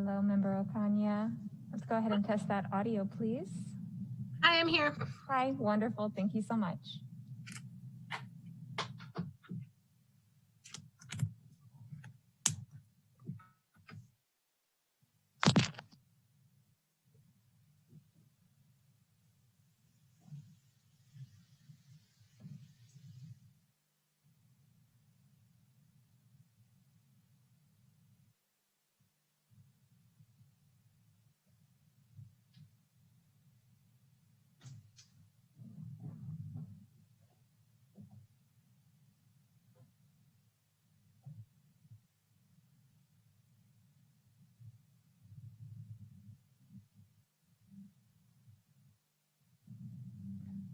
Hello, Member Okanya. Let's go ahead and test that audio, please. Hi, I'm here. Hi, wonderful. Thank you so much.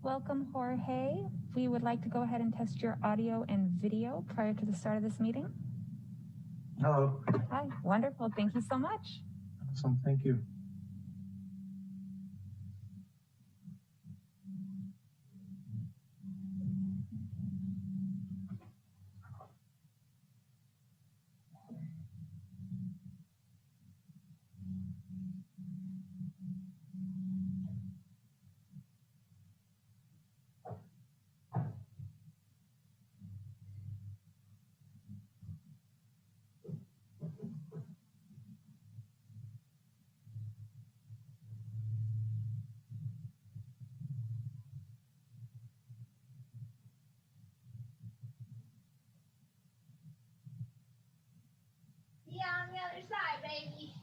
Welcome, Jorge. We would like to go ahead and test your audio and video prior to the start of this meeting. Hello. Hi, wonderful. Thank you so much. Awesome, thank you. Yeah, on the other side, baby.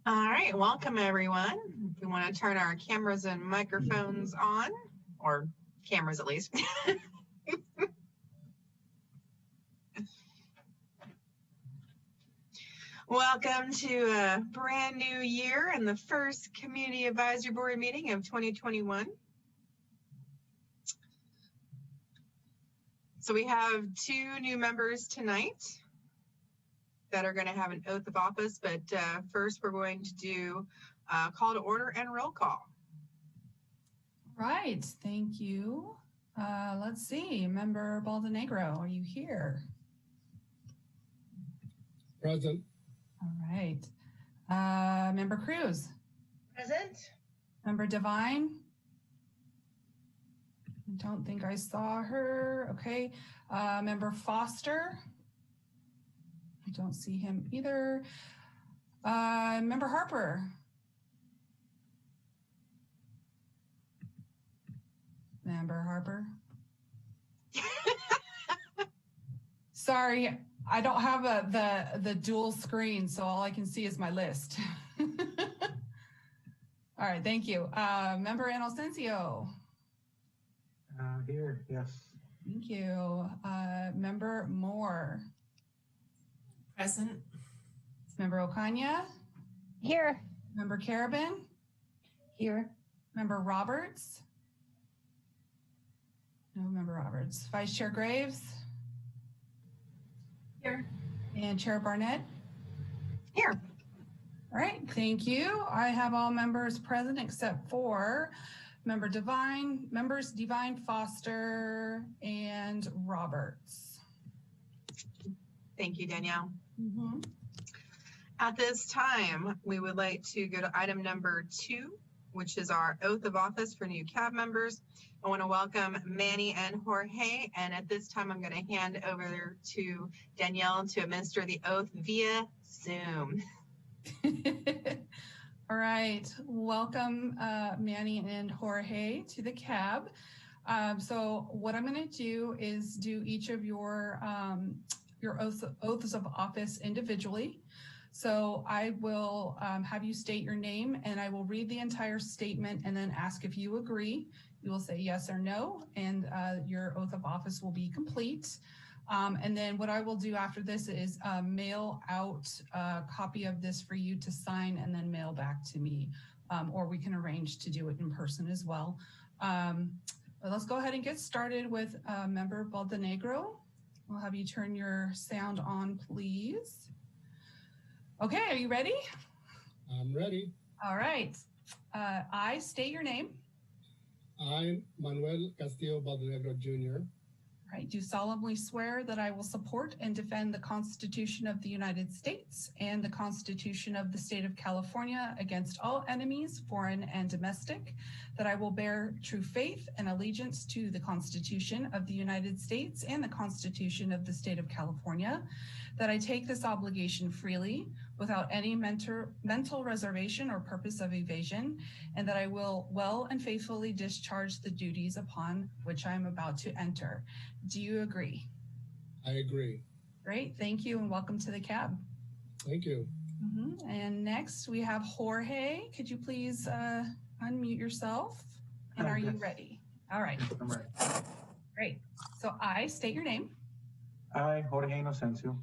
All right, welcome everyone. We want to turn our cameras and microphones on, or cameras at least. Welcome to a brand new year and the first Community Advisory Board meeting of 2021. So we have 2 new members tonight that are going to have an oath of office, but first we're going to do call to order and roll call. Right, thank you. Let's see, Member Baldenegro, are you here? Present. All right. Member Cruz? Present. Member Devine? I don't think I saw her. Okay. Member Foster? I don't see him either. Member Harper? Member Harper? Sorry, I don't have the dual screen, so all I can see is my list. All right, thank you. Member Inocencio? Here, yes. Thank you. Member Moore? Present. Member Okanya? Here. Member Carabin? Here. Member Roberts? No Member Roberts. Vice Chair Graves? Here. And Chair Barnett? Here. All right, thank you. I have all members present except for Members Devine, Foster, and Roberts. Thank you, Danielle. Mm-hmm. At this time, we would like to go to item number 2, which is our oath of office for new CAB members. I want to welcome Manny and Jorge, and at this time, I'm going to hand over to Danielle to administer the oath via Zoom. All right, welcome Manny and Jorge to the CAB. So what I'm going to do is do each of your oaths of office individually. So I will have you state your name, and I will read the entire statement and then ask if you agree. You will say yes or no, and your oath of office will be complete. And then what I will do after this is mail out a copy of this for you to sign and then mail back to me, or we can arrange to do it in person as well. But let's go ahead and get started with Member Baldenegro. We'll have you turn your sound on, please. Okay, are you ready? I'm ready. All right. I state your name. I'm Manuel Castillo Baldenegro Jr. Right. Do solemnly swear that I will support and defend the Constitution of the United States and the Constitution of the State of California against all enemies, foreign and domestic, that I will bear true faith and allegiance to the Constitution of the United States and the Constitution of the State of California, that I take this obligation freely without any mental reservation or purpose of evasion, and that I will well and faithfully discharge the duties upon which I am about to enter. Do you agree? I agree. Great, thank you, and welcome to the CAB. Thank you. And next we have Jorge. Could you please unmute yourself? And are you ready? All right. I'm ready. Great. So I state your name. I, Jorge Inocencio,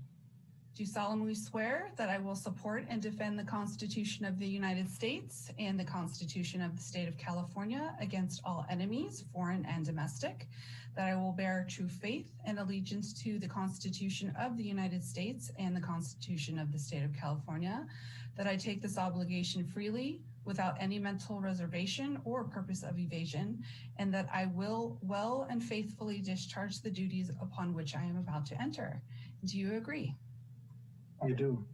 Do solemnly swear that I will support and defend the Constitution of the United States and the Constitution of the State of California against all enemies, foreign and domestic, that I will bear true faith and allegiance to the Constitution of the United States and the Constitution of the State of California, that I take this obligation freely without any mental reservation or purpose of evasion, and that I will well and faithfully discharge the duties upon which I am about to enter. Do you agree? I do.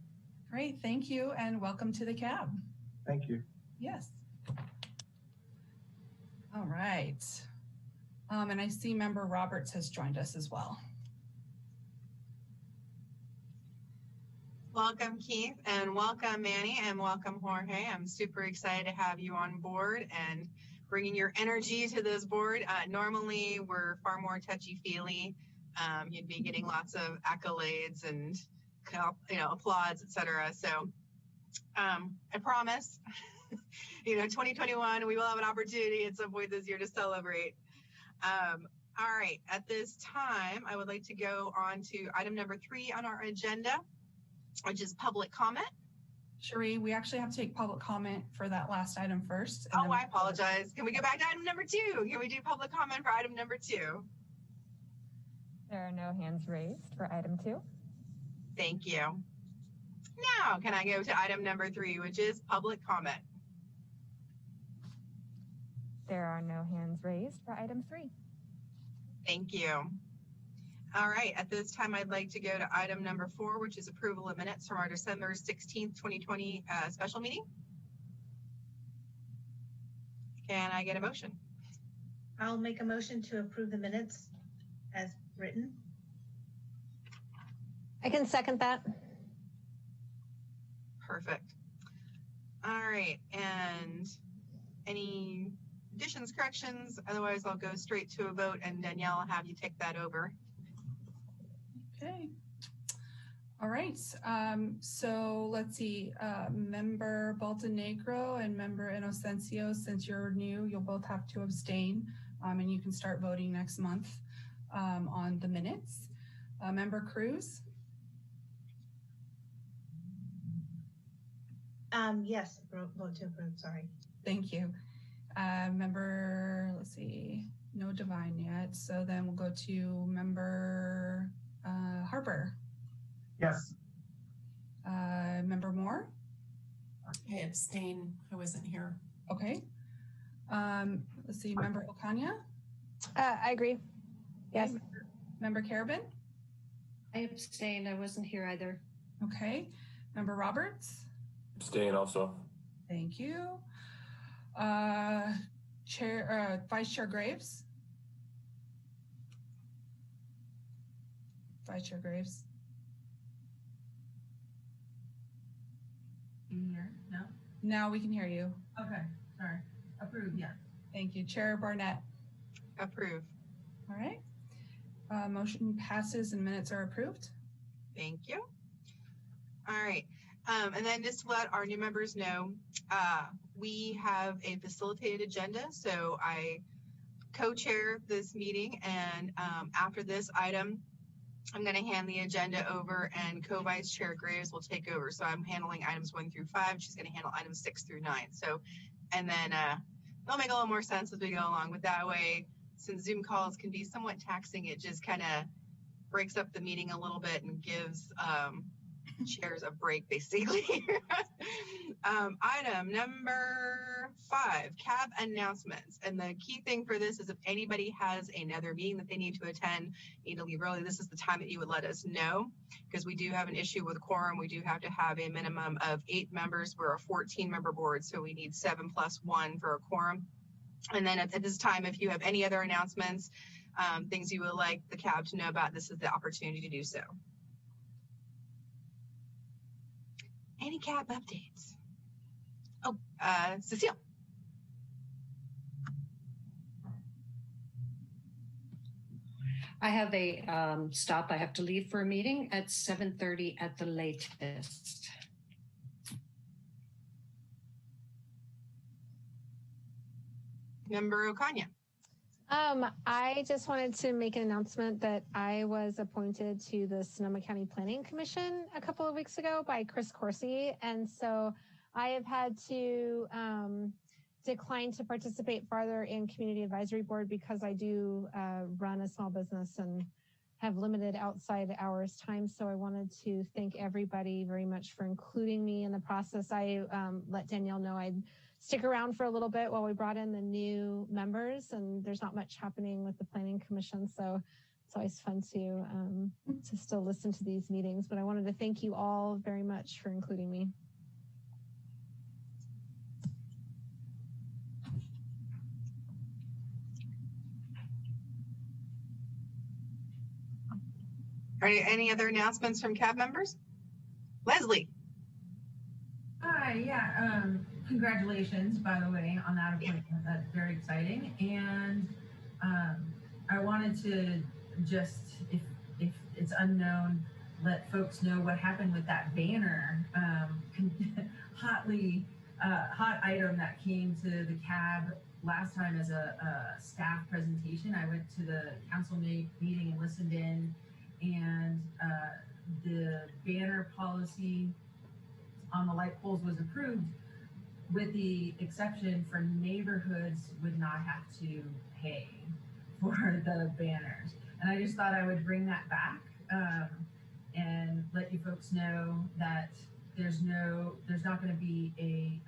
Great, thank you, and welcome to the CAB. Thank you. Yes. All right. And I see Member Roberts has joined us as well. Welcome, Keith, and welcome, Manny, and welcome, Jorge. I'm super excited to have you on board and bringing your energy to this board. Normally, we're far more touchy-feely. You'd be getting lots of accolades and applause, etc. So I promise, 2021, we will have an opportunity at some point this year to celebrate. All right, at this time, I would like to go on to item number 3 on our agenda, which is public comment. Cherie, we actually have to take public comment for that last item first. Oh, I apologize. Can we go back to item number 2? Can we do public comment for item number 2? There are no hands raised for item 2. Thank you. Now, can I go to item number 3, which is public comment? There are no hands raised for item 3. Thank you. All right, at this time, I'd like to go to item number 4, which is approval of minutes from our December 16th, 2020 special meeting. Can I get a motion? I'll make a motion to approve the minutes as written. I can second that. Perfect. All right, and any additions, corrections? Otherwise, I'll go straight to a vote, and Danielle, I'll have you take that over. Okay. All right. So let's see. Member Baldenegro and Member Inocencio, since you're new, you'll both have to abstain, and you can start voting next month on the minutes. Member Cruz? Yes, vote to approve, sorry. Thank you. Member, let's see, no Divine yet. So then we'll go to Member Harper. Yes. Member Moore? I abstain. I wasn't here. Okay. Let's see, Member Ocaña? I agree. Yes. Member Carabin? I abstained. I wasn't here either. Okay. Member Roberts? Abstain also. Thank you. Vice Chair Graves? Vice Chair Graves? Can you hear? No? Now we can hear you. Okay, sorry. Approved, yeah. Thank you. Chair Barnett? Approve. All right. Motion passes and minutes are approved. Thank you. All right. And then just to let our new members know, we have a facilitated agenda. So I co-chair this meeting, and after this item, I'm going to hand the agenda over, and co-vice chair Graves will take over. So I'm handling items 1 through 5. She's going to handle items 6 through 9. So, and then it'll make a little more sense as we go along. But that way, since Zoom calls can be somewhat taxing, it just kind of breaks up the meeting a little bit and gives chairs a break, basically. Item number 5, CAB announcements. And the key thing for this is if anybody has another meeting that they need to attend, need to leave early, this is the time that you would let us know, because we do have an issue with quorum. We do have to have a minimum of 8 members. We're a 14-member board, so we need 7 + 1 for a quorum. And then at this time, if you have any other announcements, things you would like the CAB to know about, this is the opportunity to do so. Any CAB updates? Oh, Cecile. I have a stop. I have to leave for a meeting at 7:30 at the latest. Member Okanya. I just wanted to make an announcement that I was appointed to the Sonoma County Planning Commission a couple of weeks ago by Chris Corsi. And so I have had to decline to participate farther in Community Advisory Board because I do run a small business and have limited outside hours time. So I wanted to thank everybody very much for including me in the process. I let Danielle know I'd stick around for a little bit while we brought in the new members, and there's not much happening with the Planning Commission, so it's always fun to still listen to these meetings. But I wanted to thank you all very much for including me. Are there any other announcements from CAB members? Leslie. Hi, yeah. Congratulations, by the way, on that appointment. That's very exciting. And I wanted to just, if it's unknown, let folks know what happened with that banner, hot item that came to the CAB last time as a staff presentation. I went to the council meeting and listened in, and the banner policy on the light poles was approved, with the exception for neighborhoods would not have to pay for the banners. And I just thought I would bring that back and let you folks know that there's not going to be a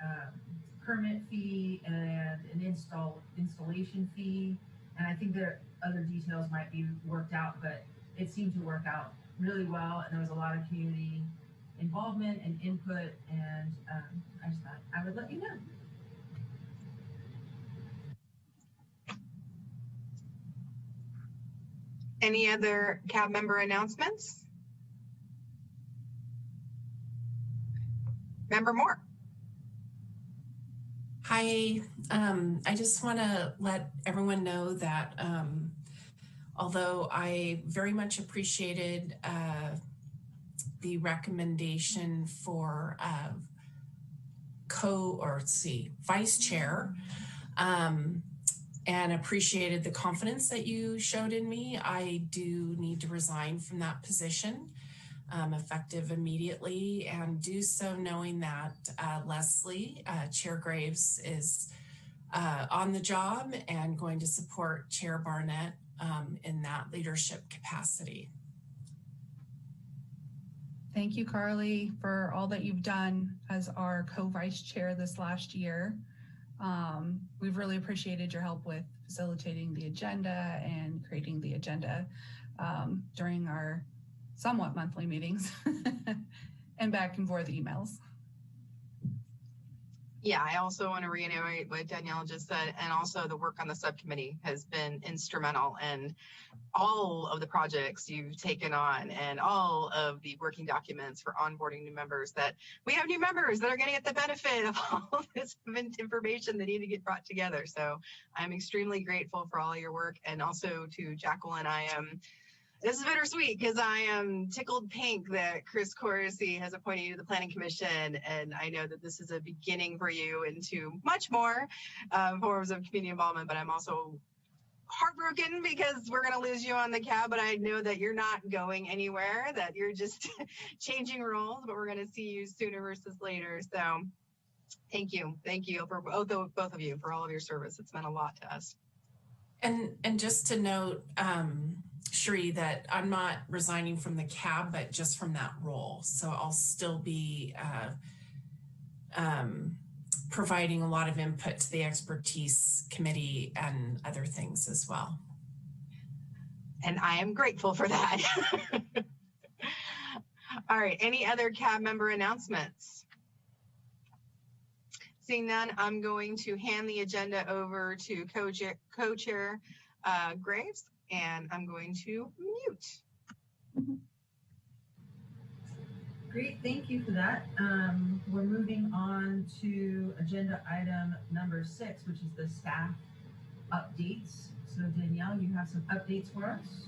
permit fee and an installation fee. And I think there other details might be worked out, but it seemed to work out really well. And there was a lot of community involvement and input, and I just thought I would let you know. Any other CAB member announcements? Member Moore. Hi, I just want to let everyone know that although I very much appreciated the recommendation for vice chair, and appreciated the confidence that you showed in me, I do need to resign from that position effective immediately, and do so knowing that Leslie, Chair Graves, is on the job and going to support Chair Barnett in that leadership capacity. Thank you, Carly, for all that you've done as our co-vice chair this last year. We've really appreciated your help with facilitating the agenda and creating the agenda during our somewhat monthly meetings and back and forth emails. Yeah, I also want to reiterate what Danielle just said, and also the work on the subcommittee has been instrumental in all of the projects you've taken on and all of the working documents for onboarding new members, that we have new members that are going to get the benefit of all of this information that need to get brought together. So I'm extremely grateful for all your work, and also to Jacqueline. This is bittersweet because I am tickled pink that Chris Corsi has appointed you to the Planning Commission, and I know that this is a beginning for you into much more forms of community involvement, but I'm also heartbroken because we're going to lose you on the cab, but I know that you're not going anywhere, that you're just changing roles, but we're going to see you sooner versus later. So thank you for both of you for all of your service. It's meant a lot to us. And just to note, Sheree, that I'm not resigning from the cab, but just from that role. So I'll still be providing a lot of input to the expertise committee and other things as well. And I am grateful for that. All right, any other cab member announcements? Seeing none, I'm going to hand the agenda over to co-chair Graves, and I'm going to mute. Great, thank you for that. We're moving on to agenda item number 6, which is the staff updates. So Danielle, you have some updates for us?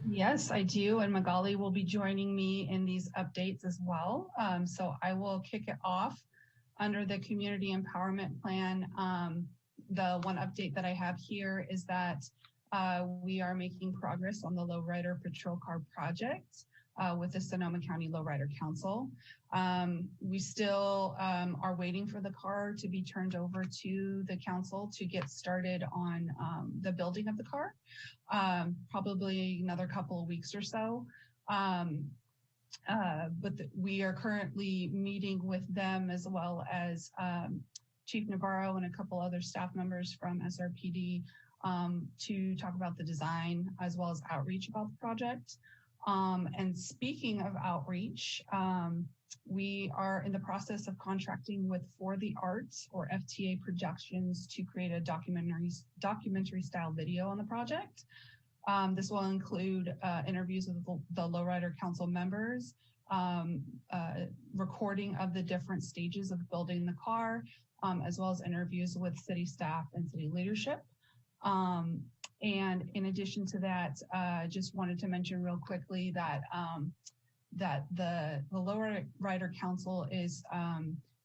Yes, I do. And Magali will be joining me in these updates as well. So I will kick it off under the community empowerment plan. The one update that I have here is that we are making progress on the lowrider patrol car project with the Sonoma County Lowrider Council. We still are waiting for the car to be turned over to the council to get started on the building of the car, probably another couple of weeks or so. But we are currently meeting with them as well as Chief Navarro and a couple other staff members from SRPD to talk about the design as well as outreach about the project. And speaking of outreach, we are in the process of contracting with For the Arts or FTA Productions to create a documentary style video on the project. This will include interviews with the Lowrider Council members, recording of the different stages of building the car, as well as interviews with city staff and city leadership. And in addition to that, just wanted to mention real quickly that that the Lowrider Council is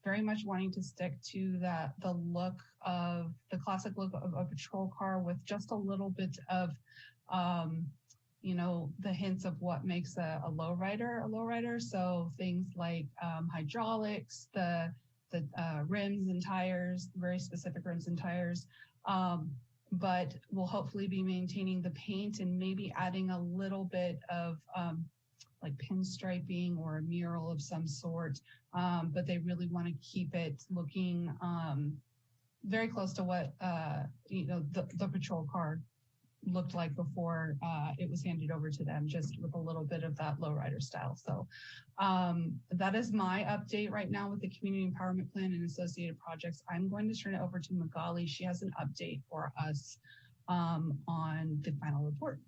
very much wanting to stick to the look of the classic look of a patrol car with just a little bit of you know, the hints of what makes a lowrider. So things like hydraulics, the rims and tires, very specific rims and tires. But we'll hopefully be maintaining the paint and maybe adding a little bit of like pinstriping or a mural of some sort. But they really want to keep it looking very close to what you know, the patrol car looked like before it was handed over to them, just with a little bit of that lowrider style. So that is my update right now with the community empowerment plan and associated projects. I'm going to turn it over to Magali. She has an update for us on the final report.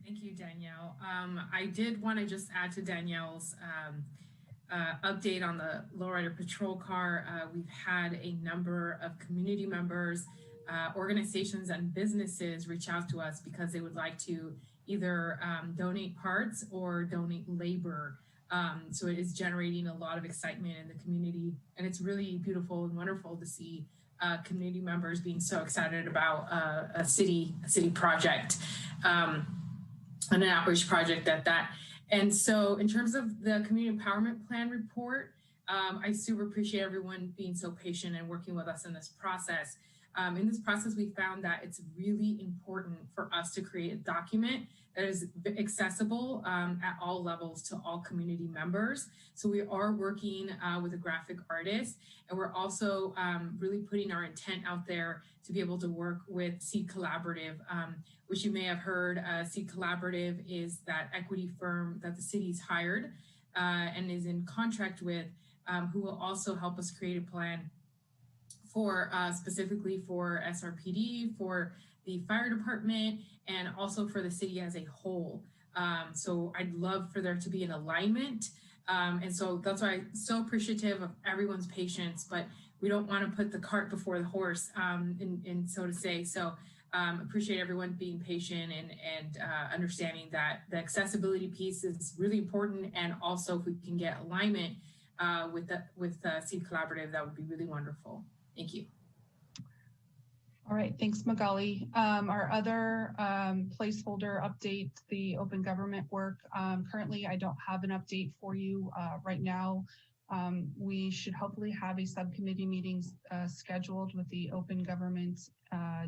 Thank you, Danielle. I did want to just add to Danielle's update on the lowrider patrol car. We've had a number of community members, organizations and businesses reach out to us because they would like to either donate parts or donate labor. So it is generating a lot of excitement in the community, and it's really beautiful and wonderful to see community members being so excited about a city project and an outreach project at that. And so in terms of the community empowerment plan report, I super appreciate everyone being so patient and working with us in this process. In this process, we found that it's really important for us to create a document that is accessible at all levels to all community members. So we are working with a graphic artist, and we're also really putting our intent out there to be able to work with Seed Collaborative, which you may have heard. Seed Collaborative is that equity firm that the city's hired and is in contract with, who will also help us create a plan for specifically for SRPD, for the fire department, and also for the city as a whole. So I'd love for there to be an alignment. And so that's why I'm so appreciative of everyone's patience, but we don't want to put the cart before the horse, and so to say. So appreciate everyone being patient and understanding that the accessibility piece is really important. And also if we can get alignment with Seed Collaborative, that would be really wonderful. Thank you. All right, thanks, Magali. Our other placeholder update, the open government work. Currently, I don't have an update for you right now. We should hopefully have a subcommittee meeting scheduled with the Open Government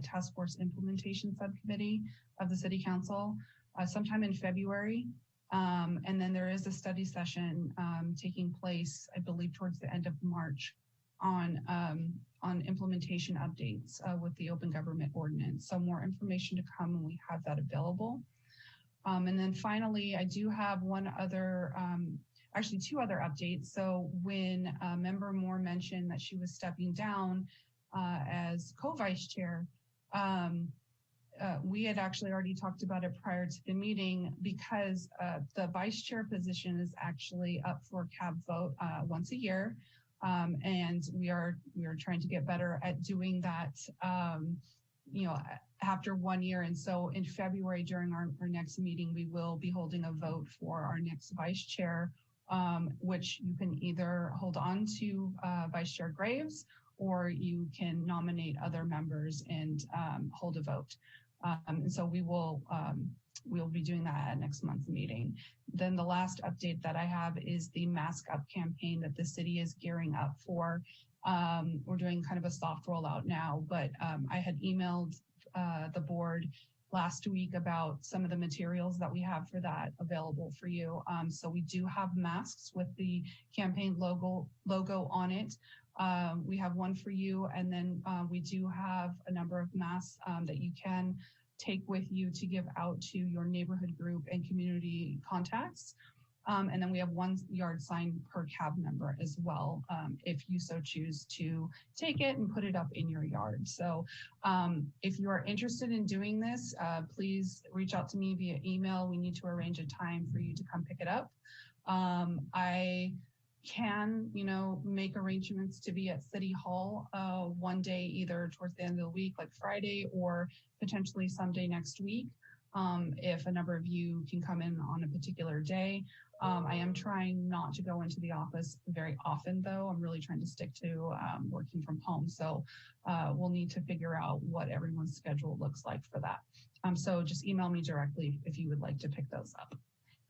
Task Force Implementation Subcommittee of the City Council sometime in February. And then there is a study session taking place, I believe, towards the end of March on implementation updates with the Open Government Ordinance. So more information to come when we have that available. And then finally, I do have one other, actually two other updates. So when Member Moore mentioned that she was stepping down as co-vice chair, we had actually already talked about it prior to the meeting because the vice chair position is actually up for CAB vote once a year. And we are trying to get better at doing that, after 1 year. And so in February, during our next meeting, we will be holding a vote for our next vice chair, which you can either hold on to Vice Chair Graves, or you can nominate other members and hold a vote. And so we'll be doing that at next month's meeting. Then the last update that I have is the Mask Up campaign that the city is gearing up for. We're doing kind of a soft rollout now, but I had emailed the board last week about some of the materials that we have for that available for you. So we do have masks with the campaign logo on it. We have one for you, and then we do have a number of masks that you can take with you to give out to your neighborhood group and community contacts. And then we have 1 yard sign per CAB member as well, if you so choose to take it and put it up in your yard. So if you are interested in doing this, please reach out to me via email. We need to arrange a time for you to come pick it up. I can, make arrangements to be at City Hall one day, either towards the end of the week, like Friday, or potentially someday next week, if a number of you can come in on a particular day. I am trying not to go into the office very often, though. I'm really trying to stick to working from home. So we'll need to figure out what everyone's schedule looks like for that. So just email me directly if you would like to pick those up.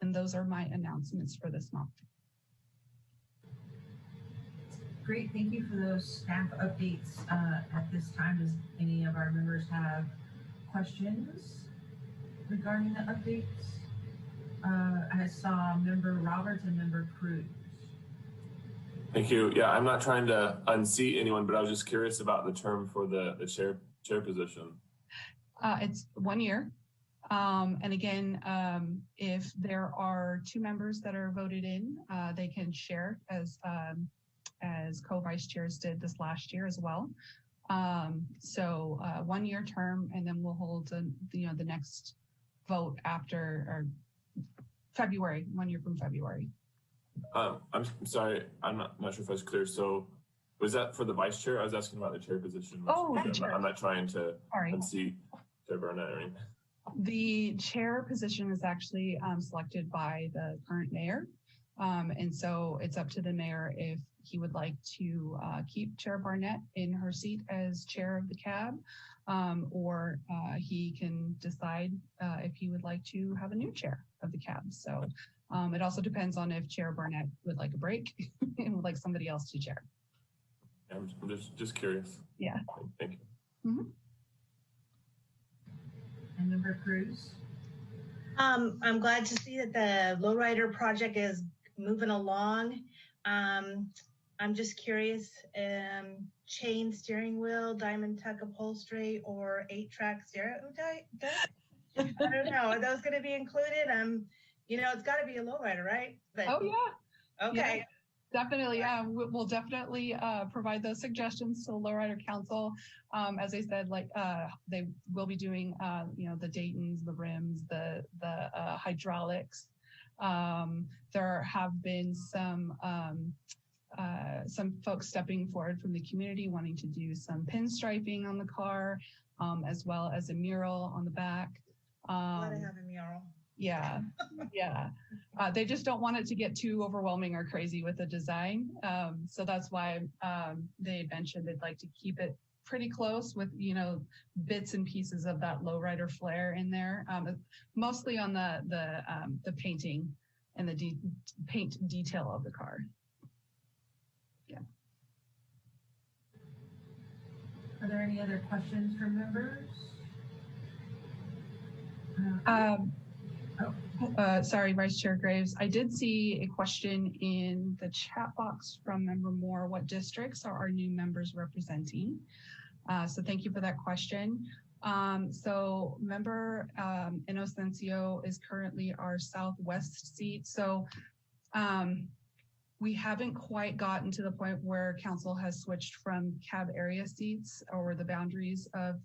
And those are my announcements for this month. Great, thank you for those staff updates at this time. Does any of our members have questions regarding the updates? I saw Member Roberts and Member Cruz. Thank you. Yeah, I'm not trying to unseat anyone, but I was just curious about the term for the chair position. It's 1 year. And again, if there are 2 members that are voted in, they can share as co-vice chairs did this last year as well. So 1 year term, and then we'll hold the next vote after or February, 1 year from February. I'm sorry, I'm not sure if I was clear. So was that for the vice chair? I was asking about the chair position. Oh, I'm not trying to unseat Chair Barnett or anything. The chair position is actually selected by the current mayor. And so it's up to the mayor if he would like to keep Chair Barnett in her seat as chair of the CAB, or he can decide if he would like to have a new chair of the CAB. So it also depends on if Chair Barnett would like a break and would like somebody else to chair. I'm just curious. Yeah. Thank you. Mm-hmm. And Member Cruz? I'm glad to see that the lowrider project is moving along. I'm just curious, chain steering wheel, diamond tuck upholstery, or 8-track stereo? I don't know. Are those going to be included? It's got to be a lowrider, right? But, oh yeah. Okay. Yeah. Definitely, yeah. We'll definitely provide those suggestions to the Lowrider Council. As I said, they will be doing, the Daytons, the rims, the hydraulics. There have been some folks stepping forward from the community wanting to do some pinstriping on the car, as well as a mural on the back. Let it have a mural. Yeah, yeah. They just don't want it to get too overwhelming or crazy with the design. So that's why they mentioned they'd like to keep it pretty close with, you know, bits and pieces of that lowrider flair in there, mostly on the painting and the paint detail of the car. Yeah. Are there any other questions from members? Sorry, Vice Chair Graves. I did see a question in the chat box from Member Moore. What districts are our new members representing? So thank you for that question. So Member Inocencio is currently our Southwest seat. So we haven't quite gotten to the point where council has switched from CAB area seats or the boundaries of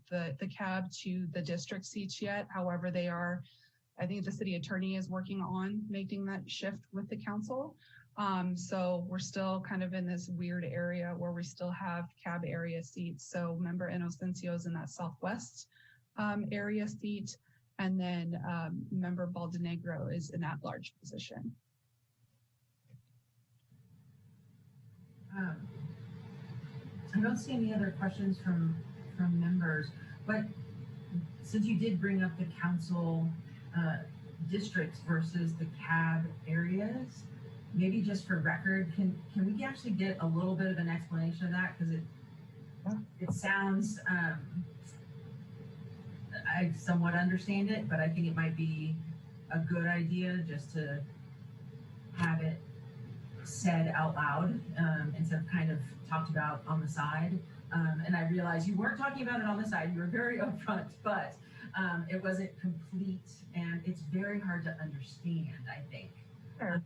the CAB to the district seats yet. However, they are, I think the city attorney is working on making that shift with the council. So we're still kind of in this weird area where we still have CAB area seats. So Member Inocencio is in that Southwest area seat. And then Member Baldenegro is in that large position. I don't see any other questions from members, but since you did bring up the council districts versus the CAB areas, maybe just for record, can we actually get a little bit of an explanation of that? Because it sounds, I somewhat understand it, but I think it might be a good idea just to have it said out loud instead of kind of talked about on the side. And I realize you weren't talking about it on the side, you were very upfront, but it wasn't complete and it's very hard to understand, I think. Sure.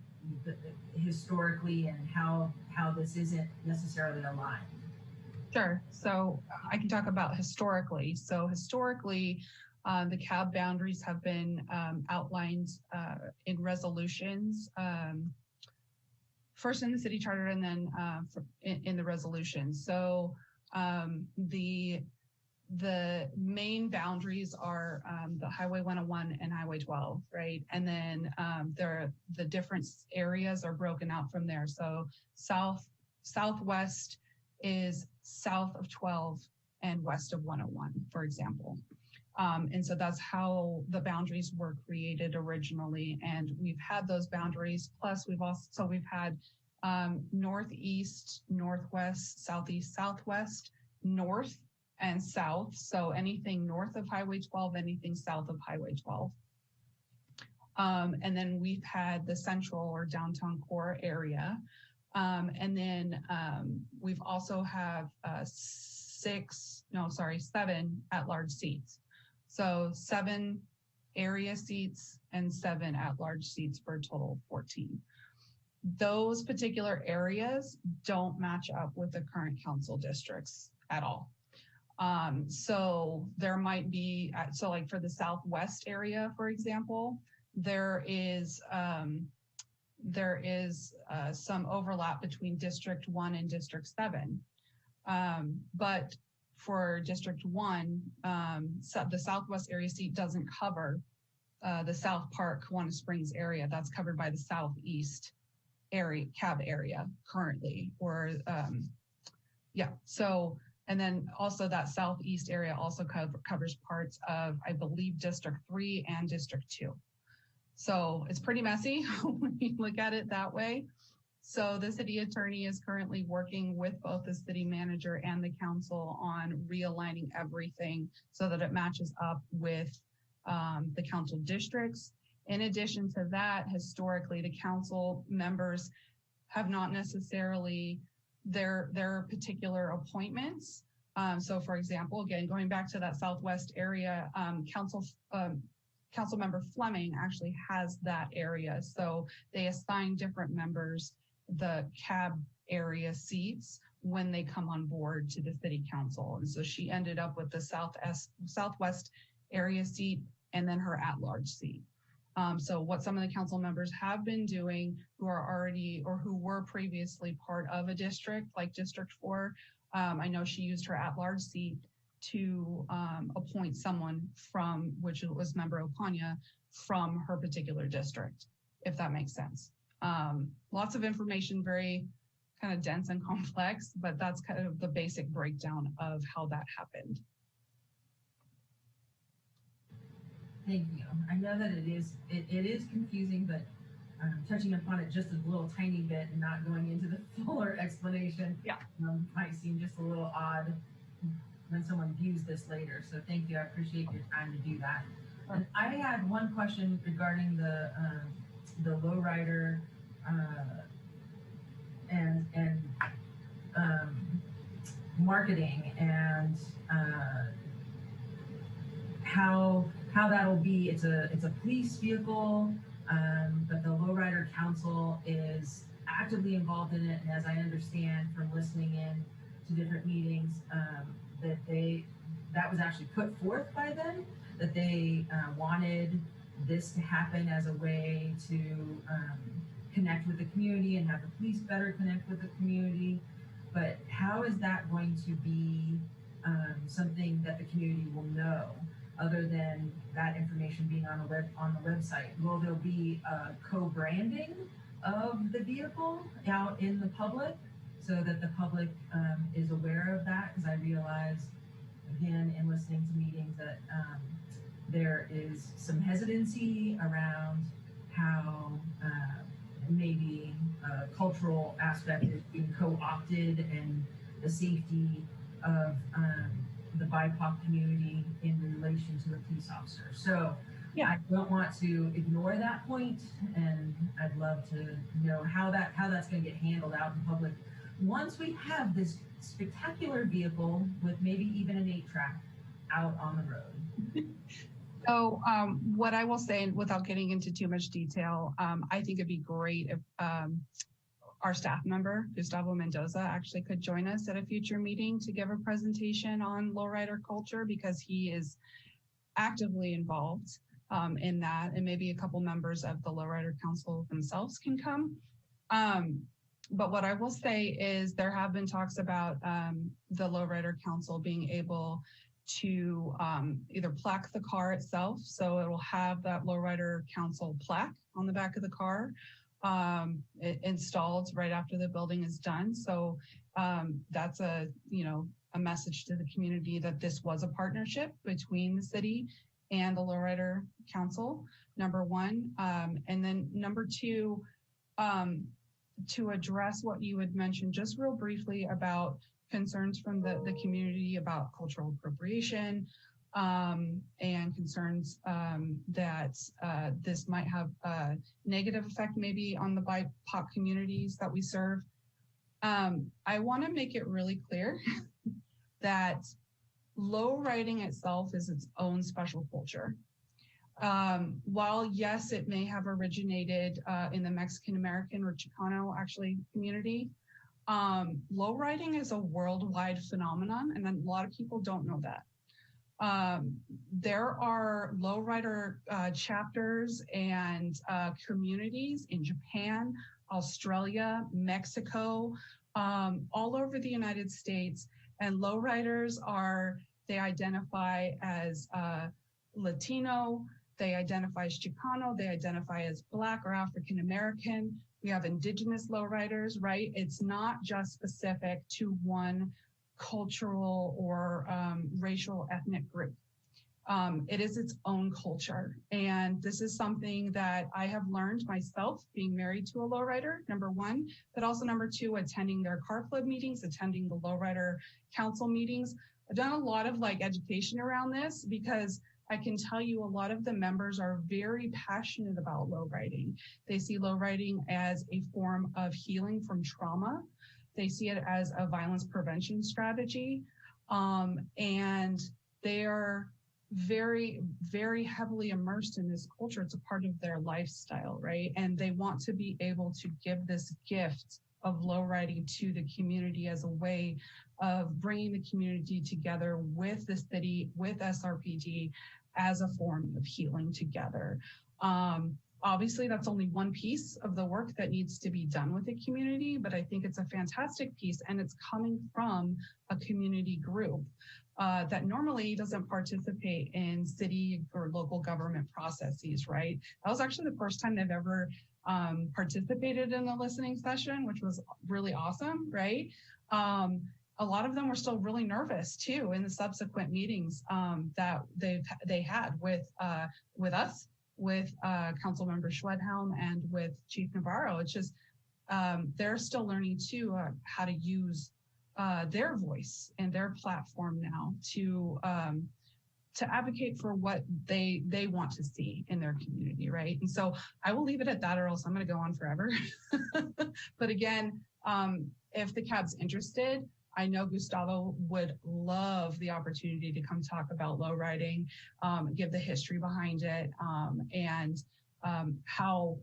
Historically and how this isn't necessarily aligned. Sure. So I can talk about historically. So historically, the CAB boundaries have been outlined in resolutions, first in the city charter and then in the resolution. So the main boundaries are the Highway 101 and Highway 12, right? And then the different areas are broken out from there. So southwest is south of 12 and west of 101, for example. And so that's how the boundaries were created originally. And we've had those boundaries. Plus we've had northeast, northwest, southeast, southwest, north, and south. So anything north of Highway 12, anything south of Highway 12. And then we've had the central or downtown core area. And then we've also have 7 at-large seats. So 7 area seats and 7 at-large seats for a total of 14. Those particular areas don't match up with the current council districts at all. So there might be, so like for the Southwest area, for example, there is some overlap between District 1 and District 7. But for District 1, the Southwest area seat doesn't cover the South Park, Kiwanis Springs area. That's covered by the Southeast area, CAB area currently, or yeah. So, and then also that Southeast area also covers parts of, I believe, District 3 and District 2. So it's pretty messy when you look at it that way. So the city attorney is currently working with both the city manager and the council on realigning everything so that it matches up with the council districts. In addition to that, historically, the council members have not necessarily their particular appointments. So for example, again, going back to that Southwest area, Council Member Fleming actually has that area. So they assign different members the CAB area seats when they come on board to the city council. And so she ended up with the Southwest area seat and then her at-large seat. So what some of the council members have been doing who are already or who were previously part of a district like District 4, I know she used her at-large seat to appoint someone from, which was Member Opanya, from her particular district, if that makes sense. Lots of information, very kind of dense and complex, but that's kind of the basic breakdown of how that happened. Thank you. I know that it is confusing, but touching upon it just a little tiny bit and not going into the fuller explanation might seem just a little odd when someone views this later. So thank you. I appreciate your time to do that. And I had one question regarding the lowrider and marketing and how that'll be. It's a police vehicle, but the lowrider council is actively involved in it. And as I understand from listening in to different meetings, that was actually put forth by them, that they wanted this to happen as a way to connect with the community and have the police better connect with the community. But how is that going to be something that the community will know, other than that information being on the website? Will there be co-branding of the vehicle out in the public so that the public is aware of that? Because I realize, again, in listening to meetings, that there is some hesitancy around how maybe a cultural aspect is being co-opted, and the safety of the BIPOC community in relation to the police officer. So yeah, I don't want to ignore that point, and I'd love to know how that's going to get handled out in public once we have this spectacular vehicle with maybe even an 8-track out on the road. So what I will say, without getting into too much detail, I think it'd be great if our staff member, Gustavo Mendoza, actually could join us at a future meeting to give a presentation on lowrider culture, because he is actively involved in that, and maybe a couple members of the Lowrider Council themselves can come. But what I will say is there have been talks about the Lowrider Council being able to either plaque the car itself, so it will have that Lowrider Council plaque on the back of the car installed right after the building is done. So that's a message to the community that this was a partnership between the city and the Lowrider Council, number one. And then number two, to address what you had mentioned just real briefly about concerns from the community about cultural appropriation, and concerns that this might have a negative effect maybe on the BIPOC communities that we serve. I want to make it really clear that low riding itself is its own special culture. While yes, it may have originated in the Mexican American or Chicano actually community, low riding is a worldwide phenomenon, and a lot of people don't know that. There are lowrider chapters and communities in Japan, Australia, Mexico, all over the United States. And lowriders they identify as Latino, they identify as Chicano, they identify as Black or African American. We have indigenous lowriders, right? It's not just specific to one cultural or racial ethnic group. It is its own culture. And this is something that I have learned myself being married to a lowrider, number one, but also number two, attending their car club meetings, attending the lowrider council meetings. I've done a lot of education around this, because I can tell you a lot of the members are very passionate about lowriding. They see lowriding as a form of healing from trauma. They see it as a violence prevention strategy. And they're very, very heavily immersed in this culture. It's a part of their lifestyle, right? And they want to be able to give this gift of lowriding to the community as a way of bringing the community together with the city, with SRPD, as a form of healing together. Obviously, that's only one piece of the work that needs to be done with the community, but I think it's a fantastic piece, and it's coming from a community group. that normally doesn't participate in city or local government processes, right? That was actually the first time they've ever participated in a listening session, which was really awesome, right? A lot of them were still really nervous too in the subsequent meetings that they had with us, with Councilmember Schwedhelm, and with Chief Navarro. It's just they're still learning too how to use their voice and their platform now to advocate for what they want to see in their community, right? And so I will leave it at that, or else I'm going to go on forever. But again, if the CAB's interested, I know Gustavo would love the opportunity to come talk about low riding, give the history behind it, and how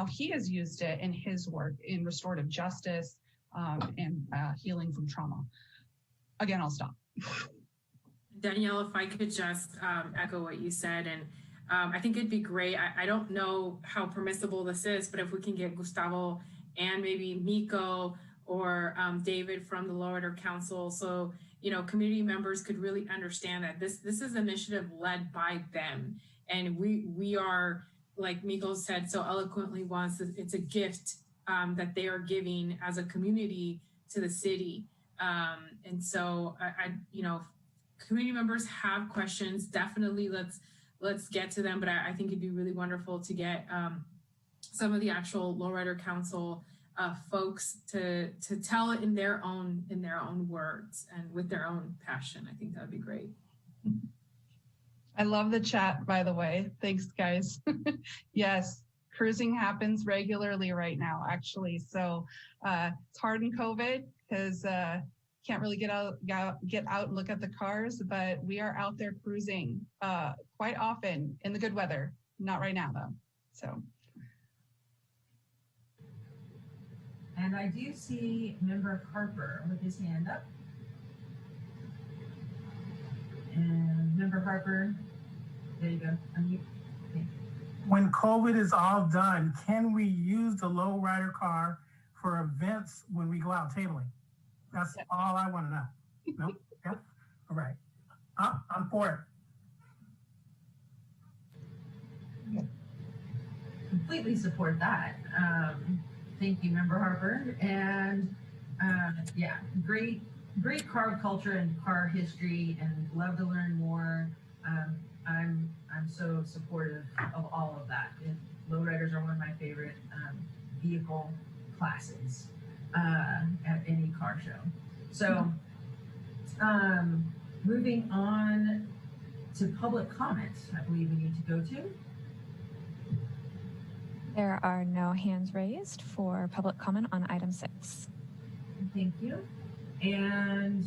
he has used it in his work in restorative justice and healing from trauma. Again, I'll stop. Danielle, if I could just echo what you said, and I think it'd be great. I don't know how permissible this is, but if we can get Gustavo and maybe Miko or David from the Lowrider Council, so community members could really understand that this is an initiative led by them, and we are, like Miko said so eloquently once, it's a gift that they are giving as a community to the city, and so I community members have questions, definitely let's get to them. But I think it'd be really wonderful to get some of the actual Lowrider Council folks to tell it in their own words and with their own passion. I think that'd be great. I love the chat, by the way. Thanks, guys. Yes, cruising happens regularly right now, actually. So it's hard in COVID because can't really get out and look at the cars, but we are out there cruising quite often in the good weather. Not right now, though. So. And I do see Member Harper with his hand up. And Member Harper, there you go. Unmute. Okay. When COVID is all done, can we use the low rider car for events when we go out tabling? That's all I want to know. Nope. Yep. All right. I'm for it. Completely support that. Thank you, Member Harper. And yeah, great car culture and car history, and love to learn more. I'm so supportive of all of that. And lowriders are one of my favorite vehicle classes at any car show. So moving on to public comment, I believe we need to go to. There are no hands raised for public comment on item 6. Thank you. And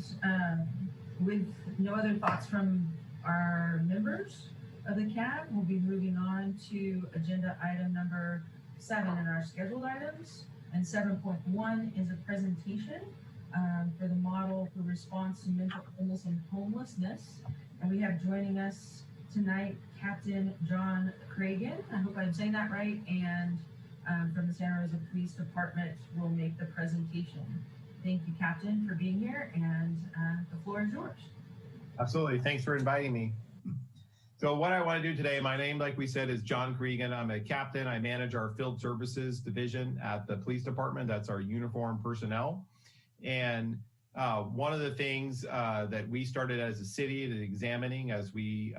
with no other thoughts from our members of the CAB, we'll be moving on to agenda item number 7 in our scheduled items. And 7.1 is a presentation for the model for response to mental illness and homelessness. And we have joining us tonight Captain John Cragen, I hope I'm saying that right, and from the Santa Rosa Police Department will make the presentation. Thank you, Captain, for being here, and the floor is yours. Absolutely. Thanks for inviting me. So what I want to do today, my name, like we said, is John Cregan. I'm a captain. I manage our field services division at the police department. That's our uniformed personnel. And one of the things that we started as a city examining as we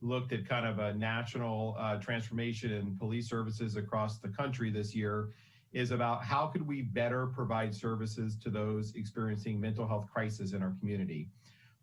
looked at kind of a national transformation in police services across the country this year is about how could we better provide services to those experiencing mental health crisis in our community.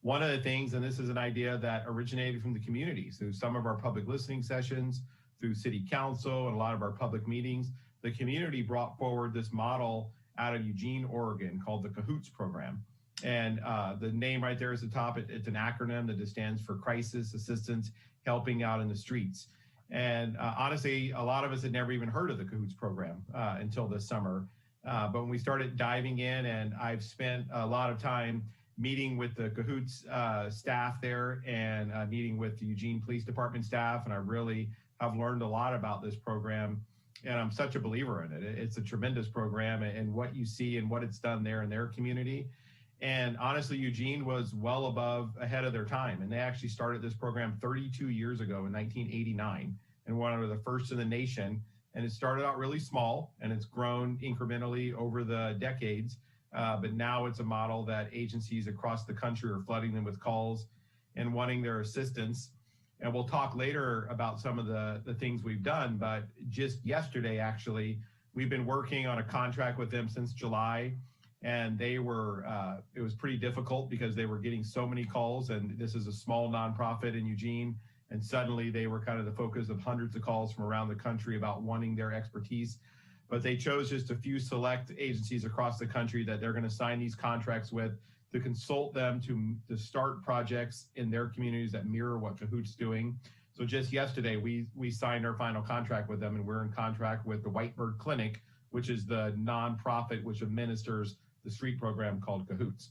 One of the things, and this is an idea that originated from the community, through some of our public listening sessions, through city council and a lot of our public meetings, the community brought forward this model out of Eugene, Oregon called the CAHOOTS program. And the name right there is the top. It's an acronym that just stands for Crisis Assistance Helping Out in the Streets. And honestly, a lot of us had never even heard of the CAHOOTS program until this summer. But when we started diving in, and I've spent a lot of time meeting with the CAHOOTS staff there and meeting with the Eugene Police Department staff, and I really have learned a lot about this program. And I'm such a believer in it. It's a tremendous program, and what you see and what it's done there in their community. And honestly, Eugene was well ahead of their time. And they actually started this program 32 years ago in 1989 and one of the first in the nation. And it started out really small and it's grown incrementally over the decades. But now it's a model that agencies across the country are flooding them with calls and wanting their assistance. And we'll talk later about some of the things we've done. But just yesterday, actually, we've been working on a contract with them since July. And they were, it was pretty difficult because they were getting so many calls. And this is a small nonprofit in Eugene. And suddenly they were kind of the focus of hundreds of calls from around the country about wanting their expertise. But they chose just a few select agencies across the country that they're going to sign these contracts with to consult them to start projects in their communities that mirror what Cahoot's doing. So just yesterday, we signed our final contract with them, and we're in contract with the Whitebird Clinic, which is the nonprofit which administers the street program called Cahoot's.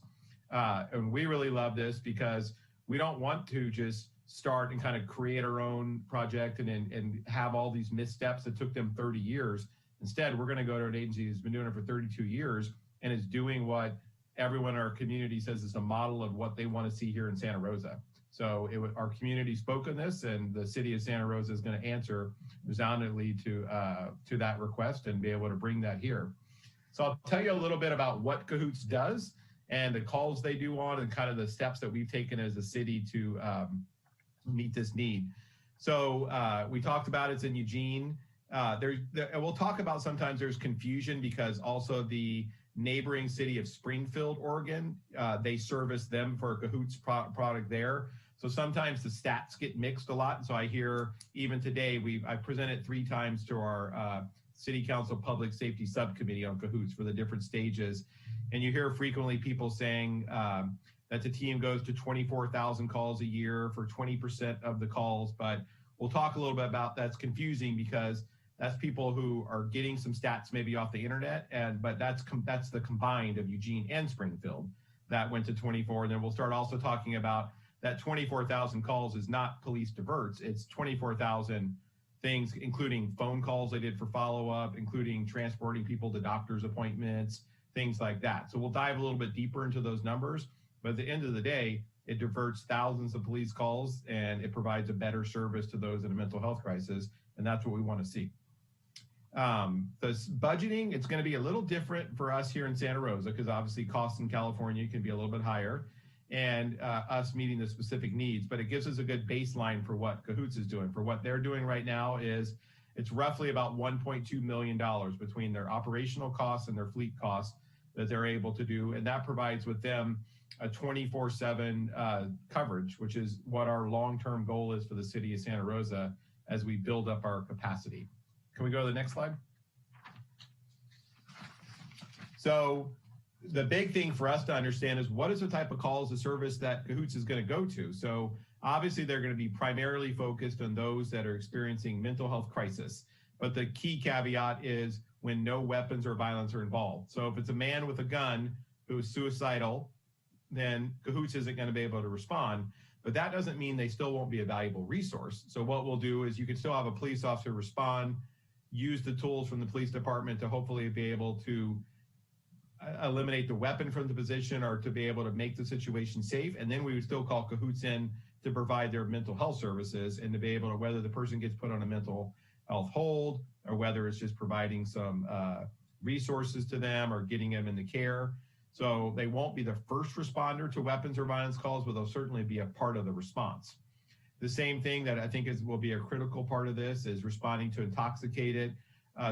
And we really love this because we don't want to just start and kind of create our own project and have all these missteps that took them 30 years. Instead, we're going to go to an agency who's been doing it for 32 years and is doing what everyone in our community says is a model of what they want to see here in Santa Rosa. So our community spoke on this, and the city of Santa Rosa is going to answer resoundingly to that request and be able to bring that here. So I'll tell you a little bit about what Cahoot's does and the calls they do on and kind of the steps that we've taken as a city to meet this need. So we talked about it's in Eugene. We'll talk about sometimes there's confusion because also the neighboring city of Springfield, Oregon, they service them for a Cahoot's product there. So sometimes the stats get mixed a lot. So I hear even today, I presented 3 times to our City Council Public Safety Subcommittee on Cahoot's for the different stages. And you hear frequently people saying that the team goes to 24,000 calls a year for 20% of the calls. But we'll talk a little bit about that's confusing because that's people who are getting some stats maybe off the internet, but that's the combined of Eugene and Springfield that went to 24. And then we'll start also talking about that 24,000 calls is not police diverts. It's 24,000 things, including phone calls they did for follow-up, including transporting people to doctor's appointments, things like that. So we'll dive a little bit deeper into those numbers. But at the end of the day, it diverts thousands of police calls and it provides a better service to those in a mental health crisis. And that's what we want to see. This budgeting, it's going to be a little different for us here in Santa Rosa because obviously costs in California can be a little bit higher and us meeting the specific needs, but it gives us a good baseline for what Cahoot's is doing. For what they're doing right now is it's roughly about $1.2 million between their operational costs and their fleet costs that they're able to do. And that provides with them a 24/7 coverage, which is what our long-term goal is for the city of Santa Rosa as we build up our capacity. Can we go to the next slide? So the big thing for us to understand is what is the type of calls, the service that Cahoot's is going to go to. So obviously they're going to be primarily focused on those that are experiencing mental health crisis. But the key caveat is when no weapons or violence are involved. So if it's a man with a gun who is suicidal, then Cahoot's isn't going to be able to respond. But that doesn't mean they still won't be a valuable resource. So what we'll do is you can still have a police officer respond, use the tools from the police department to hopefully be able to eliminate the weapon from the position or to be able to make the situation safe. And then we would still call Cahoot's in to provide their mental health services and to be able to, whether the person gets put on a mental health hold or whether it's just providing some resources to them or getting them into care. So they won't be the first responder to weapons or violence calls, but they'll certainly be a part of the response. The same thing that I think will be a critical part of this is responding to intoxicated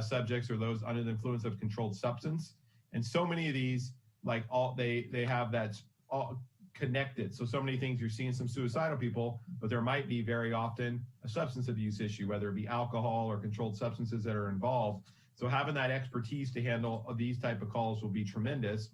subjects or those under the influence of controlled substance. And so many of these, like they have that's all connected. So many things, you're seeing some suicidal people, but there might be very often a substance abuse issue, whether it be alcohol or controlled substances that are involved. So having that expertise to handle these type of calls will be tremendous.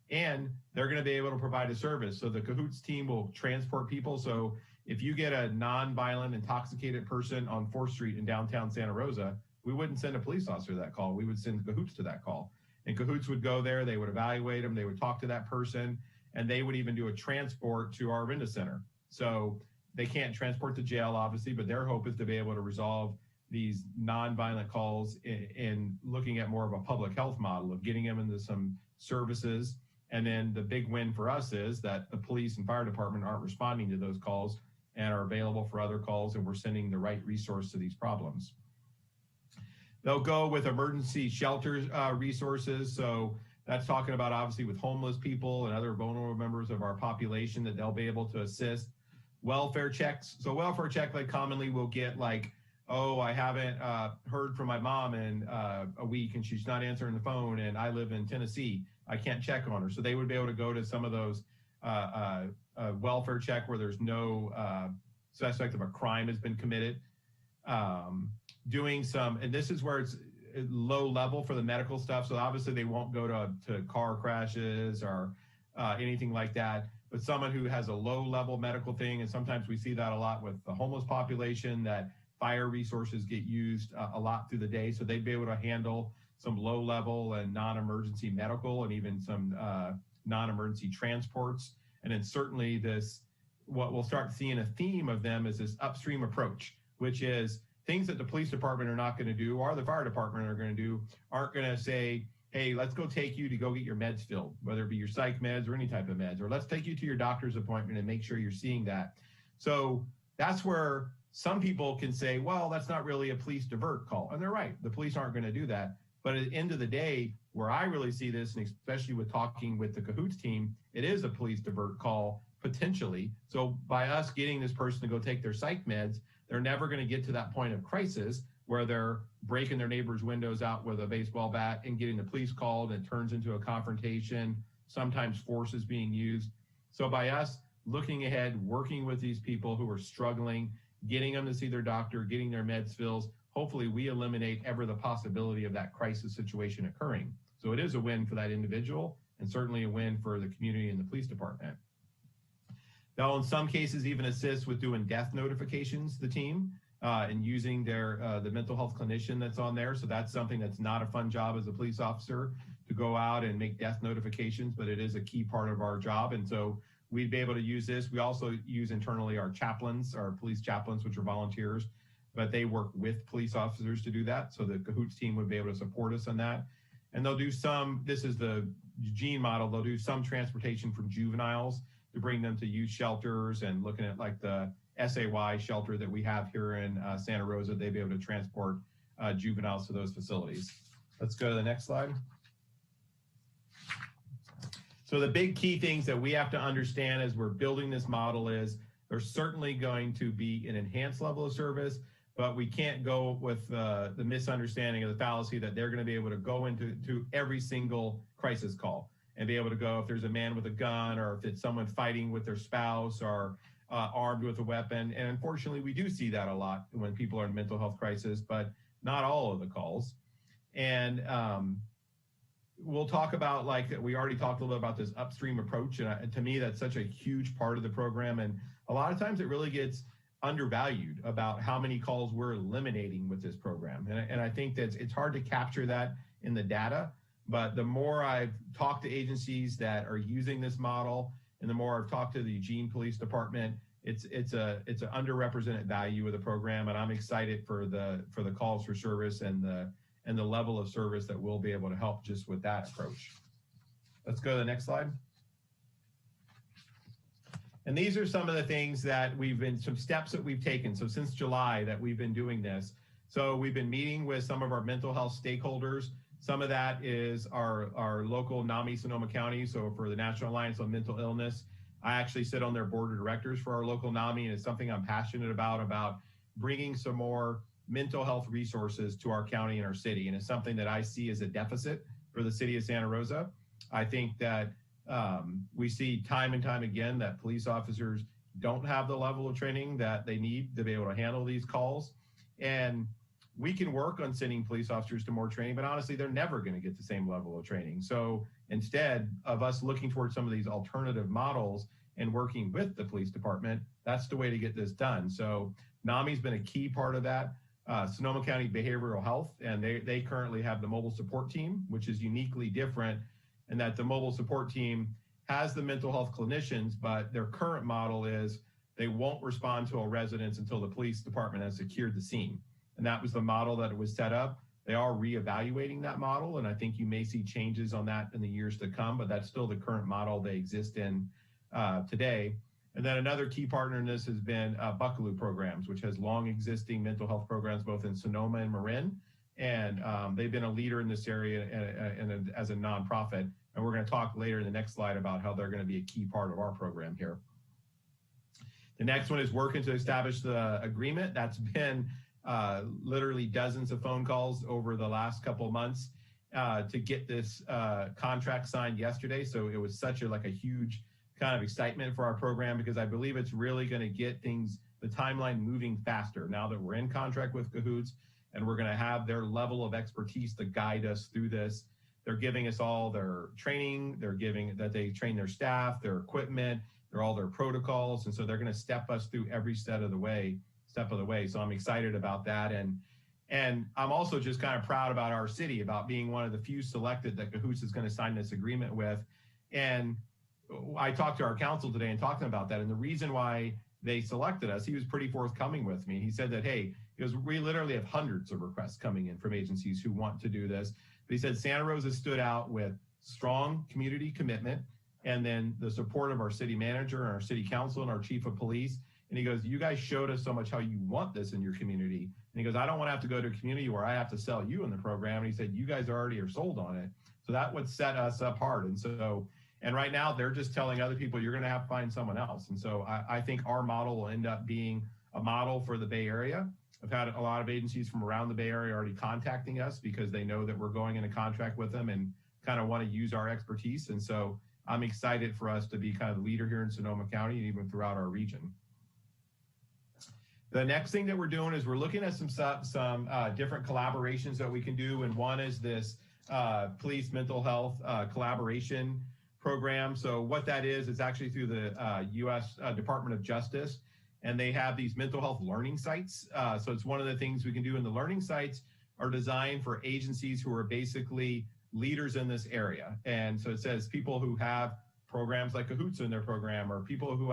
And they're going to be able to provide a service. So the Cahoot's team will transport people. So if you get a non-violent, intoxicated person on 4th Street in downtown Santa Rosa, we wouldn't send a police officer to that call. We would send Cahoot's to that call. And Cahoot's would go there, they would evaluate them, they would talk to that person, and they would even do a transport to our Arvinda Center. So they can't transport to jail, obviously, but their hope is to be able to resolve these non-violent calls in looking at more of a public health model of getting them into some services And then the big win for us is that the police and fire department aren't responding to those calls and are available for other calls, and we're sending the right resource to these problems. They'll go with emergency shelters resources. So that's talking about obviously with homeless people and other vulnerable members of our population that they'll be able to assist. Welfare checks. So welfare check, like commonly we'll get like, oh, I haven't heard from my mom in a week and she's not answering the phone and I live in Tennessee. I can't check on her. So they would be able to go to some of those welfare check where there's no suspect of a crime has been committed. Doing some, and this is where it's low level for the medical stuff. So obviously they won't go to car crashes or anything like that, but someone who has a low level medical thing. And sometimes we see that a lot with the homeless population, that fire resources get used a lot through the day. So they'd be able to handle some low level and non-emergency medical and even some non-emergency transports. And then certainly what we'll start seeing a theme of them is this upstream approach, which is things that the police department are not going to do or the fire department are going to do, aren't going to say, hey, let's go take you to go get your meds filled, whether it be your psych meds or any type of meds, or let's take you to your doctor's appointment and make sure you're seeing that. So that's where some people can say, well, that's not really a police divert call. And they're right. The police aren't going to do that. But at the end of the day, where I really see this, and especially with talking with the Cahoots team, it is a police divert call potentially. So by us getting this person to go take their psych meds, they're never going to get to that point of crisis where they're breaking their neighbor's windows out with a baseball bat and getting the police called, and it turns into a confrontation, sometimes force is being used. So by us looking ahead, working with these people who are struggling, getting them to see their doctor, getting their meds filled, hopefully we eliminate ever the possibility of that crisis situation occurring. So it is a win for that individual and certainly a win for the community and the police department. They'll in some cases even assist with doing death notifications, the team, and using the mental health clinician that's on there. So that's something that's not a fun job as a police officer, to go out and make death notifications, but it is a key part of our job. And so we'd be able to use this. We also use internally our chaplains, our police chaplains, which are volunteers, but they work with police officers to do that. So the Cahoots team would be able to support us on that. And they'll do some, this is the Gene model, they'll do some transportation for juveniles to bring them to youth shelters, and looking at like the SAY shelter that we have here in Santa Rosa, they'd be able to transport juveniles to those facilities. Let's go to the next slide. So the big key things that we have to understand as we're building this model is there's certainly going to be an enhanced level of service, but we can't go with the misunderstanding of the fallacy that they're going to be able to go into every single crisis call and be able to go if there's a man with a gun, or if it's someone fighting with their spouse, or armed with a weapon. And unfortunately, we do see that a lot when people are in mental health crisis, but not all of the calls. And we'll talk about, like we already talked a little bit about this upstream approach. And to me, that's such a huge part of the program. And a lot of times it really gets undervalued about how many calls we're eliminating with this program. And I think that it's hard to capture that in the data. But the more I've talked to agencies that are using this model, and the more I've talked to the Eugene Police Department, it's an underrepresented value of the program, and I'm excited for the calls for service and the level of service that we'll be able to help just with that approach. Let's go to the next slide. And these are some of the things that some steps that we've taken. So since July that we've been doing this. So we've been meeting with some of our mental health stakeholders. Some of that is our local NAMI Sonoma County. So for the National Alliance on Mental Illness, I actually sit on their board of directors for our local NAMI, and it's something I'm passionate about bringing some more mental health resources to our county and our city. And it's something that I see as a deficit for the city of Santa Rosa. I think that we see time and time again that police officers don't have the level of training that they need to be able to handle these calls. And we can work on sending police officers to more training, but honestly, they're never going to get the same level of training. So instead of us looking towards some of these alternative models and working with the police department, that's the way to get this done. So NAMI's been a key part of that. Sonoma County Behavioral Health, and they currently have the mobile support team, which is uniquely different in that the mobile support team has the mental health clinicians, but their current model is they won't respond to a residence until the police department has secured the scene. And that was the model that was set up. They are reevaluating that model, and I think you may see changes on that in the years to come, but that's still the current model they exist in today. And then another key partner in this has been Buckaloo Programs, which has long existing mental health programs both in Sonoma and Marin. And they've been a leader in this area as a nonprofit. And we're going to talk later in the next slide about how they're going to be a key part of our program here. The next one is working to establish the agreement. That's been literally dozens of phone calls over the last couple of months to get this contract signed yesterday. So it was such a huge kind of excitement for our program, because I believe it's really going to get things, the timeline moving faster now that we're in contract with Cahoots, and we're going to have their level of expertise to guide us through this. They're giving us all their training. They're giving that they train their staff, their equipment, all their protocols. And so they're going to step us through every step of the way. So I'm excited about that. And I'm also just kind of proud about our city, about being one of the few selected that Cahoots is going to sign this agreement with. And I talked to our council today and talked about that. And the reason why they selected us, he was pretty forthcoming with me. He said that, hey, we literally have hundreds of requests coming in from agencies who want to do this. But he said Santa Rosa stood out with strong community commitment, and then the support of our city manager and our city council and our chief of police. And he goes, you guys showed us so much how you want this in your community. And he goes, I don't want to have to go to a community where I have to sell you in the program. And he said, you guys already are sold on it. So that would set us apart. And right now they're just telling other people, you're going to have to find someone else. And so I think our model will end up being a model for the Bay Area. I've had a lot of agencies from around the Bay Area already contacting us because they know that we're going in a contract with them and kind of want to use our expertise. And so I'm excited for us to be kind of the leader here in Sonoma County and even throughout our region. The next thing that we're doing is we're looking at some different collaborations that we can do. And one is this police mental health collaboration program. So what that is actually through the U.S. Department of Justice. And they have these mental health learning sites. So it's one of the things we can do. And the learning sites are designed for agencies who are basically leaders in this area. And so it says people who have programs like Cahoots in their program, or people who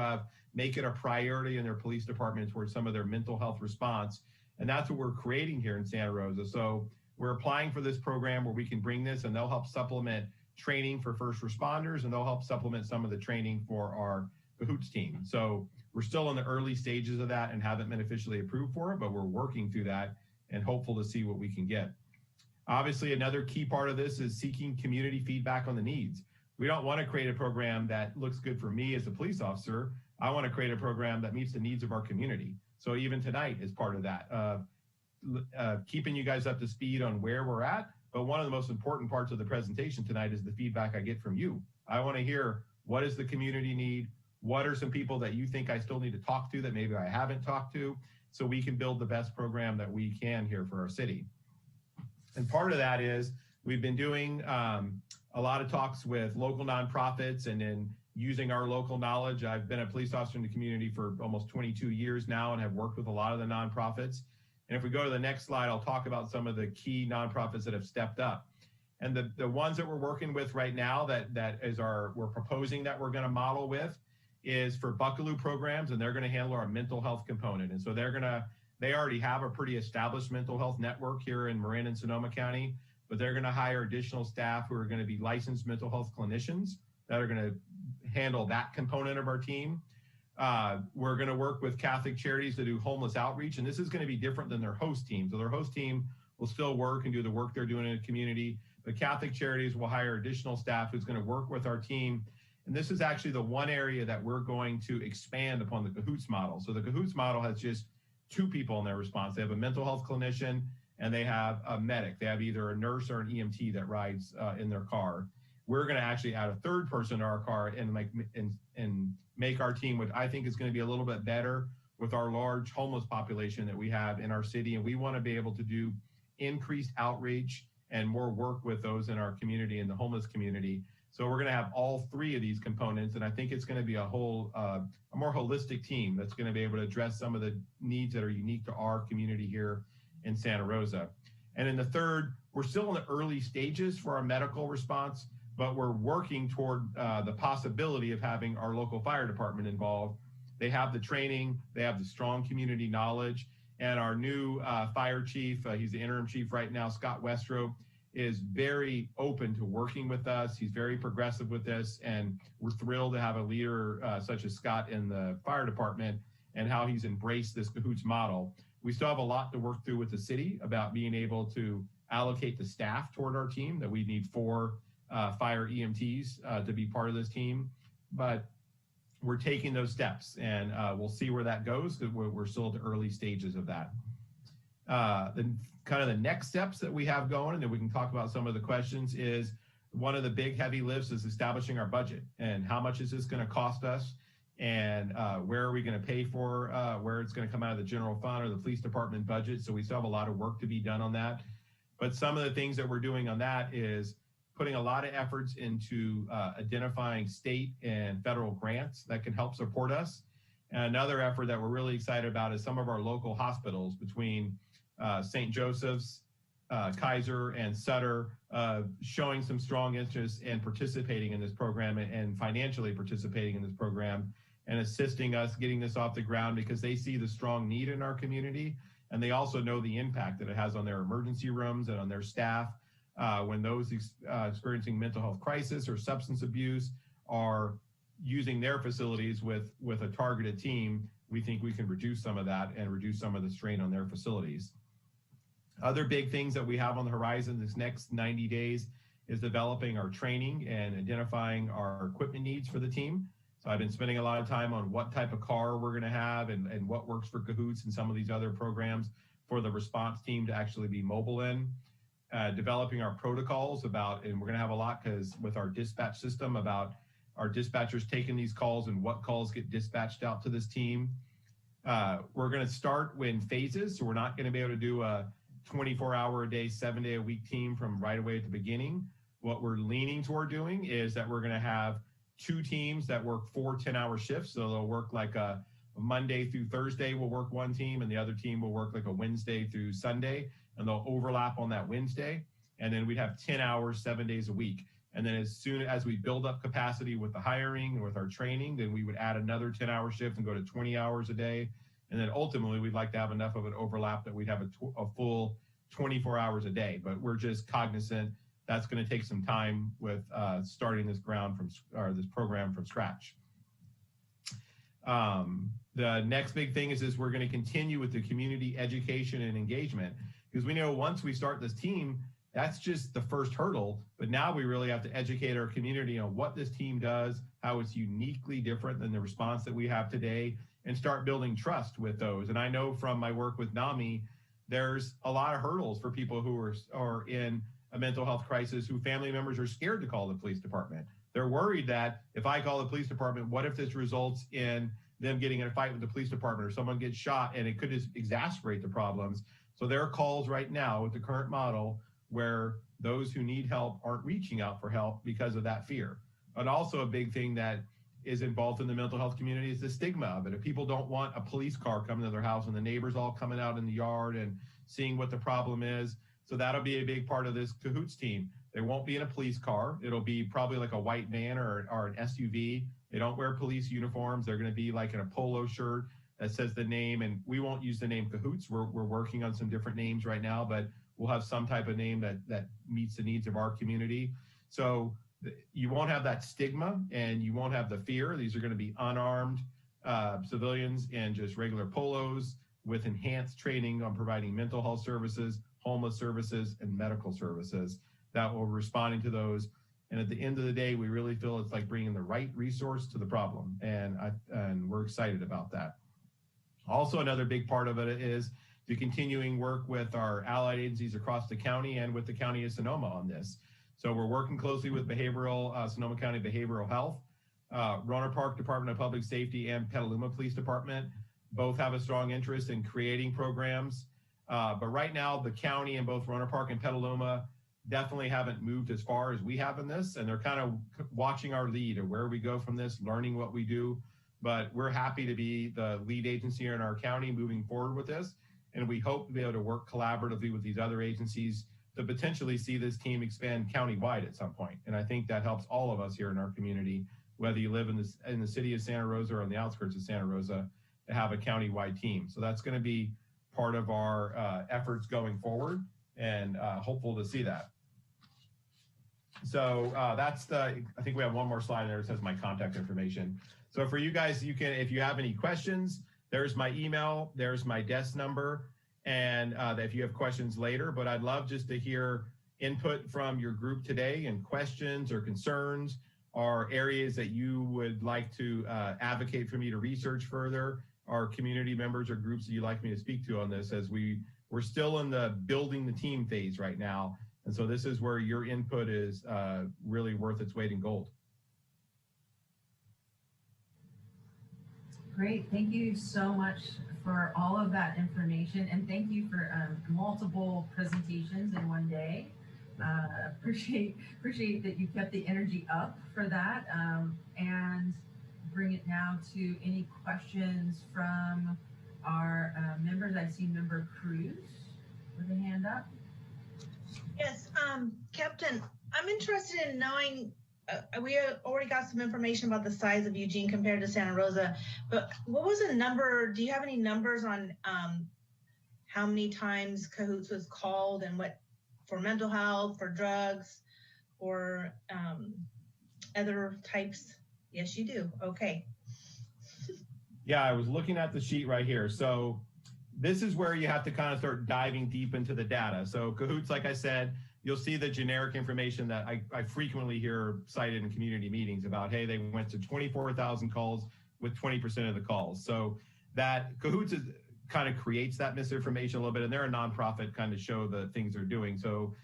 make it a priority in their police department towards some of their mental health response. And that's what we're creating here in Santa Rosa. So we're applying for this program where we can bring this, and they'll help supplement training for first responders, and they'll help supplement some of the training for our Cahoots team. So we're still in the early stages of that and haven't been officially approved for it, but we're working through that and hopeful to see what we can get. Obviously, another key part of this is seeking community feedback on the needs. We don't want to create a program that looks good for me as a police officer. I want to create a program that meets the needs of our community. So even tonight is part of that, keeping you guys up to speed on where we're at. But one of the most important parts of the presentation tonight is the feedback I get from you. I want to hear, what does the community need? What are some people that you think I still need to talk to that maybe I haven't talked to, so we can build the best program that we can here for our city? And part of that is we've been doing a lot of talks with local nonprofits, and then using our local knowledge. I've been a police officer in the community for almost 22 years now and have worked with a lot of the nonprofits. And if we go to the next slide, I'll talk about some of the key nonprofits that have stepped up. And the ones that we're working with right now we're proposing that we're going to model with is for Buckaloo Programs, and they're going to handle our mental health component. And so they already have a pretty established mental health network here in Marin and Sonoma County, but they're going to hire additional staff who are going to be licensed mental health clinicians that are going to handle that component of our team. We're going to work with Catholic Charities to do homeless outreach, and this is going to be different than their host team. So their host team will still work and do the work they're doing in the community, but Catholic Charities will hire additional staff who's going to work with our team. And this is actually the one area that we're going to expand upon the Cahoots model. So the Cahoots model has just 2 people in their response. They have a mental health clinician and they have a medic. They have either a nurse or an EMT that rides in their car. We're going to actually add a 3rd person to our car and make our team, which I think is going to be a little bit better with our large homeless population that we have in our city. And we want to be able to do increased outreach and more work with those in our community, in the homeless community. So we're going to have all 3 of these components, and I think it's going to be a more holistic team that's going to be able to address some of the needs that are unique to our community here in Santa Rosa. And in the 3rd, we're still in the early stages for our medical response, but we're working toward the possibility of having our local fire department involved. They have the training, they have the strong community knowledge, And our new fire chief, he's the interim chief right now, Scott Westrope, is very open to working with us. He's very progressive with this, and we're thrilled to have a leader such as Scott in the fire department and how he's embraced this Cahoots model. We still have a lot to work through with the city about being able to allocate the staff toward our team, that we need 4 fire EMTs to be part of this team. But we're taking those steps, and we'll see where that goes, because we're still at the early stages of that. Then kind of the next steps that we have going, and then we can talk about some of the questions, is one of the big heavy lifts is establishing our budget, and how much is this going to cost us, and where are we going to pay for, where it's going to come out of the general fund or the police department budget. So we still have a lot of work to be done on that. But some of the things that we're doing on that is putting a lot of efforts into identifying state and federal grants that can help support us. And another effort that we're really excited about is some of our local hospitals between St. Joseph's, Kaiser, and Sutter, showing some strong interest in participating in this program and financially participating in this program and assisting us getting this off the ground, because they see the strong need in our community. And they also know the impact that it has on their emergency rooms and on their staff. When those experiencing mental health crisis or substance abuse are using their facilities with a targeted team, we think we can reduce some of that and reduce some of the strain on their facilities. Other big things that we have on the horizon this next 90 days is developing our training and identifying our equipment needs for the team. So I've been spending a lot of time on what type of car we're going to have and what works for Cahoots and some of these other programs for the response team to actually be mobile in. Developing our protocols about, and we're going to have a lot because with our dispatch system, about our dispatchers taking these calls and what calls get dispatched out to this team. We're going to start in phases, so we're not going to be able to do a 24-hour-a-day, 7-day-a-week team from right away at the beginning. What we're leaning toward doing is that we're going to have 2 teams that work 4 10-hour shifts. So they'll work like a Monday through Thursday will work one team, and the other team will work like a Wednesday through Sunday, and they'll overlap on that Wednesday. And then we'd have 10 hours, 7 days a week. And then as soon as we build up capacity with the hiring and with our training, then we would add another 10-hour shift and go to 20 hours a day. And then ultimately, we'd like to have enough of an overlap that we'd have a full 24 hours a day. But we're just cognizant that's going to take some time with starting this this program from scratch. The next big thing is we're going to continue with the community education and engagement, because we know once we start this team, that's just the first hurdle. But now we really have to educate our community on what this team does, how it's uniquely different than the response that we have today, and start building trust with those. And I know from my work with NAMI, there's a lot of hurdles for people who are in a mental health crisis, who family members are scared to call the police department. They're worried that if I call the police department, what if this results in them getting in a fight with the police department, or someone gets shot, and it could just exacerbate the problems. So there are calls right now with the current model where those who need help aren't reaching out for help because of that fear. And also a big thing that is involved in the mental health community is the stigma of it. If people don't want a police car coming to their house and the neighbors all coming out in the yard and seeing what the problem is. So that'll be a big part of this Cahoots team. They won't be in a police car. It'll be probably like a white van or an SUV. They don't wear police uniforms. They're going to be like in a polo shirt that says the name, and we won't use the name Cahoots. We're working on some different names right now, but we'll have some type of name that meets the needs of our community. So you won't have that stigma and you won't have the fear. These are going to be unarmed civilians in just regular polos with enhanced training on providing mental health services, homeless services, and medical services that will be responding to those. And at the end of the day, we really feel it's like bringing the right resource to the problem. And we're excited about that. Also, another big part of it is the continuing work with our allied agencies across the county and with the County of Sonoma on this. So we're working closely with Sonoma County Behavioral Health, Rohnert Park Department of Public Safety, and Petaluma Police Department. Both have a strong interest in creating programs. But right now, the county and both Rohnert Park and Petaluma definitely haven't moved as far as we have in this. And they're kind of watching our lead of where we go from this, learning what we do. But we're happy to be the lead agency here in our county moving forward with this. And we hope to be able to work collaboratively with these other agencies to potentially see this team expand countywide at some point. And I think that helps all of us here in our community, whether you live in the city of Santa Rosa or on the outskirts of Santa Rosa, to have a countywide team. So that's going to be part of our efforts going forward, and hopeful to see that. So that's I think we have one more slide there that says my contact information. So for you guys, you can, if you have any questions, there's my email, there's my desk number, and if you have questions later, but I'd love just to hear input from your group today and questions or concerns or areas that you would like to advocate for me to research further, or community members or groups that you'd like me to speak to on this, as we're still in the building the team phase right now. And so this is where your input is really worth its weight in gold. Great. Thank you so much for all of that information. And thank you for multiple presentations in one day. Appreciate that you kept the energy up for that. And bring it now to any questions from our members. I've seen Member Cruz with a hand up. Yes, Captain, I'm interested in knowing, we already got some information about the size of Eugene compared to Santa Rosa, but what was the number, do you have any numbers on how many times Cahoots was called, and what, for mental health, for drugs, or other types? Yes, you do. Okay. Yeah, I was looking at the sheet right here. So this is where you have to kind of start diving deep into the data. So Cahoots, like I said, you'll see the generic information that I frequently hear cited in community meetings about, hey, they went to 24,000 calls with 20% of the calls. So that Cahoots kind of creates that misinformation a little bit, and they're a nonprofit kind of show the things they're doing. So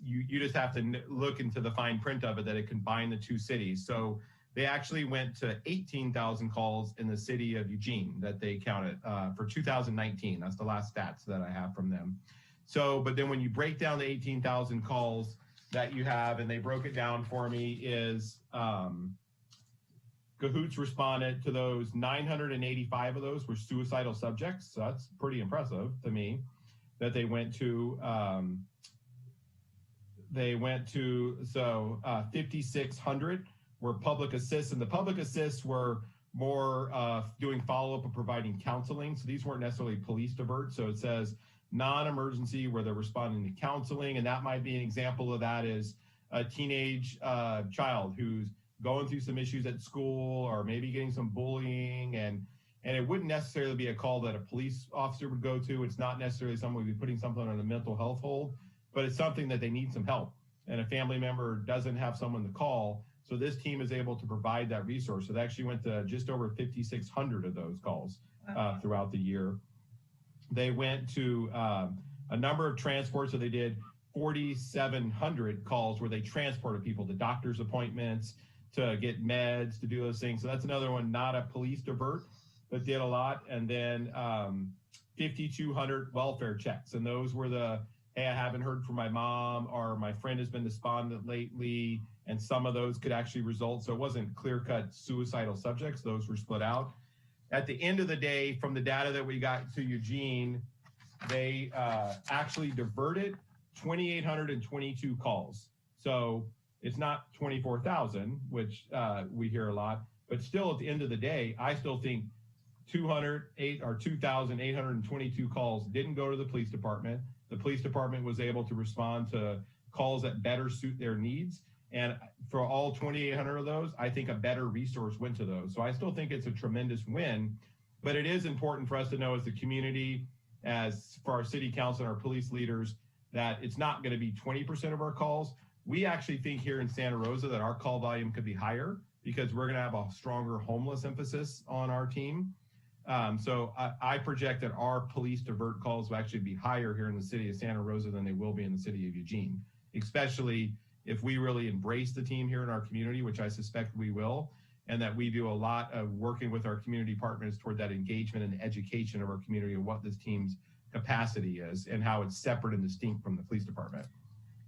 you just have to look into the fine print of it, that it combined the two cities. So they actually went to 18,000 calls in the city of Eugene that they counted for 2019. That's the last stats that I have from them. So, but then when you break down the 18,000 calls that you have, and they broke it down for me, is Cahoots responded to those. 985 of those were suicidal subjects. So that's pretty impressive to me that they went to. 5,600 were public assists, and the public assists were more doing follow-up and providing counseling. So these weren't necessarily police divert. So it says non-emergency, where they're responding to counseling. And that might be an example of that is a teenage child who's going through some issues at school, or maybe getting some bullying. And it wouldn't necessarily be a call that a police officer would go to. It's not necessarily someone would be putting something on a mental health hold, but it's something that they need some help. And a family member doesn't have someone to call. So this team is able to provide that resource. So they actually went to just over 5,600 of those calls throughout the year. They went to a number of transports. So they did 4,700 calls where they transported people to doctor's appointments, to get meds, to do those things. So that's another one, not a police divert, but did a lot. And then 5,200 welfare checks. And those were the, hey, I haven't heard from my mom, or my friend has been despondent lately. And some of those could actually result. So it wasn't clear-cut suicidal subjects. Those were split out. At the end of the day, from the data that we got to Eugene, they actually diverted 2,822 calls. So it's not 24,000, which we hear a lot, but still at the end of the day, I still think 2,822 calls didn't go to the police department. The police department was able to respond to calls that better suit their needs. And for all 2,800 of those, I think a better resource went to those. So I still think it's a tremendous win, but it is important for us to know as the community, as for our city council and our police leaders, that it's not going to be 20% of our calls. We actually think here in Santa Rosa that our call volume could be higher, because we're going to have a stronger homeless emphasis on our team. So I project that our police divert calls will actually be higher here in the city of Santa Rosa than they will be in the city of Eugene, especially if we really embrace the team here in our community, which I suspect we will, and that we do a lot of working with our community partners toward that engagement and education of our community and what this team's capacity is and how it's separate and distinct from the police department.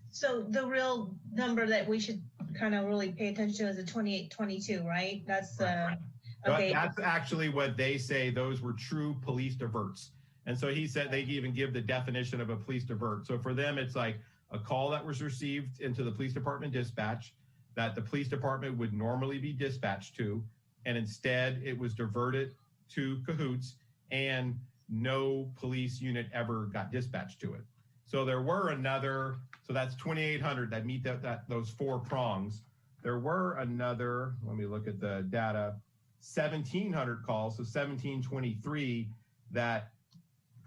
So the real number that we should kind of really pay attention to is the 2822, right? That's right. Okay. That's actually what they say. Those were true police diverts. And so he said they even give the definition of a police divert. So for them, it's like a call that was received into the police department dispatch that the police department would normally be dispatched to, and instead it was diverted to Cahoots, and no police unit ever got dispatched to it. So there were another, so that's 2,800 that meet those 4 prongs. There were another, let me look at the data, 1,700 calls, so 1,723 that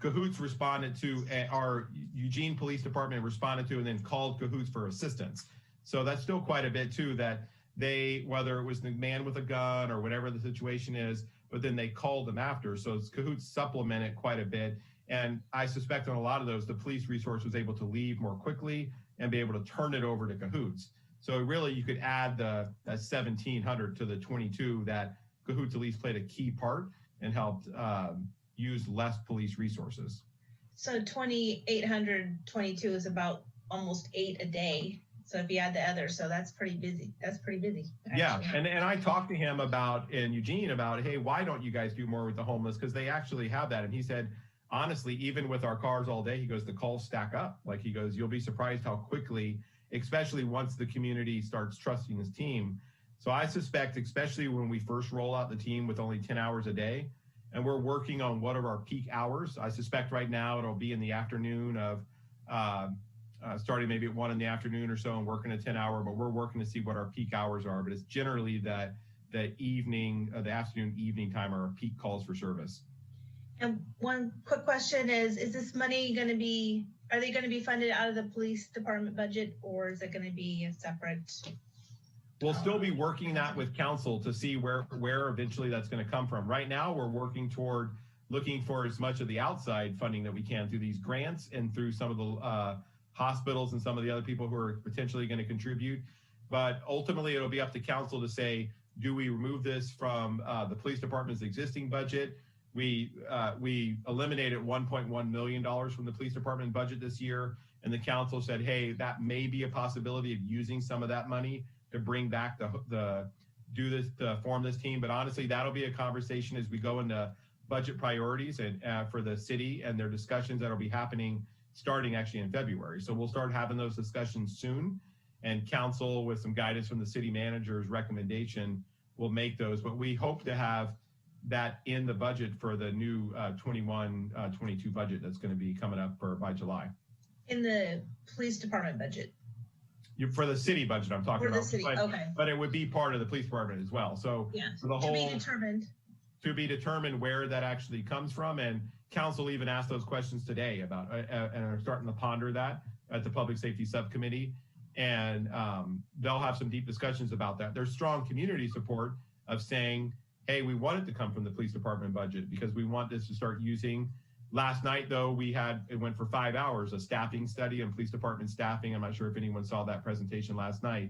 Cahoots responded to, our Eugene Police Department responded to, and then called Cahoots for assistance. So that's still quite a bit too, that they, whether it was the man with a gun or whatever the situation is, but then they called them after. So Cahoots supplemented quite a bit. And I suspect on a lot of those, the police resource was able to leave more quickly and be able to turn it over to Cahoots. So really you could add that 1,700 to the 22 that Cahoots at least played a key part and helped use less police resources. So 2,822 is about almost 8 a day. So if you add the others, so that's pretty busy. That's pretty busy. Actually. Yeah, and I talked to him about, in Eugene, about, hey, why don't you guys do more with the homeless? Because they actually have that. And he said, honestly, even with our cars all day, he goes, the calls stack up. Like he goes, you'll be surprised how quickly, especially once the community starts trusting his team. So I suspect, especially when we first roll out the team with only 10 hours a day, and we're working on what are our peak hours. I suspect right now it'll be in the afternoon of, starting maybe at 1 in the afternoon or so and working a 10-hour, but we're working to see what our peak hours are. But it's generally that evening, the afternoon, evening time are our peak calls for service. And one quick question is this money going to be, are they going to be funded out of the police department budget, or is it going to be a separate? We'll still be working that with council to see where eventually that's going to come from. Right now, we're working toward looking for as much of the outside funding that we can through these grants and through some of the hospitals and some of the other people who are potentially going to contribute. But ultimately, it'll be up to council to say, do we remove this from the police department's existing budget? We eliminated $1.1 million from the police department budget this year. And the council said, hey, that may be a possibility of using some of that money to bring back to form this team. But honestly, that'll be a conversation as we go into budget priorities and for the city and their discussions that'll be happening starting actually in February. So we'll start having those discussions soon, and council, with some guidance from the city manager's recommendation, will make those. But we hope to have that in the budget for the new 21-22 budget that's going to be coming up by July. In the police department budget? For the city budget, I'm talking about. For the city, okay. But it would be part of the police department as well. So yeah, for the whole, to be determined where that actually comes from. And council even asked those questions today about, and are starting to ponder that at the Public Safety Subcommittee. And they'll have some deep discussions about that. There's strong community support of saying, hey, we want it to come from the police department budget because we want this to start using. Last night, though, it went for 5 hours, a staffing study on police department staffing. I'm not sure if anyone saw that presentation last night.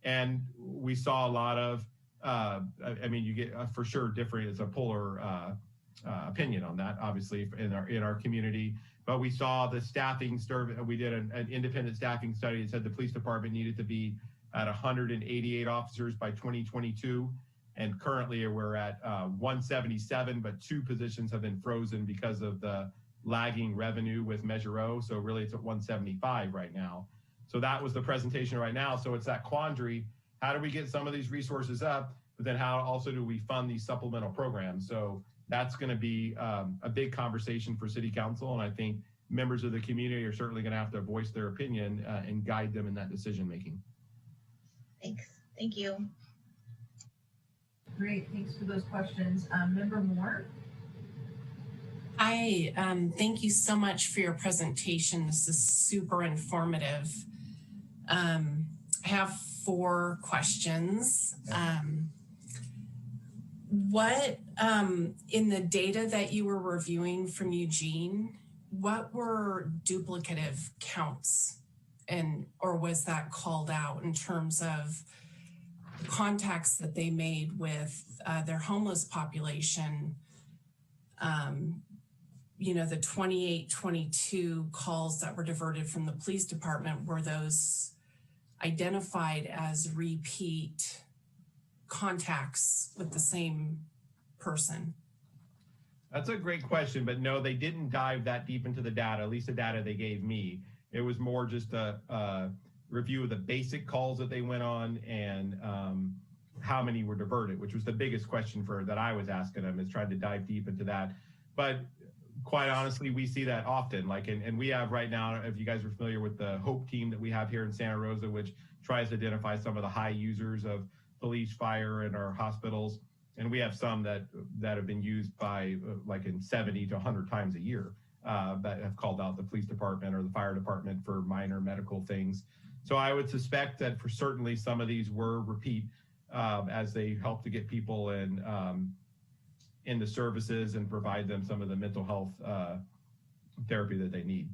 And we saw a lot of, I mean, you get for sure different, it's a polar opinion on that, obviously, in our community. But we saw the staffing survey. We did an independent staffing study that said the police department needed to be at 188 officers by 2022. And currently we're at 177, but 2 positions have been frozen because of the lagging revenue with Measure O. So really it's at 175 right now. So that was the presentation right now. So it's that quandary. How do we get some of these resources up? But then how also do we fund these supplemental programs? So that's going to be a big conversation for city council. And I think members of the community are certainly going to have to voice their opinion and guide them in that decision making. Thanks. Thank you. Great, thanks for those questions. Member Moore? Hi, thank you so much for your presentation. This is super informative. I have 4 questions. What, in the data that you were reviewing from Eugene, what were duplicative counts, or was that called out in terms of contacts that they made with their homeless population? You know, the 28-22 calls that were diverted from the police department, were those identified as repeat contacts with the same person? That's a great question, but no, they didn't dive that deep into the data, at least the data they gave me. It was more just a review of the basic calls that they went on and how many were diverted, which was the biggest question that I was asking them, is trying to dive deep into that. but quite honestly, we see that often. Like, and we have right now, if you guys are familiar with the HOPE team that we have here in Santa Rosa, which tries to identify some of the high users of police, fire, in our hospitals. And we have some that have been used by like in 70 to 100 times a year that have called out the police department or the fire department for minor medical things. So I would suspect that for certainly some of these were repeat as they help to get people into services and provide them some of the mental health therapy that they need.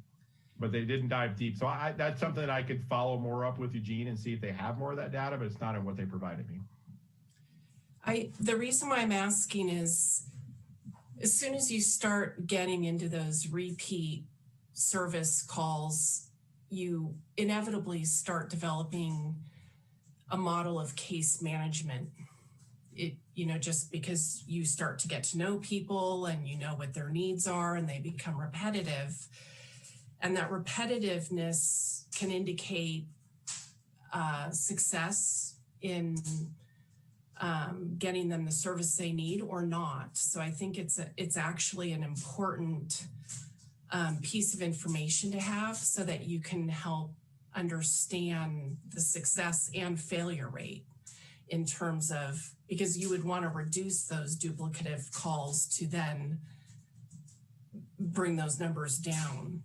But they didn't dive deep. So that's something that I could follow more up with Eugene and see if they have more of that data, but it's not in what they provided me. The reason why I'm asking is as soon as you start getting into those repeat service calls, you inevitably start developing a model of case management. Just because you start to get to know people and you know what their needs are and they become repetitive. And that repetitiveness can indicate success in getting them the service they need or not. So I think it's actually an important piece of information to have so that you can help understand the success and failure rate in terms of, because you would want to reduce those duplicative calls to then bring those numbers down.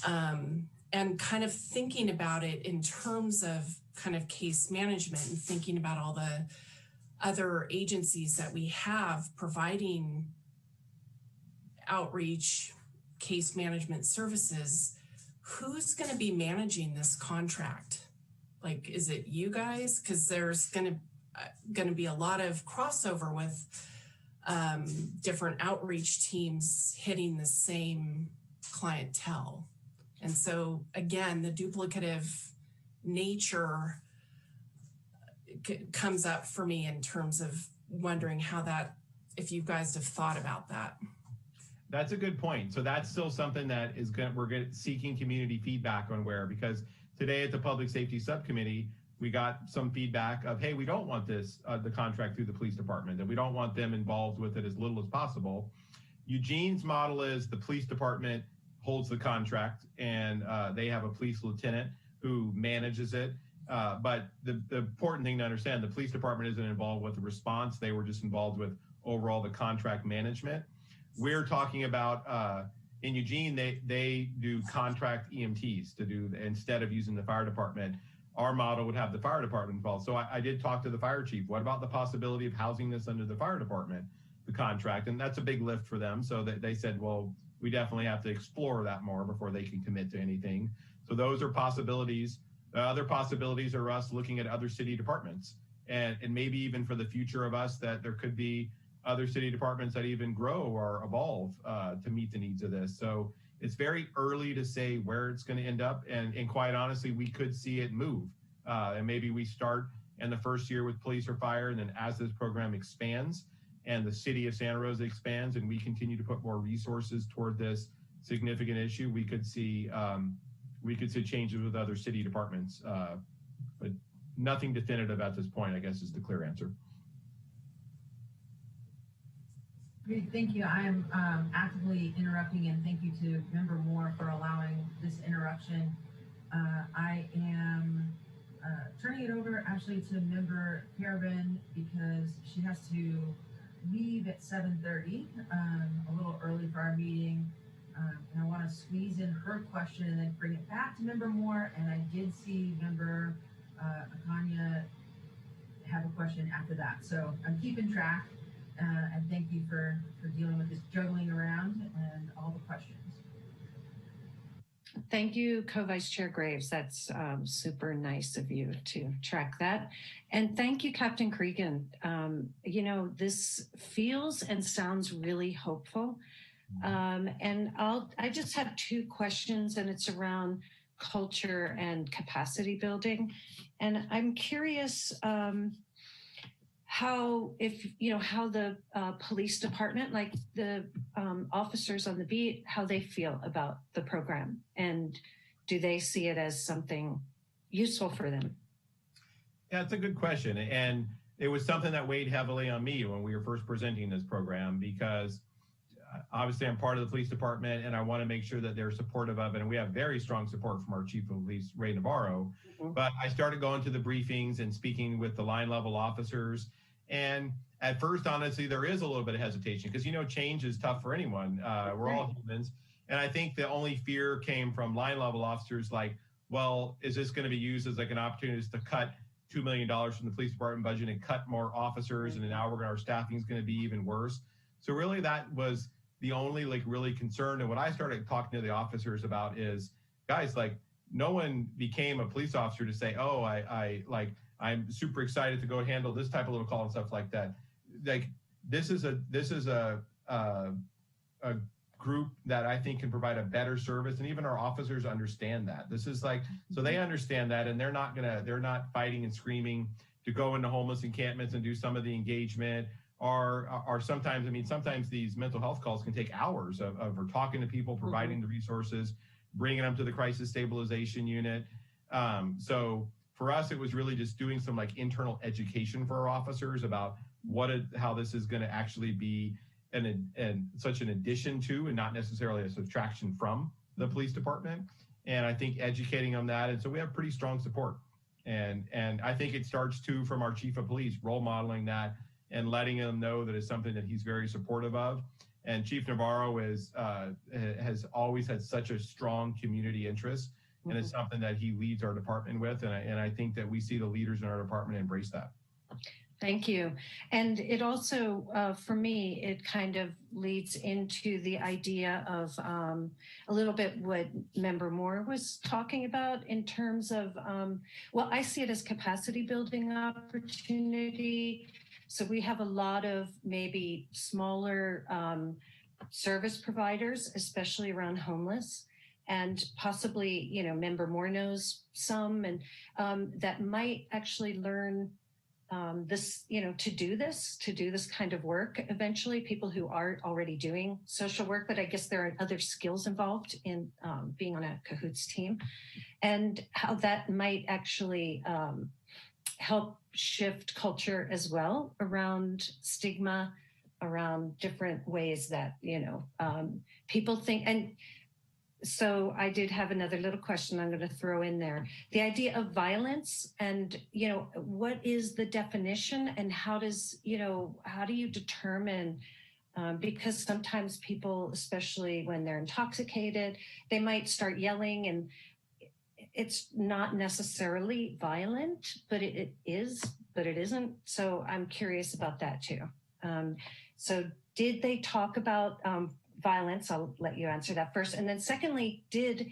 And kind of thinking about it in terms of kind of case management and thinking about all the other agencies that we have providing outreach, case management services, who's going to be managing this contract? Like, is it you guys? Because there's going to be a lot of crossover with different outreach teams hitting the same clientele. And so again, the duplicative nature comes up for me in terms of wondering if you guys have thought about that. That's a good point. So that's still something that we're seeking community feedback on because today at the Public Safety Subcommittee, we got some feedback of, hey, we don't want this, the contract through the police department, and we don't want them involved with it as little as possible. Eugene's model is the police department holds the contract and they have a police lieutenant who manages it. But the important thing to understand, the police department isn't involved with the response. They were just involved with overall the contract management. We're talking about, in Eugene, they do contract EMTs instead of using the fire department. Our model would have the fire department involved. So I did talk to the fire chief. What about the possibility of housing this under the fire department, the contract? And that's a big lift for them. So they said, well, we definitely have to explore that more before they can commit to anything. So those are possibilities. Other possibilities are us looking at other city departments and maybe even for the future of us that there could be other city departments that even grow or evolve to meet the needs of this. So it's very early to say where it's going to end up. And quite honestly, we could see it move. And maybe we start in the first year with police or fire. And then as this program expands and the city of Santa Rosa expands and we continue to put more resources toward this significant issue, we could see changes with other city departments. But nothing definitive at this point, I guess, is the clear answer. Great, thank you. I'm actively interrupting, and thank you to Member Moore for allowing this interruption. I am turning it over actually to Member Caravan because she has to leave at 7:30, a little early for our meeting. And I want to squeeze in her question and then bring it back to Member Moore. And I did see Member Akanya have a question after that. So I'm keeping track. And thank you for dealing with this juggling around and all the questions. Thank you, Co-Vice Chair Graves. That's super nice of you to track that. And thank you, Captain Cregan. This feels and sounds really hopeful. And I just have two questions, and it's around culture and capacity building. And I'm curious how the police department, like the officers on the beat, how they feel about the program, and do they see it as something useful for them? Yeah, it's a good question. And it was something that weighed heavily on me when we were first presenting this program, because obviously I'm part of the police department and I want to make sure that they're supportive of it. And we have very strong support from our chief of police, Ray Navarro. But I started going to the briefings and speaking with the line level officers. And at first, honestly, there is a little bit of hesitation because, change is tough for anyone. We're all humans. And I think the only fear came from line level officers like, well, is this going to be used as like an opportunity to cut $2 million from the police department budget and cut more officers? And now our staffing is going to be even worse. So really that was the only really concern. And what I started talking to the officers about is, guys, no one became a police officer to say, oh, I'm super excited to go handle this type of little call and stuff like that. This is a group that I think can provide a better service, and even our officers understand that. This is so they understand that, and they're not fighting and screaming to go into homeless encampments and do some of the engagement. Or sometimes these mental health calls can take hours of talking to people, providing the resources, bringing them to the crisis stabilization unit. So for us, it was really just doing some internal education for our officers about how this is going to actually be such an addition to, and not necessarily a subtraction from, the police department. And I think educating them that, and so we have pretty strong support. And I think it starts too from our chief of police, role modeling that and letting them know that it's something that he's very supportive of. And Chief Navarro has always had such a strong community interest, and it's something that he leads our department with. And I think that we see the leaders in our department embrace that. Thank you. And it also, for me, it kind of leads into the idea of a little bit what Member Moore was talking about in terms of, well, I see it as capacity building opportunity. So we have a lot of maybe smaller service providers, especially around homeless, and possibly, Member Moore knows some, and that might actually learn this, to do this kind of work eventually, people who are already doing social work, but I guess there are other skills involved in being on a Cahoots team, and how that might actually help shift culture as well around stigma, around different ways that, people think. And so I did have another little question I'm going to throw in there. The idea of violence and, what is the definition, and how do you determine, because sometimes people, especially when they're intoxicated, they might start yelling, and it's not necessarily violent, but it is, but it isn't. So I'm curious about that too. So did they talk about violence? I'll let you answer that first. And then secondly, did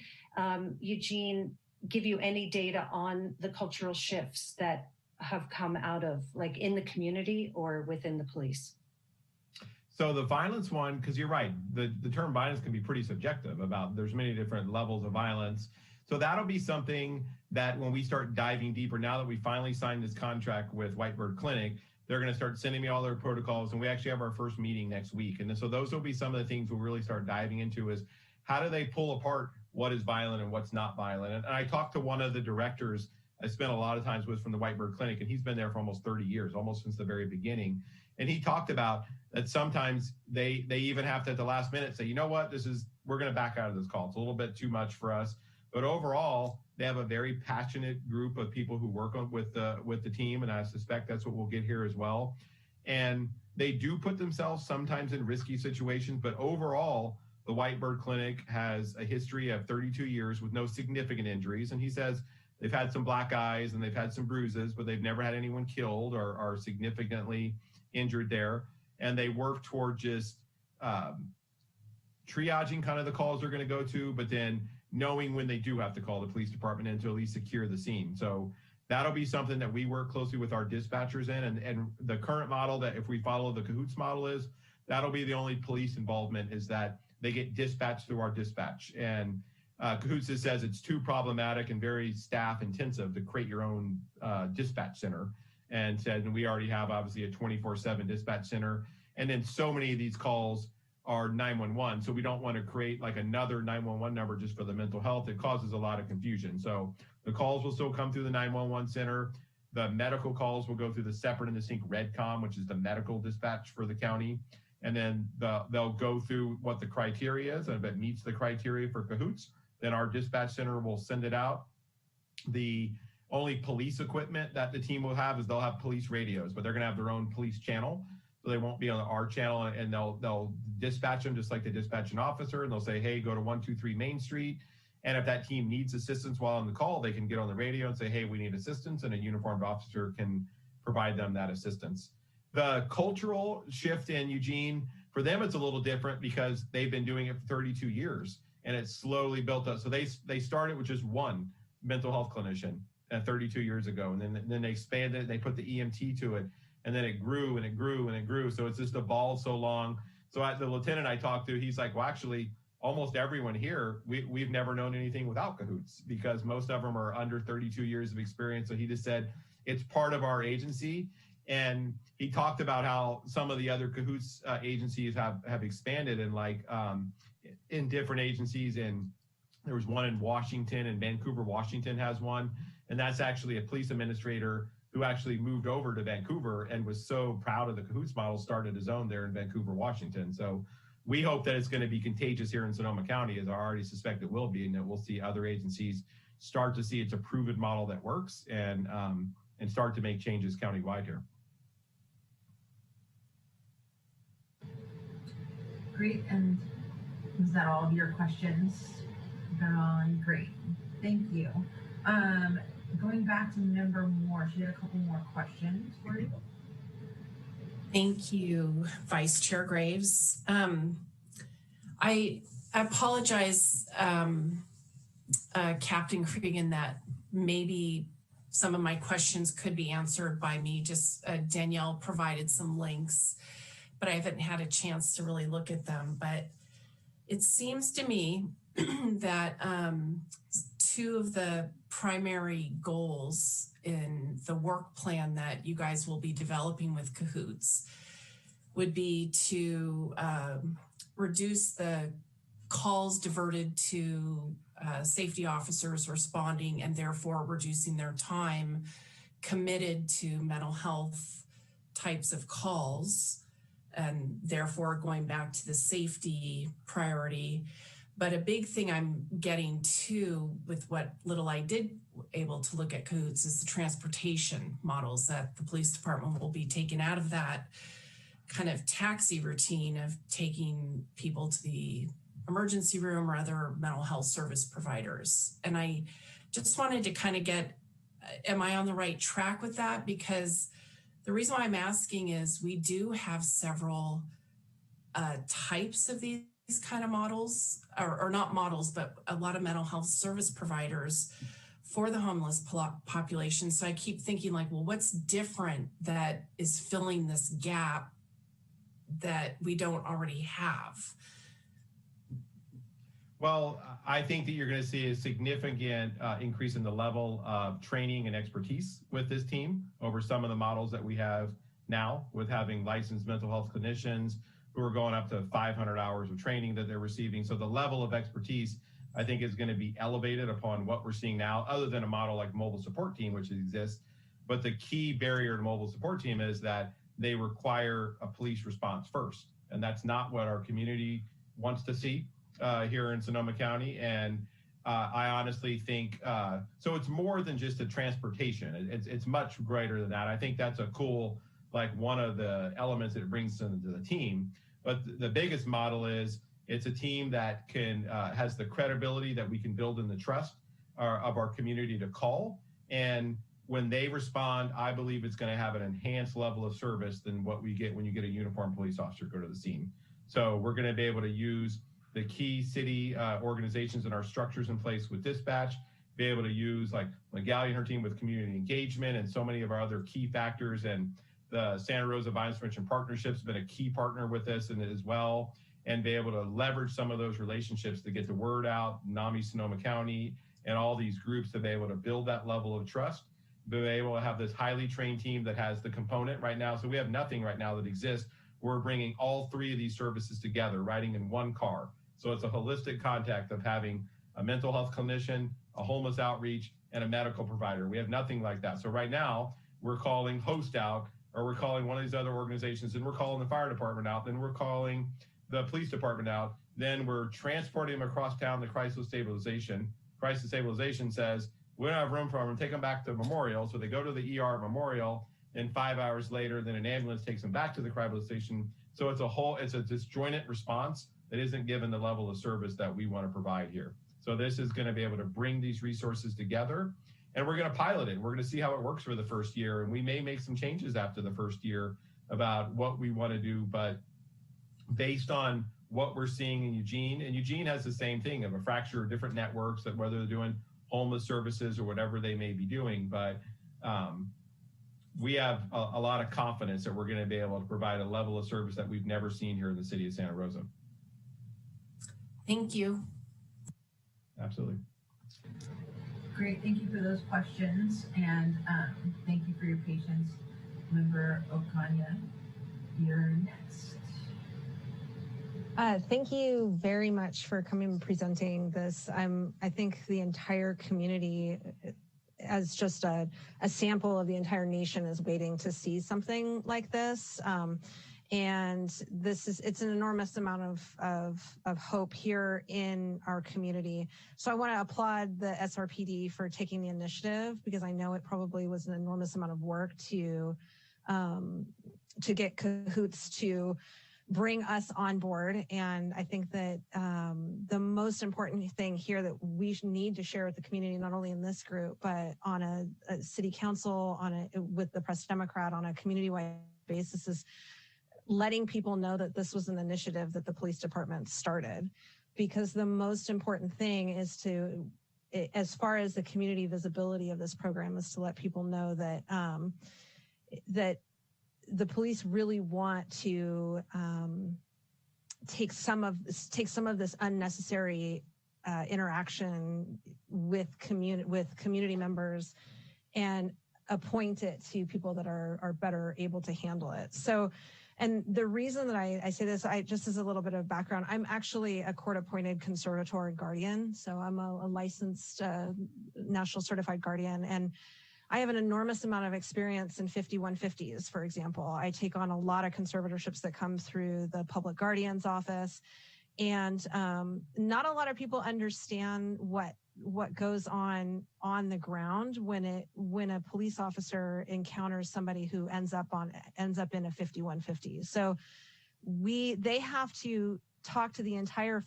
Eugene give you any data on the cultural shifts that have come out of, in the community or within the police? So the violence one, because you're right, the term violence can be pretty subjective there's many different levels of violence. So that'll be something that when we start diving deeper, now that we finally signed this contract with Whitebird Clinic, they're going to start sending me all their protocols, and we actually have our first meeting next week. And so those will be some of the things we'll really start diving into, is how do they pull apart what is violent and what's not violent. And I talked to one of the directors I spent a lot of times with from the Whitebird Clinic, and he's been there for almost 30 years, almost since the very beginning. And he talked about that sometimes they even have to at the last minute say, you know what, we're going to back out of this call. It's a little bit too much for us. But overall, they have a very passionate group of people who work with the team, and I suspect that's what we'll get here as well. And they do put themselves sometimes in risky situations, but overall, the Whitebird Clinic has a history of 32 years with no significant injuries. And he says they've had some black eyes and they've had some bruises, but they've never had anyone killed or significantly injured there. And they work toward just triaging kind of the calls they're going to go to, but then knowing when they do have to call the police department in to at least secure the scene. So that'll be something that we work closely with our dispatchers in. And the current model that if we follow the Cahoots model is, that'll be the only police involvement, is that they get dispatched through our dispatch. And Cahoots says it's too problematic and very staff intensive to create your own dispatch center. And said, and we already have obviously a 24/7 dispatch center. And then so many of these calls are 911. So we don't want to create another 911 number just for the mental health. It causes a lot of confusion. So the calls will still come through the 911 center. The medical calls will go through the separate and distinct REDCOM, which is the medical dispatch for the county. and then they'll go through what the criteria is, and if it meets the criteria for cahoots, then our dispatch center will send it out. The only police equipment that the team will have is they'll have police radios, but they're going to have their own police channel. So they won't be on our channel, and they'll dispatch them just like they dispatch an officer, and they'll say, hey, go to 123 Main Street. And if that team needs assistance while on the call, they can get on the radio and say, hey, we need assistance, and a uniformed officer can provide them that assistance. The cultural shift in Eugene, for them, it's a little different because they've been doing it for 32 years, and it's slowly built up. So they started with just one mental health clinician 32 years ago, and then they expanded, they put the EMT to it, and then it grew and it grew and it grew. So it's just evolved so long. So the lieutenant I talked to, he's like, well, actually, almost everyone here, we've never known anything without cahoots because most of them are under 32 years of experience. So he just said, it's part of our agency. And he talked about how some of the other cahoots agencies have expanded, and like in different agencies. And there was one in Washington, and Vancouver, Washington has one. And that's actually a police administrator who actually moved over to Vancouver and was so proud of the cahoots model, started his own there in Vancouver, Washington. So we hope that it's going to be contagious here in Sonoma County, as I already suspect it will be, and that we'll see other agencies start to see it's a proven model that works, and start to make changes countywide here. Great. And was that all of your questions? Great. Thank you. Going back to Member Moore, she had a couple more questions for you. Thank you, Vice Chair Graves. I apologize, Captain Cregan, that maybe some of my questions could be answered by me. Just Danielle provided some links, but I haven't had a chance to really look at them. But it seems to me that two of the primary goals in the work plan that you guys will be developing with cahoots would be to reduce the calls diverted to safety officers responding, and therefore reducing their time committed to mental health types of calls, and therefore going back to the safety priority. But a big thing I'm getting to with what little I did able to look at cahoots is the transportation models that the police department will be taking out of that kind of taxi routine of taking people to the emergency room or other mental health service providers. And I just wanted to kind of get, am I on the right track with that? Because the reason why I'm asking is we do have several types of these kind of models, or not models, but a lot of mental health service providers for the homeless population. So I keep thinking like, well, what's different that is filling this gap that we don't already have? Well, I think that you're going to see a significant increase in the level of training and expertise with this team over some of the models that we have now, with having licensed mental health clinicians who are going up to 500 hours of training that they're receiving. So the level of expertise, I think, is going to be elevated upon what we're seeing now, other than a model like mobile support team, which exists. But the key barrier to mobile support team is that they require a police response first. And that's not what our community wants to see here in Sonoma County. And I honestly think, so it's more than just a transportation. It's much greater than that. I think that's a cool, like one of the elements that it brings into the team. But the biggest model is it's a team that can has the credibility that we can build in the trust of our community to call. And when they respond, I believe it's going to have an enhanced level of service than what we get when you get a uniformed police officer go to the scene. So we're going to be able to use the key city organizations and our structures in place with dispatch, be able to use like Magali and her team with community engagement and so many of our other key factors. And the Santa Rosa Violence Prevention Partnership has been a key partner with us and as well, and be able to leverage some of those relationships to get the word out, NAMI Sonoma County, and all these groups to be able to build that level of trust, be able to have this highly trained team that has the component right now. So we have nothing right now that exists. We're bringing all three of these services together, riding in one car. So it's a holistic contact of having a mental health clinician, a homeless outreach, and a medical provider. We have nothing like that. So right now, we're calling host out or we're calling one of these other organizations, and we're calling the fire department out, then we're calling the police department out, then we're transporting them across town to crisis stabilization. Crisis stabilization says, we don't have room for them, and take them back to Memorial. So they go to the ER at Memorial, and 5 hours later, then an ambulance takes them back to the crisis station. So it's a disjointed response that isn't given the level of service that we want to provide here. So this is going to be able to bring these resources together, and we're going to pilot it. We're going to see how it works for the first year, and we may make some changes after the first year about what we want to do, but based on what we're seeing in Eugene, and Eugene has the same thing of a fracture of different networks, that whether they're doing homeless services or whatever they may be doing, but we have a lot of confidence that we're going to be able to provide a level of service that we've never seen here in the city of Santa Rosa. Thank you. Absolutely. Great, thank you for those questions, and thank you for your patience. Member Okanya, you're next. Thank you very much for coming and presenting this. I think the entire community, as just a sample of the entire nation, is waiting to see something like this. And it's an enormous amount of hope here in our community. So I want to applaud the SRPD for taking the initiative, because I know it probably was an enormous amount of work to get Cahoots to bring us on board. And I think that the most important thing here that we need to share with the community, not only in this group, but on a city council, with the Press Democrat, on a community-wide basis, is letting people know that this was an initiative that the police department started. Because the most important thing is to, as far as the community visibility of this program, is to let people know that that the police really want to take some of this unnecessary interaction with community members and appoint it to people that are better able to handle it. So, and the reason that I say this, just as a little bit of background, I'm actually a court-appointed conservator and guardian. So I'm a licensed national certified guardian, and I have an enormous amount of experience in 5150s, for example. I take on a lot of conservatorships that come through the public guardian's office. And not a lot of people understand what goes on the ground when a police officer encounters somebody who ends up in a 5150. So they have to talk to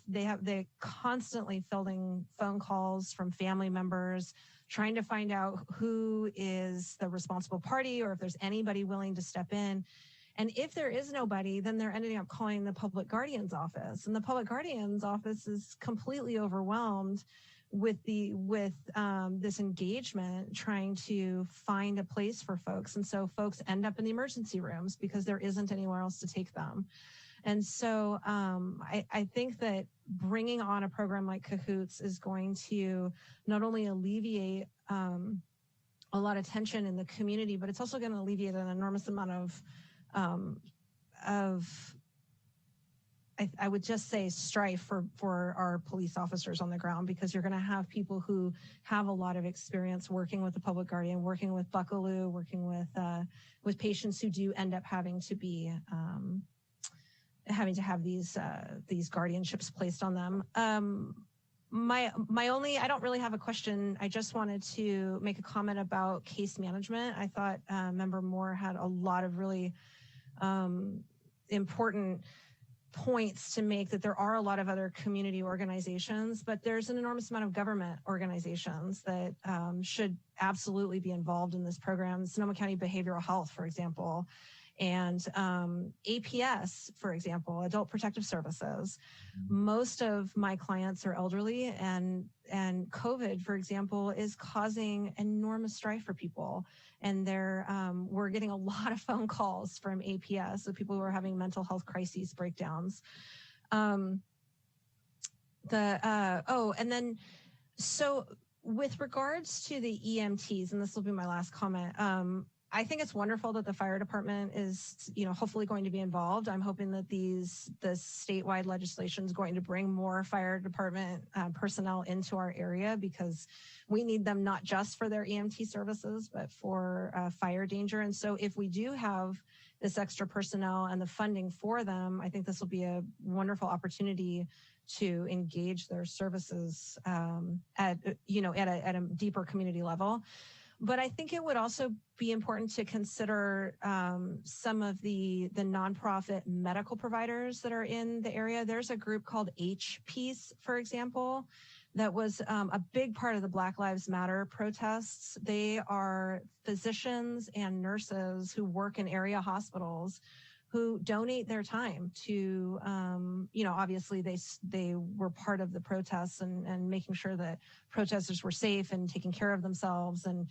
they're constantly fielding phone calls from family members, trying to find out who is the responsible party, or if there's anybody willing to step in. And if there is nobody, then they're ending up calling the public guardian's office. And the public guardian's office is completely overwhelmed with this engagement, trying to find a place for folks. And so folks end up in the emergency rooms because there isn't anywhere else to take them. And so I think that bringing on a program like Cahoots is going to not only alleviate a lot of tension in the community, but it's also going to alleviate an enormous amount of I would just say strife for our police officers on the ground, because you're going to have people who have a lot of experience working with the public guardian, working with Buckaloo, working with patients who do end up having to have these guardianships placed on them. I don't really have a question. I just wanted to make a comment about case management. I thought Member Moore had a lot of really important points to make, that there are a lot of other community organizations, but there's an enormous amount of government organizations that should absolutely be involved in this program. Sonoma County Behavioral Health, for example, and APS, for example, Adult Protective Services. Most of my clients are elderly, and COVID, for example, is causing enormous strife for people. And we're getting a lot of phone calls from APS of people who are having mental health crises breakdowns. And then, so with regards to the EMTs, and this will be my last comment, I think it's wonderful that the fire department is, hopefully going to be involved. I'm hoping that the statewide legislation is going to bring more fire department personnel into our area, because we need them not just for their EMT services, but for fire danger. And so if we do have this extra personnel and the funding for them, I think this will be a wonderful opportunity to engage their services at a deeper community level. But I think it would also be important to consider some of the nonprofit medical providers that are in the area. There's a group called HPeace, for example, that was a big part of the Black Lives Matter protests. They are physicians and nurses who work in area hospitals who donate their time to, obviously they were part of the protests and making sure that protesters were safe and taking care of themselves and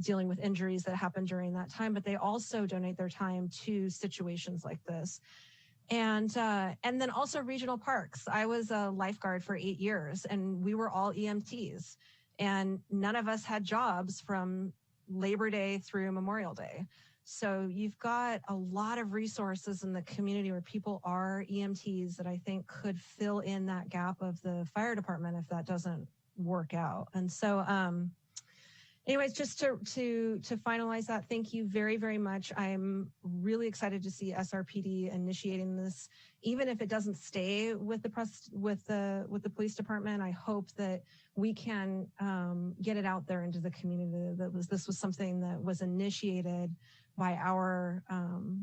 dealing with injuries that happened during that time. But they also donate their time to situations like this. And then also regional parks. I was a lifeguard for 8 years, and we were all EMTs, and none of us had jobs from Labor Day through Memorial Day. So you've got a lot of resources in the community where people are EMTs that I think could fill in that gap of the fire department if that doesn't work out. And so, anyways, just to finalize that, thank you very, very much. I'm really excited to see SRPD initiating this, even if it doesn't stay with the police department. I hope that we can get it out there into the community. This was something that was initiated by our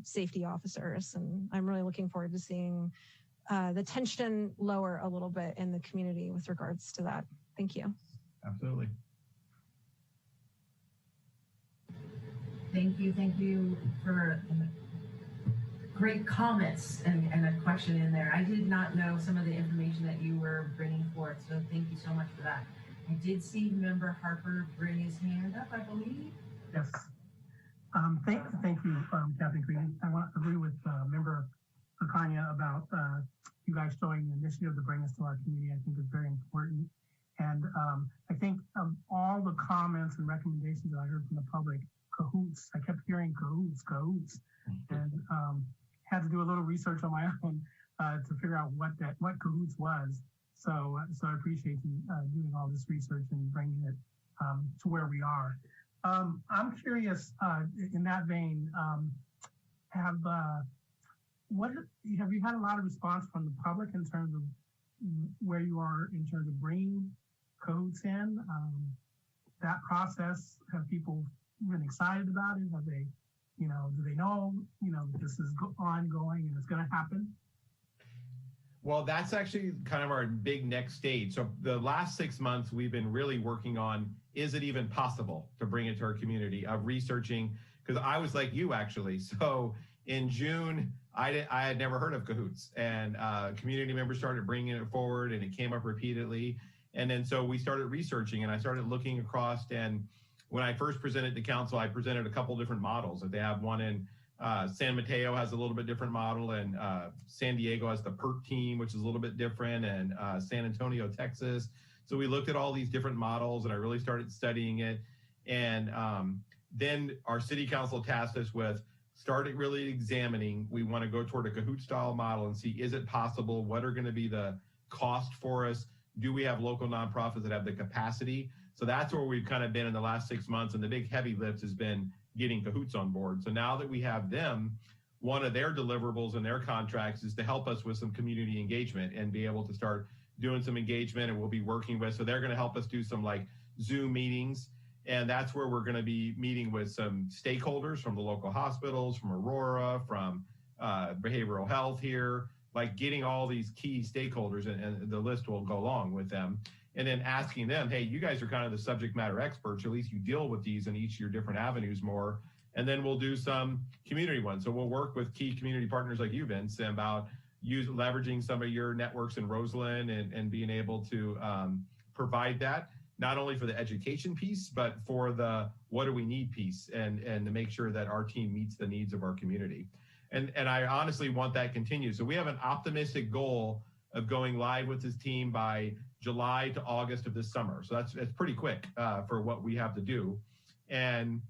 safety officers, and I'm really looking forward to seeing the tension lower a little bit in the community with regards to that. Thank you. Absolutely. Thank you for great comments and a question in there. I did not know some of the information that you were bringing forth, so thank you so much for that. I did see Member Harper bring his hand up, I believe. Yes. Thank you, Captain Crean. I want to agree with Member Akanya about you guys showing the initiative to bring us to our community. I think it's very important. And I think of all the comments and recommendations that I heard from the public, cahoots. I kept hearing cahoots, and had to do a little research on my own to figure out what cahoots was. So I appreciate you doing all this research and bringing it to where we are. I'm curious, in that vein, have you had a lot of response from the public in terms of where you are in terms of bringing cahoots in? That process, have people been excited about it? Have they, do they know, this is ongoing and it's going to happen? Well, that's actually kind of our big next stage. So the last 6 months, we've been really working on, is it even possible to bring it to our community, of researching, because I was like you, actually. So in June, I had never heard of cahoots, and community members started bringing it forward, and it came up repeatedly. And then so we started researching, and I started looking across, and when I first presented to council, I presented a couple different models. That they have one in San Mateo has a little bit different model, and San Diego has the PERT team, which is a little bit different, and San Antonio, Texas. So we looked at all these different models, and I really started studying it. And then our city council tasked us with started really examining. We want to go toward a Kahoot style model and see, is it possible? What are going to be the cost for us? Do we have local nonprofits that have the capacity? So that's where we've kind of been in the last 6 months. And the big heavy lift has been getting Kahoots on board. So now that we have them, one of their deliverables and their contracts is to help us with some community engagement and be able to start doing some engagement, and we'll be working with. So they're going to help us do some like Zoom meetings. And that's where we're going to be meeting with some stakeholders from the local hospitals, from Aurora, from behavioral health here, like getting all these key stakeholders, and the list will go along with them. And then asking them, hey, you guys are kind of the subject matter experts, at least you deal with these in each of your different avenues more. And then we'll do some community ones. So we'll work with key community partners like you, Vince, about leveraging some of your networks in Roseland and being able to provide that, not only for the education piece, but for the what do we need piece, and to make sure that our team meets the needs of our community. And I honestly want that continued. So we have an optimistic goal of going live with this team by July to August of this summer. So that's pretty quick for what we have to do. And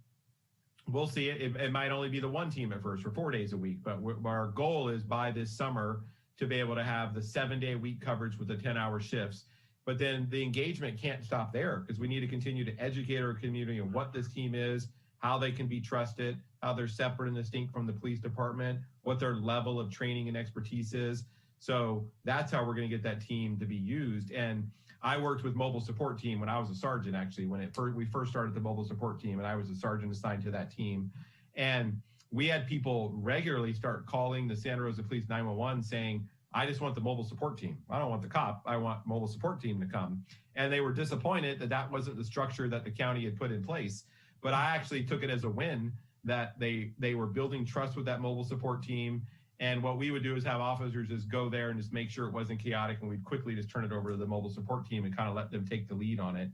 we'll see it. It might only be the one team at first for 4 days a week, but our goal is by this summer to be able to have the 7-day a week coverage with the 10-hour shifts. But then the engagement can't stop there because we need to continue to educate our community on what this team is, how they can be trusted, how they're separate and distinct from the police department, what their level of training and expertise is. So that's how we're going to get that team to be used. And I worked with mobile support team when I was a sergeant, actually, when we first started the mobile support team, and I was a sergeant assigned to that team. And we had people regularly start calling the Santa Rosa Police 911 saying, I just want the mobile support team. I don't want the cop. I want mobile support team to come. And they were disappointed that that wasn't the structure that the county had put in place. But I actually took it as a win that they were building trust with that mobile support team. And what we would do is have officers just go there and just make sure it wasn't chaotic, and we'd quickly just turn it over to the mobile support team and kind of let them take the lead on it.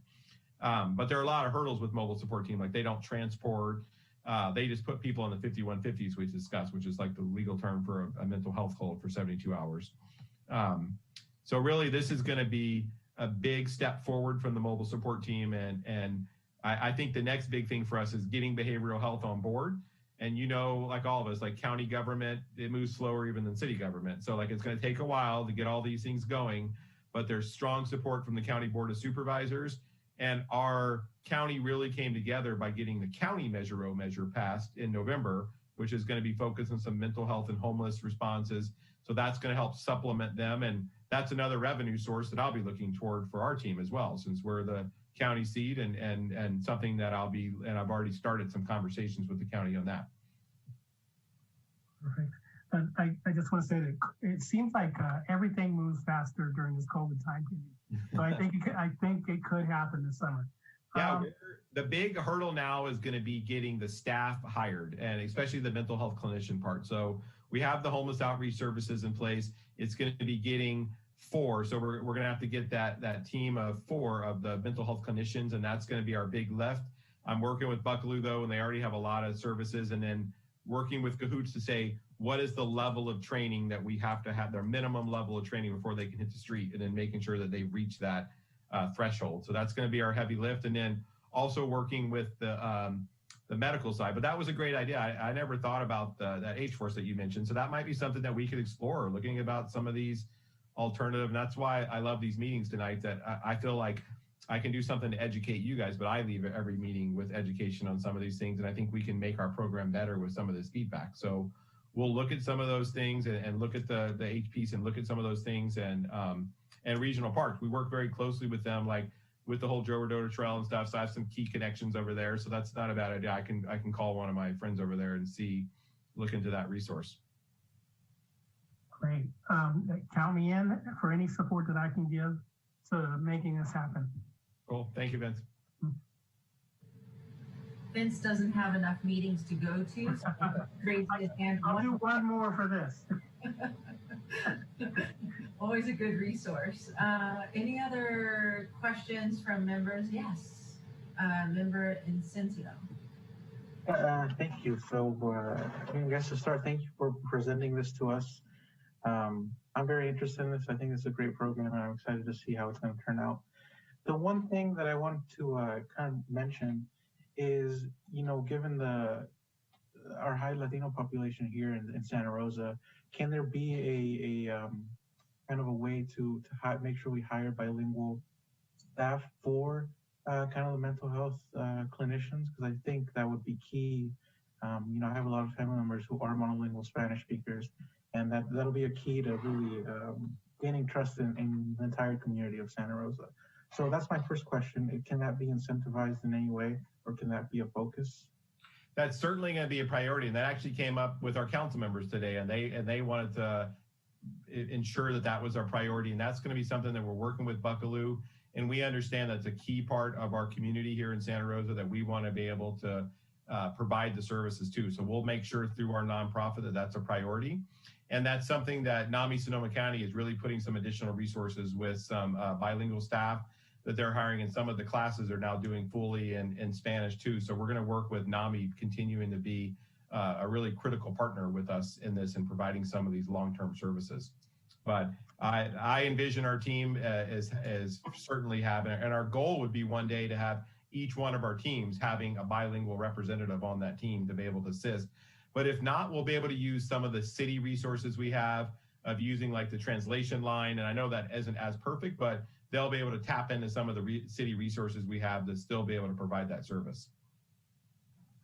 But there are a lot of hurdles with mobile support team, like they don't transport. They just put people in the 5150s we discussed, which is like the legal term for a mental health hold for 72 hours. So really, this is going to be a big step forward from the mobile support team. And I think the next big thing for us is getting behavioral health on board. And like all of us, like county government, it moves slower even than city government. So like it's going to take a while to get all these things going, but there's strong support from the County Board of Supervisors. And our county really came together by getting the county Measure O measure passed in November, which is going to be focused on some mental health and homeless responses. So that's going to help supplement them. And that's another revenue source that I'll be looking toward for our team as well, since we're the county seat and something that I've already started some conversations with the county on that. Perfect. And I just want to say that it seems like everything moves faster during this COVID time period. So I think it could happen this summer. Yeah, the big hurdle now is going to be getting the staff hired, and especially the mental health clinician part. So we have the homeless outreach services in place. It's going to be getting 4. So we're going to have to get that team of 4 of the mental health clinicians, and that's going to be our big lift. I'm working with Buckaloo, though, and they already have a lot of services, and then working with Cahoots to say, what is the level of training that we have to have, their minimum level of training before they can hit the street, and then making sure that they reach that threshold. So that's going to be our heavy lift. And then also working with the medical side. But that was a great idea. I never thought about that H-Force that you mentioned. So that might be something that we could explore, looking about some of these alternative. And that's why I love these meetings tonight, that I feel like I can do something to educate you guys, but I leave every meeting with education on some of these things. And I think we can make our program better with some of this feedback. So we'll look at some of those things and look at the H piece and look at some of those things, and regional parks. We work very closely with them, like with the whole Joe Rodota Trail and stuff. So I have some key connections over there. So that's not a bad idea. I can call one of my friends over there and look into that resource. Great. Count me in for any support that I can give to making this happen. Cool. Thank you, Vince. Vince doesn't have enough meetings to go to, so raise his hand. I'll do one more for this. Always a good resource. Any other questions from members? Yes. Member Incencio. Thank you. So I guess to start, thank you for presenting this to us. I'm very interested in this. I think it's a great program, and I'm excited to see how it's going to turn out. The one thing that I want to kind of mention is, given our high Latino population here in Santa Rosa, can there be a kind of a way to make sure we hire bilingual staff for kind of the mental health clinicians? Because I think that would be key. I have a lot of family members who are monolingual Spanish speakers, and that'll be a key to really gaining trust in the entire community of Santa Rosa. So that's my first question. Can that be incentivized in any way, or can that be a focus? That's certainly going to be a priority, and that actually came up with our council members today, and they wanted to ensure that was our priority, and that's going to be something that we're working with Buckaloo, and we understand that's a key part of our community here in Santa Rosa that we want to be able to provide the services to. So we'll make sure through our nonprofit that that's a priority, and that's something that NAMI Sonoma County is really putting some additional resources with some bilingual staff that they're hiring, and some of the classes are now doing fully in Spanish too. So we're going to work with NAMI continuing to be a really critical partner with us in this and providing some of these long-term services. But I envision our team as certainly having, and our goal would be one day to have each one of our teams having a bilingual representative on that team to be able to assist. But if not, we'll be able to use some of the city resources we have of using like the translation line. And I know that isn't as perfect, but they'll be able to tap into some of the city resources we have to still be able to provide that service.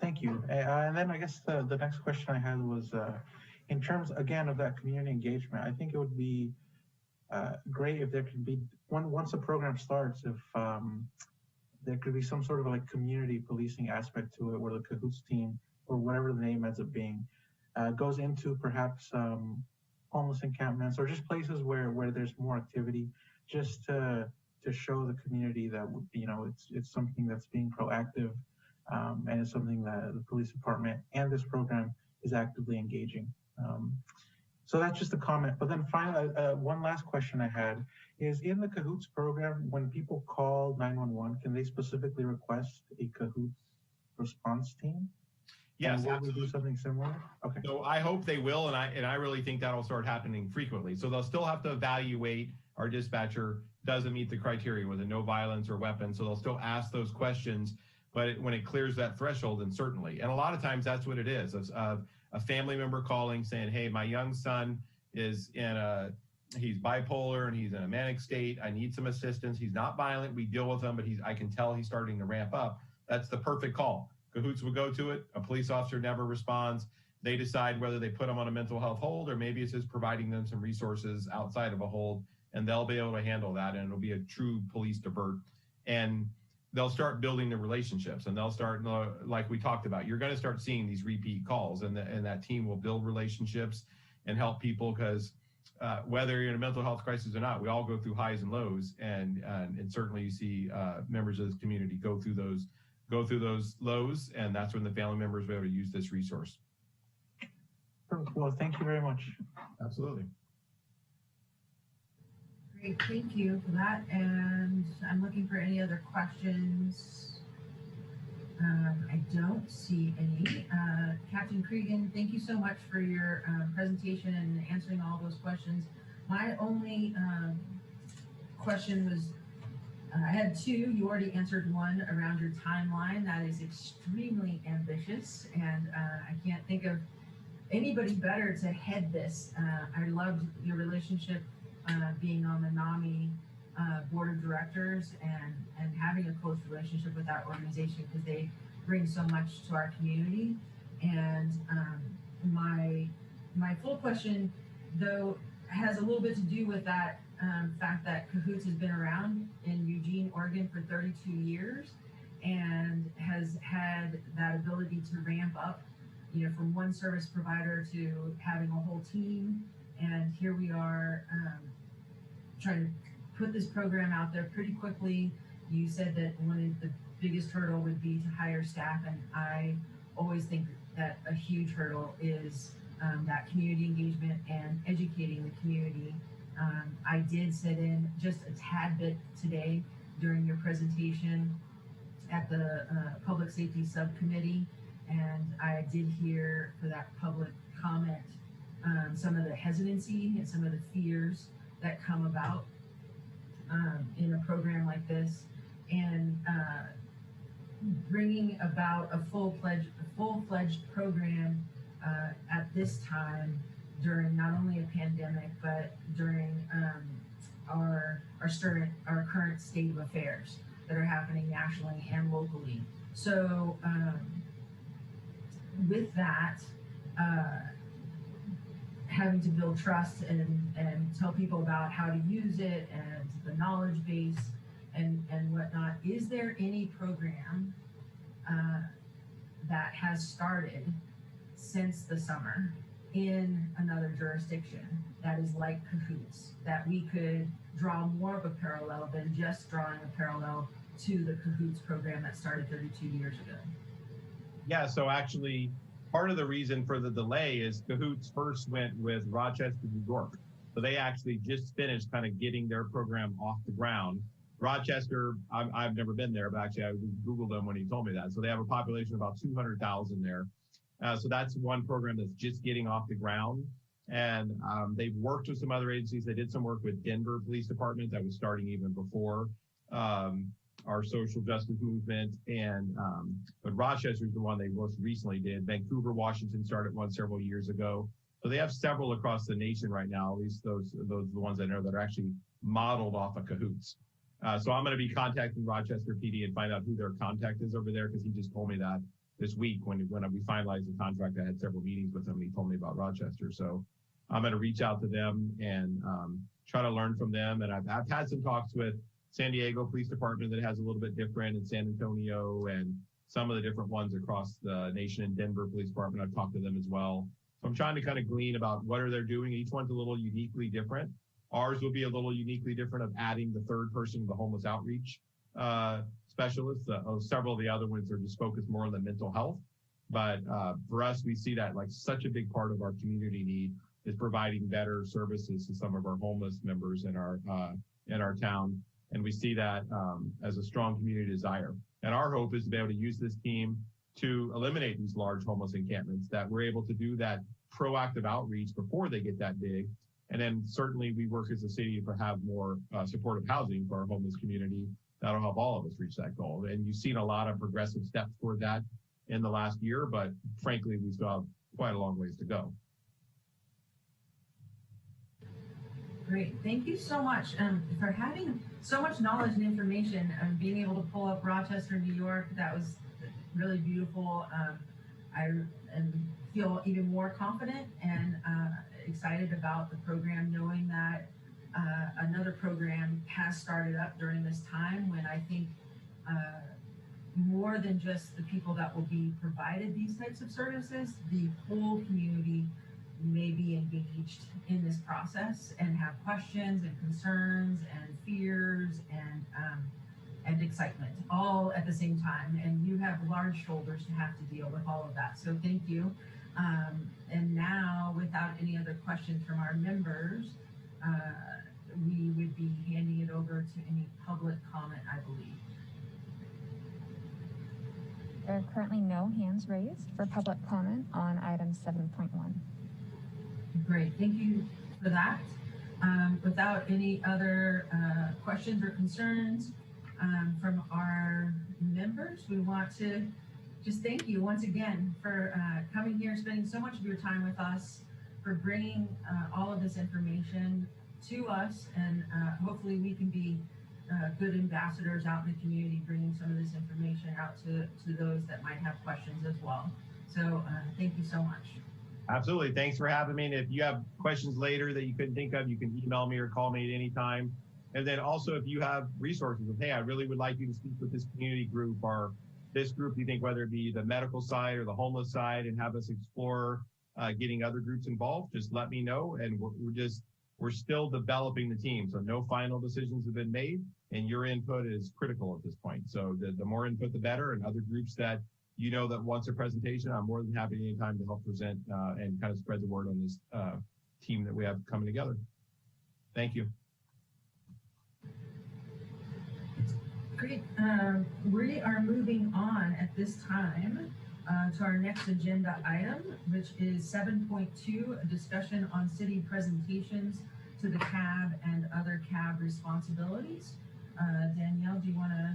Thank you. And then I guess the next question I had was, in terms, again, of that community engagement, I think it would be great if there could be, once a program starts, if there could be some sort of like community policing aspect to it, where the Cahoots team, or whatever the name ends up being, goes into perhaps homeless encampments or just places where there's more activity, just to show the community that, you know, it's something that's being proactive, and it's something that the police department and this program is actively engaging. So that's just a comment. But then finally, one last question I had is, in the Cahoots program, when people call 911, can they specifically request a Cahoots response team? Yes, will we do something similar? Okay. So I hope they will, and I really think that'll start happening frequently. So they'll still have to evaluate our dispatcher doesn't meet the criteria with a no violence or weapon. So they'll still ask those questions, but when it clears that threshold, then certainly. And a lot of times that's what it is. A family member calling saying, hey, my young son is he's bipolar and he's in a manic state. I need some assistance. He's not violent. We deal with him, but I can tell he's starting to ramp up. That's the perfect call. Cahoots will go to it. A police officer never responds. They decide whether they put them on a mental health hold, or maybe it's just providing them some resources outside of a hold, and they'll be able to handle that. And it'll be a true police divert. And they'll start building the relationships, and they'll start, like we talked about, you're going to start seeing these repeat calls, and that team will build relationships and help people, because whether you're in a mental health crisis or not, we all go through highs and lows, and certainly you see members of this community go through those lows, and that's when the family members will be able to use this resource. Well, thank you very much. Absolutely. Great, thank you for that. And I'm looking for any other questions. I don't see any. Captain Cregan, thank you so much for your presentation and answering all those questions. My only question was, I had two. You already answered one around your timeline. That is extremely ambitious, and I can't think of anybody better to head this. I loved your relationship being on the NAMI board of directors and having a close relationship with that organization, because they bring so much to our community. And my full question, though, has a little bit to do with that fact that Cahoots has been around in Eugene, Oregon for 32 years and has had that ability to ramp up, you know, from one service provider to having a whole team. And here we are trying to put this program out there pretty quickly. You said that one of the biggest hurdle would be to hire staff, and I always think that a huge hurdle is that community engagement and educating the community. I did sit in just a tad bit today during your presentation at the Public Safety Subcommittee, and I did hear for that public comment some of the hesitancy and some of the fears that come about in a program like this, and bringing about a full-fledged program at this time during not only a pandemic, but during our current state of affairs that are happening nationally and locally. So with that, having to build trust and tell people about how to use it and the knowledge base and whatnot, is there any program that has started since the summer in another jurisdiction that is like Cahoots, that we could draw more of a parallel than just drawing a parallel to the Cahoots program that started 32 years ago? Yeah, so actually, part of the reason for the delay is Cahoots first went with Rochester, New York. So they actually just finished kind of getting their program off the ground. Rochester, I've never been there, but actually I Googled them when he told me that. So they have a population of about 200,000 there. So that's one program that's just getting off the ground. And they've worked with some other agencies. They did some work with Denver Police Department that was starting even before our social justice movement, and but Rochester is the one they most recently did. Vancouver, Washington started one several years ago. So they have several across the nation right now, at least those are the ones I know that are actually modeled off of Cahoots. So I'm going to be contacting Rochester PD and find out who their contact is over there, because he just told me that this week when we finalized the contract. I had several meetings with him and he told me about Rochester. So I'm going to reach out to them and try to learn from them. And I've had some talks with San Diego Police Department that has a little bit different, and San Antonio, and some of the different ones across the nation. In Denver Police Department, I've talked to them as well. So I'm trying to kind of glean about what are they doing. Each one's a little uniquely different. Ours will be a little uniquely different of adding the third person, the homeless outreach specialist. Several of the other ones are just focused more on the mental health. But for us, we see that like such a big part of our community need is providing better services to some of our homeless members in our town. And we see that as a strong community desire. And our hope is to be able to use this team to eliminate these large homeless encampments, that we're able to do that proactive outreach before they get that big. And then certainly we work as a city to have more supportive housing for our homeless community. That'll help all of us reach that goal. And you've seen a lot of progressive steps toward that in the last year, but frankly, we still have quite a long ways to go. Great. Thank you so much for having so much knowledge and information and being able to pull up Rochester, New York. That was really beautiful. I feel even more confident and excited about the program, knowing that another program has started up during this time when I think more than just the people that will be provided these types of services, the whole community may be engaged in this process and have questions and concerns and fears and excitement all at the same time. And you have large shoulders to have to deal with all of that. So thank you. And now, without any other questions from our members, we would be handing it over to any public comment, I believe. There are currently no hands raised for public comment on item 7.1. Great, thank you for that. Without any other questions or concerns from our members, we want to just thank you once again for coming here, spending so much of your time with us, for bringing all of this information to us, and hopefully we can be good ambassadors out in the community, bringing some of this information out to those that might have questions as well. So thank you so much. Absolutely. Thanks for having me. And if you have questions later that you couldn't think of, you can email me or call me at any time. And then also, if you have resources of, hey, I really would like you to speak with this community group or this group, you think, whether it be the medical side or the homeless side, and have us explore getting other groups involved, just let me know. And we're still developing the team. So no final decisions have been made, and your input is critical at this point. So the more input, the better. And other groups that you know that wants a presentation, I'm more than happy anytime to help present and kind of spread the word on this team that we have coming together. Thank you. Great. We are moving on at this time to our next agenda item, which is 7.2, a discussion on city presentations to the CAB and other CAB responsibilities. Danielle, do you want to?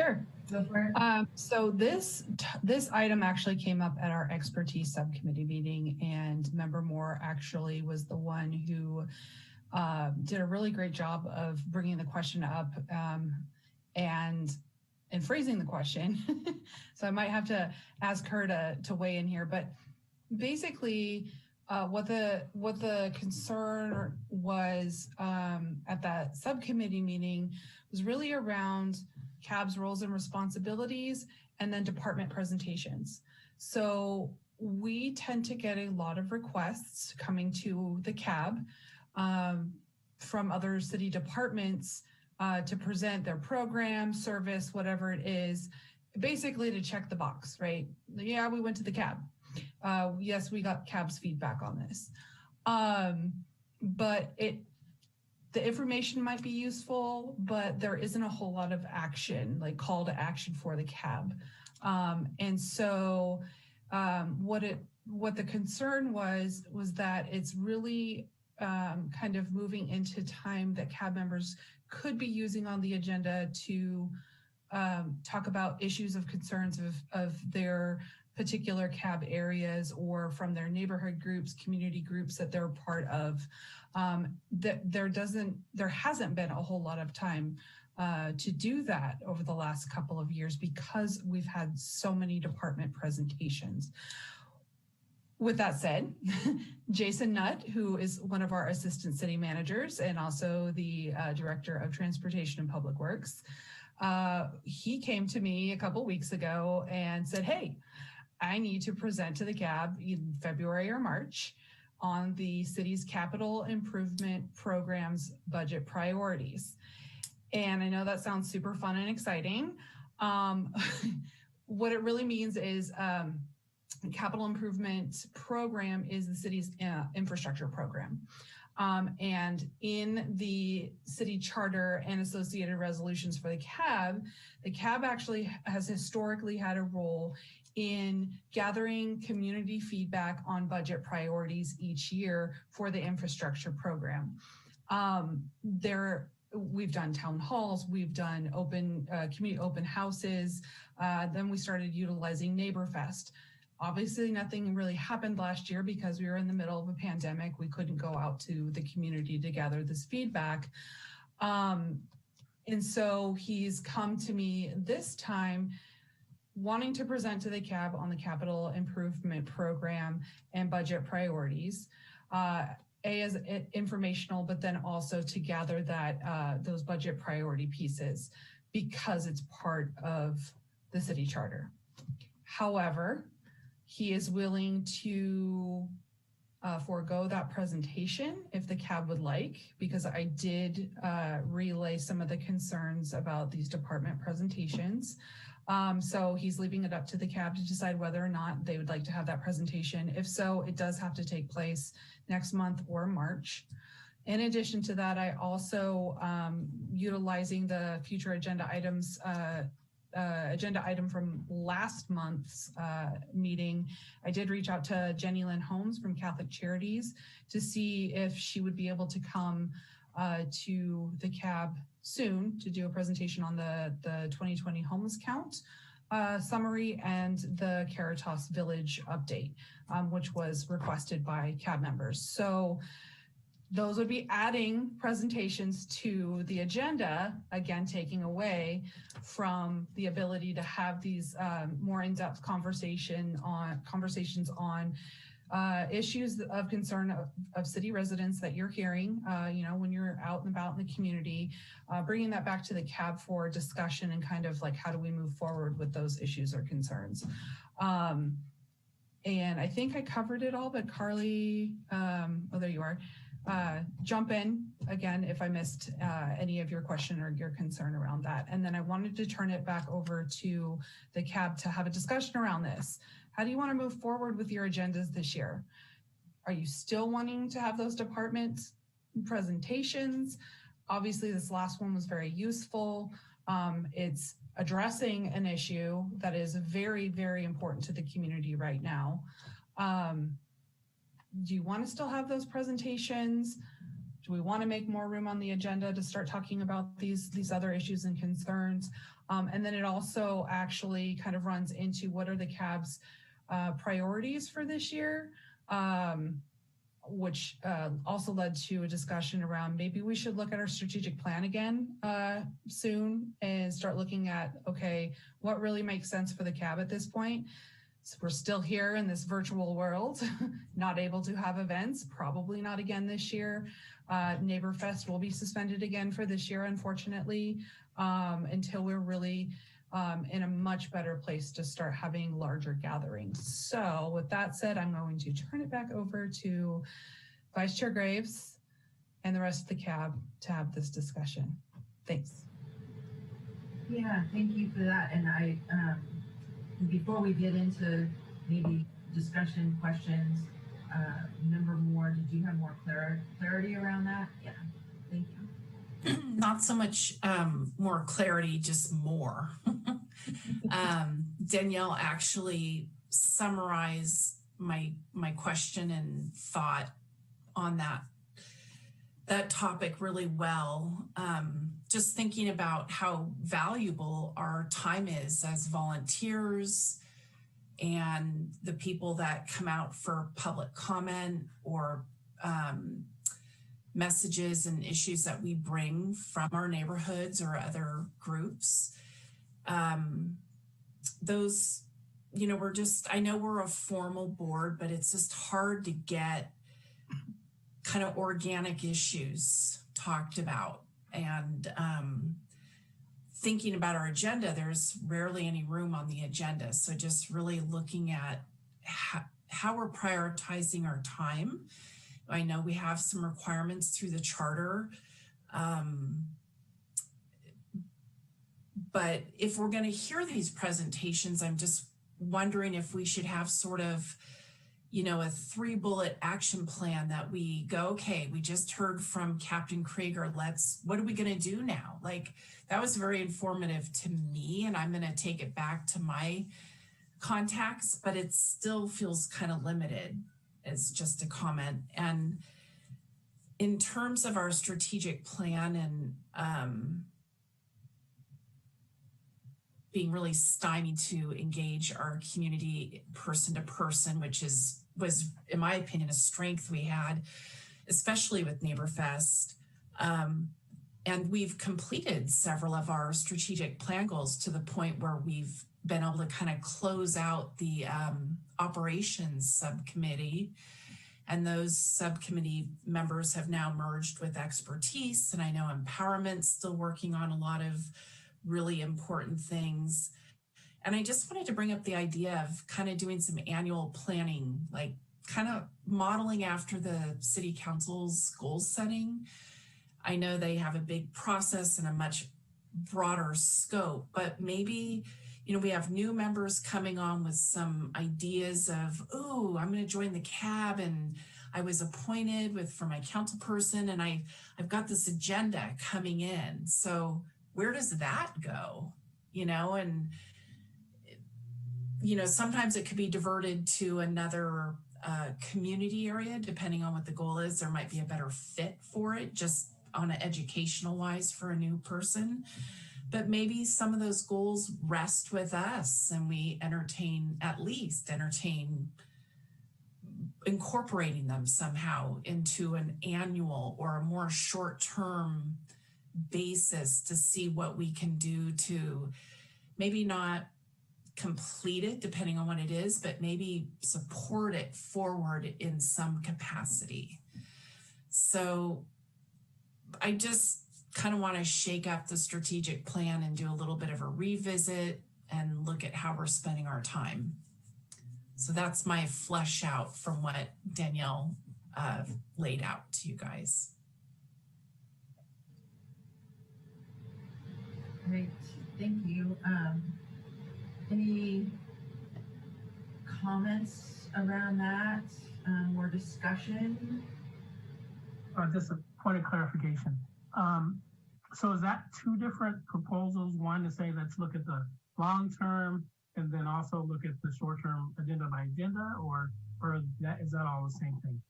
Sure. Go for it. So this item actually came up at our expertise subcommittee meeting, and Member Moore actually was the one who did a really great job of bringing the question up and phrasing the question. So I might have to ask her to weigh in here. But basically, what the concern was at that subcommittee meeting was really around CAB's roles and responsibilities, and then department presentations. So we tend to get a lot of requests coming to the CAB from other city departments to present their program, service, whatever it is, basically to check the box, right? Yeah, we went to the CAB. Yes, we got CAB's feedback on this. But the information might be useful, but there isn't a whole lot of action, like call to action for the CAB. And so what the concern was that it's really kind of moving into time that CAB members could be using on the agenda to talk about issues of concerns of their particular CAB areas or from their neighborhood groups, community groups that they're part of. There hasn't been a whole lot of time to do that over the last couple of years because we've had so many department presentations. With that said, Jason Nutt, who is one of our assistant city managers and also the director of transportation and public works, he came to me a couple weeks ago and said, hey, I need to present to the CAB in February or March on the city's capital improvement program's budget priorities. And I know that sounds super fun and exciting. What it really means is capital improvement program is the city's infrastructure program. And in the city charter and associated resolutions for the CAB actually has historically had a role in gathering community feedback on budget priorities each year for the infrastructure program. We've done town halls, we've done community open houses, then we started utilizing NeighborFest. Obviously, nothing really happened last year because we were in the middle of a pandemic. We couldn't go out to the community to gather this feedback. And so he's come to me this time wanting to present to the CAB on the capital improvement program and budget priorities. As informational, but then also to gather that those budget priority pieces because it's part of the city charter. However, he is willing to forego that presentation if the CAB would like, because I did relay some of the concerns about these department presentations. So he's leaving it up to the CAB to decide whether or not they would like to have that presentation. If so, it does have to take place next month or March. In addition to that, I also, utilizing the future agenda items, agenda item from last month's meeting, I did reach out to Jenny Lynn Holmes from Catholic Charities to see if she would be able to come to the CAB soon to do a presentation on the 2020 homeless count summary and the Caritas Village update, which was requested by CAB members. So those would be adding presentations to the agenda, again, taking away from the ability to have these more in-depth conversations on issues of concern of city residents that you're hearing, when you're out and about in the community, bringing that back to the CAB for discussion and kind of like, how do we move forward with those issues or concerns? And I think I covered it all, but Carly, oh, there you are. Jump in again if I missed any of your question or your concern around that. And then I wanted to turn it back over to the CAB to have a discussion around this. How do you want to move forward with your agendas this year? Are you still wanting to have those department presentations? Obviously, this last one was very useful. It's addressing an issue that is very, very important to the community right now. Do you want to still have those presentations? Do we want to make more room on the agenda to start talking about these other issues and concerns? And then it also actually kind of runs into what are the CAB's priorities for this year, which also led to a discussion around maybe we should look at our strategic plan again soon and start looking at, okay, what really makes sense for the CAB at this point? So we're still here in this virtual world, not able to have events, probably not again this year. NeighborFest will be suspended again for this year, unfortunately, until we're really in a much better place to start having larger gatherings. So with that said, I'm going to turn it back over to Vice Chair Graves and the rest of the CAB to have this discussion. Thanks. Yeah, thank you for that. And I, before we get into maybe discussion questions, Member Moore, did you have more clarity around that? Yeah, thank you. Not so much more clarity, just more. Danielle actually summarized my question and thought on that that topic really well. Just thinking about how valuable our time is as volunteers and the people that come out for public comment or messages and issues that we bring from our neighborhoods or other groups. Those, you know, I know we're a formal board, but it's just hard to get kind of organic issues talked about. And thinking about our agenda, there's rarely any room on the agenda. So just really looking at how we're prioritizing our time. I know we have some requirements through the charter. But if we're going to hear these presentations, I'm just wondering if we should have sort of, you know, a 3-bullet action plan that we go, okay, we just heard from Captain Krieger, what are we going to do now? Like, that was very informative to me, and I'm going to take it back to my contacts, but it still feels kind of limited as just a comment. And in terms of our strategic plan and being really stymied to engage our community person to person, which was, in my opinion, a strength we had, especially with NeighborFest. And we've completed several of our strategic plan goals to the point where we've been able to kind of close out the operations subcommittee. And those subcommittee members have now merged with expertise. And I know Empowerment's still working on a lot of really important things. And I just wanted to bring up the idea of kind of doing some annual planning, like kind of modeling after the city council's goal setting. I know they have a big process and a much broader scope, but maybe, you know, we have new members coming on with some ideas of, oh, I'm going to join the CAB and I was appointed for my council person and I've got this agenda coming in. So where does that go? You know, and, you know, sometimes it could be diverted to another community area, depending on what the goal is. There might be a better fit for it, just on an educational wise for a new person. But maybe some of those goals rest with us and we at least entertain incorporating them somehow into an annual or a more short-term basis to see what we can do to maybe not complete it depending on what it is, but maybe support it forward in some capacity. So I just kind of want to shake up the strategic plan and do a little bit of a revisit and look at how we're spending our time. So that's my flesh out from what Danielle laid out to you guys. Great, thank you. Any comments around that or discussion? Just a point of clarification. So is that 2 different proposals? One to say, let's look at the long term and then also look at the short term agenda by agenda, or is that all the same thing?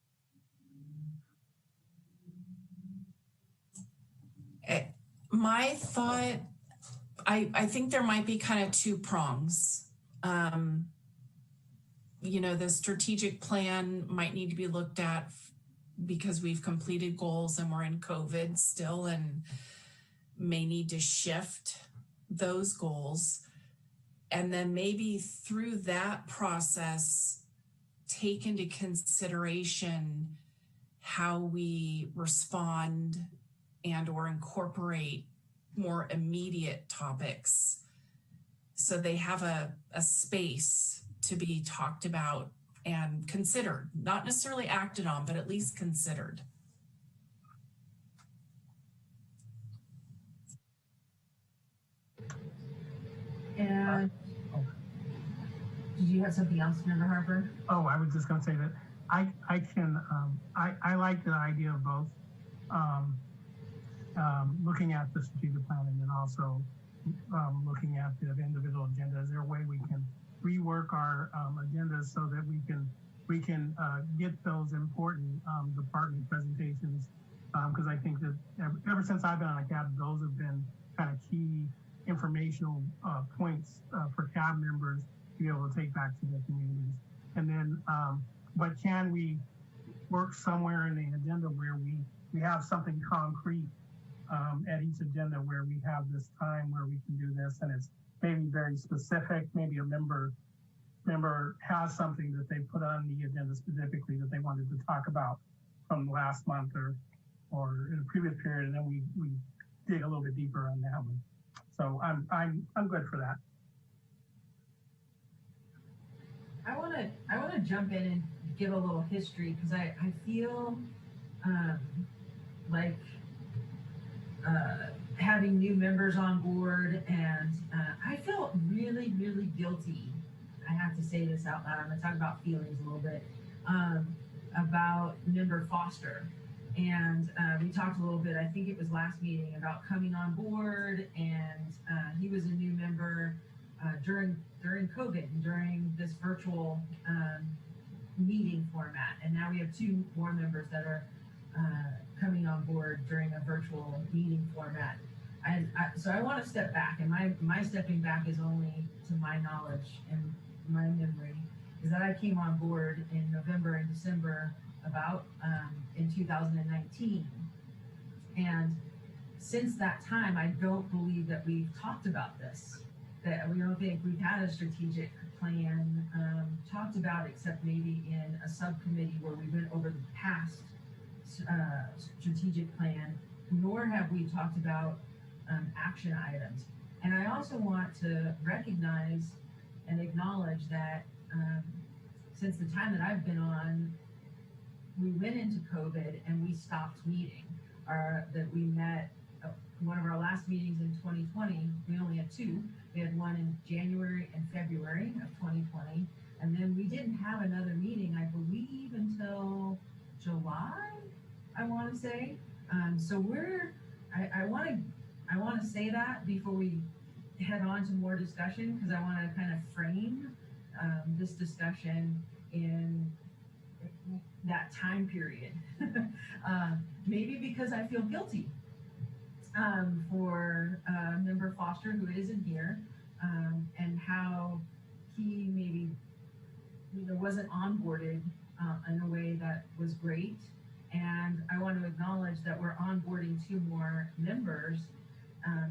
My thought, I think there might be kind of 2 prongs. You know, the strategic plan might need to be looked at because we've completed goals and we're in COVID still and may need to shift those goals. And then maybe through that process, take into consideration how we respond and or incorporate more immediate topics so they have a space to be talked about and considered, not necessarily acted on, but at least considered. And did you have something else, Member Harper? Oh, I was just going to say that I like the idea of both looking at the strategic plan and then also looking at the individual agenda. Is there a way we can rework our agendas so that we can get those important department presentations because I think that ever since I've been on a CAB, those have been kind of key informational points for CAB members to be able to take back to their communities. And then, but can we work somewhere in the agenda where we have something concrete at each agenda where we have this time where we can do this, and it's maybe very specific, maybe a member has something that they put on the agenda specifically that they wanted to talk about from last month or in a previous period, and then we dig a little bit deeper on that one. So I'm good for that. I want to jump in and give a little history because I feel like having new members on board, and I felt really, really guilty. I have to say this out loud. I'm going to talk about feelings a little bit about member Foster. And we talked a little bit, I think it was last meeting, about coming on board, and he was a new member during COVID, during this virtual meeting format. And now we have 2 more members that are coming on board during a virtual meeting format. So I want to step back, and my stepping back is only to my knowledge and my memory, is that I came on board in November and December about in 2019. And since that time, I don't believe that we've talked about this, that we don't think we've had a strategic plan talked about, except maybe in a subcommittee where we went over the past strategic plan, nor have we talked about action items. And I also want to recognize and acknowledge that since the time that I've been on, we went into COVID and we stopped meeting. That we met, one of our last meetings in 2020, we only had 2. We had one in January and February of 2020. And then we didn't have another meeting, I believe, until July, I want to say. So I want to say that before we head on to more discussion, because I want to kind of frame this discussion in that time period. Maybe because I feel guilty for member Foster, who isn't here, and how he maybe wasn't onboarded in a way that was great. And I want to acknowledge that we're onboarding 2 more members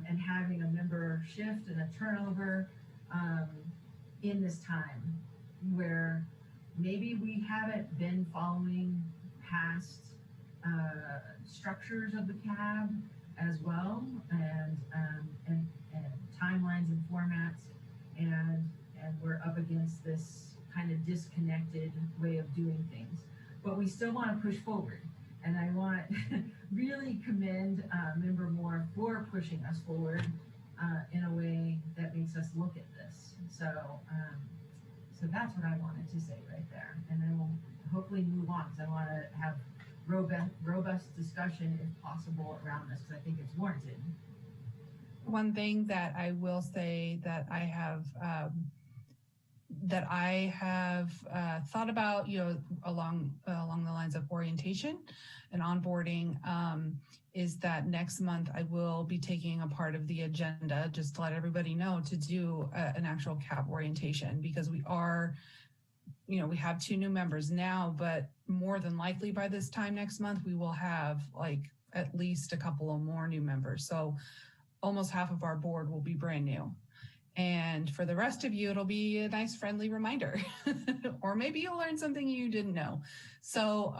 and having a member shift and a turnover in this time where maybe we haven't been following past structures of the CAB as well, and timelines and formats, and we're up against this kind of disconnected way of doing things. But we still want to push forward. And I want really commend Member Moore for pushing us forward in a way that makes us look at this. So that's what I wanted to say right there. And then we'll hopefully move on, because I want to have robust discussion, if possible, around this, because I think it's warranted. One thing that I will say that I have thought about, along the lines of orientation and onboarding, is that next month I will be taking a part of the agenda, just to let everybody know, to do an actual CAB orientation, because we have 2 new members now, but more than likely by this time next month, we will have like at least a couple of more new members. So almost half of our board will be brand new. And for the rest of you, it'll be a nice friendly reminder, or maybe you'll learn something you didn't know. So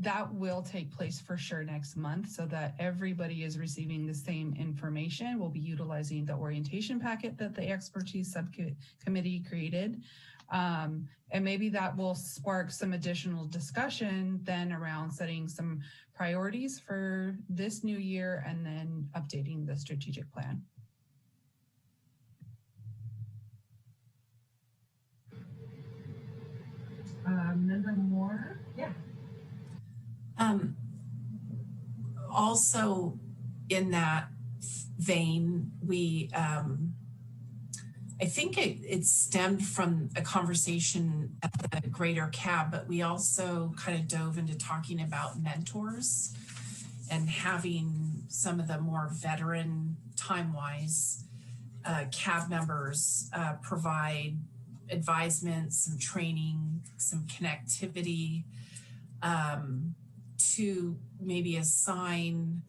that will take place for sure next month, so that everybody is receiving the same information. We'll be utilizing the orientation packet that the expertise subcommittee created. And maybe that will spark some additional discussion then around setting some priorities for this new year, and then updating the strategic plan. Member Moore? Yeah. Also in that vein, we I think it stemmed from a conversation at the Greater CAB, but we also kind of dove into talking about mentors and having some of the more veteran time-wise CAB members provide advisement, some training, some connectivity to maybe assign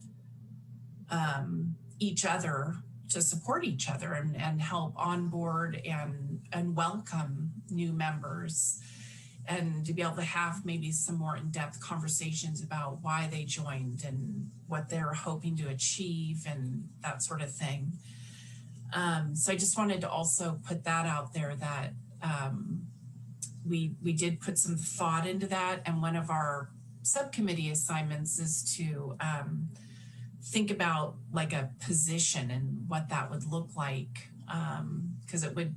each other to support each other and help onboard and welcome new members, and to be able to have maybe some more in-depth conversations about why they joined and what they're hoping to achieve and that sort of thing. So I just wanted to also put that out there that we did put some thought into that, and one of our subcommittee assignments is to think about like a position and what that would look like, because it would,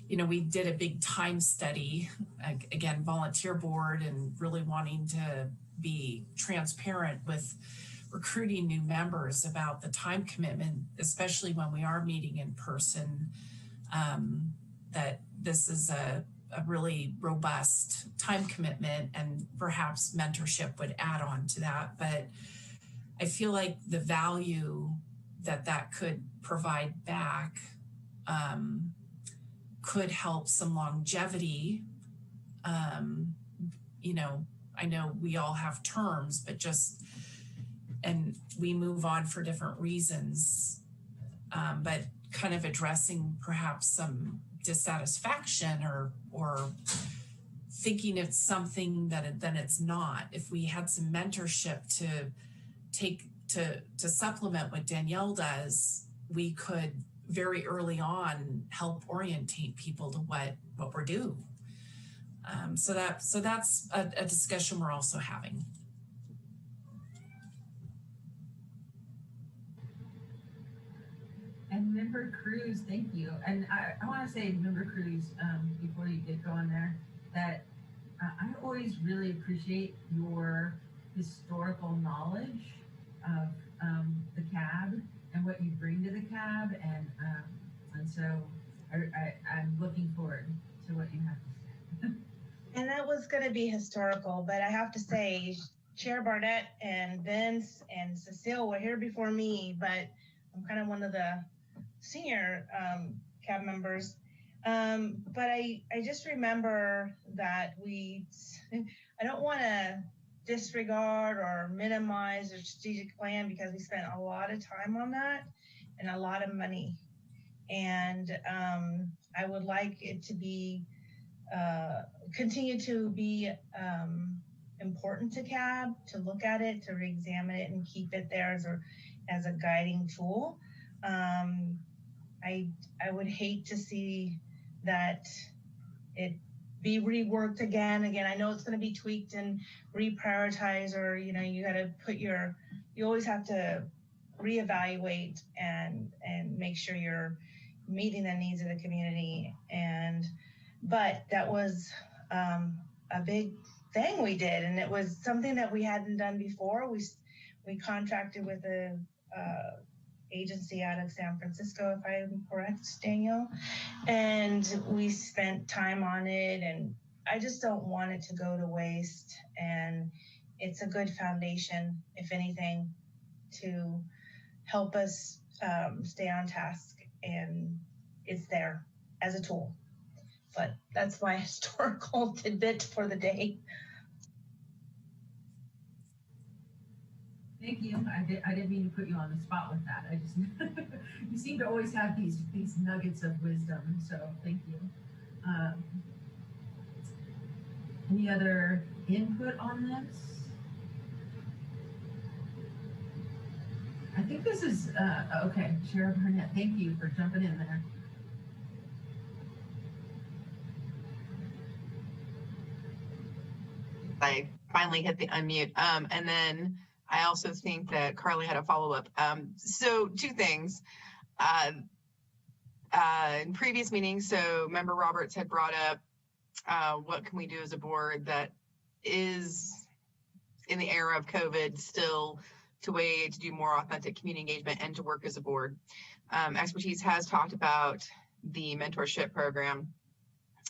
you know, we did a big time study, again, volunteer board, and really wanting to be transparent with recruiting new members about the time commitment, especially when we are meeting in person, that this is a really robust time commitment, and perhaps mentorship would add on to that. But I feel like the value that could provide back could help some longevity. You know, I know we all have terms, but and we move on for different reasons, but kind of addressing perhaps some dissatisfaction or thinking it's something that then it's not. If we had some mentorship to supplement what Danielle does, we could very early on help orientate people to what we're doing. So that's a discussion we're also having. And Member Cruz, thank you. And I want to say, Member Cruz, before you get going there, that I always really appreciate your historical knowledge of the CAB and what you bring to the CAB, and so I'm looking forward to what you have to say. And that was going to be historical, but I have to say, Chair Barnett and Vince and Cecile were here before me, but I'm kind of one of the senior CAB members. But I just remember that I don't want to disregard or minimize the strategic plan, because we spent a lot of time on that and a lot of money. And I would like it to be, continue to be important to CAB, to look at it, to re-examine it and keep it there as a guiding tool. I would hate to see that it be reworked again. I know it's going to be tweaked and reprioritized, or, you know, you got to put you always have to reevaluate and make sure you're meeting the needs of the community. But that was a big thing we did, and it was something that we hadn't done before. We contracted with a agency out of San Francisco, if I'm correct, Daniel, and we spent time on it, and I just don't want it to go to waste. And it's a good foundation, if anything, to help us stay on task, and it's there as a tool. But that's my historical tidbit for the day. Thank you. I didn't mean to put you on the spot with that. I just you seem to always have these nuggets of wisdom. So thank you. Any other input on this? I think this is okay. Sheriff Burnett, thank you for jumping in there. I finally hit the unmute. And then I also think that Carly had a follow-up. So two things. In previous meetings, so Member Roberts had brought up what can we do as a board that is in the era of COVID still to do more authentic community engagement and to work as a board. Expertise has talked about the mentorship program.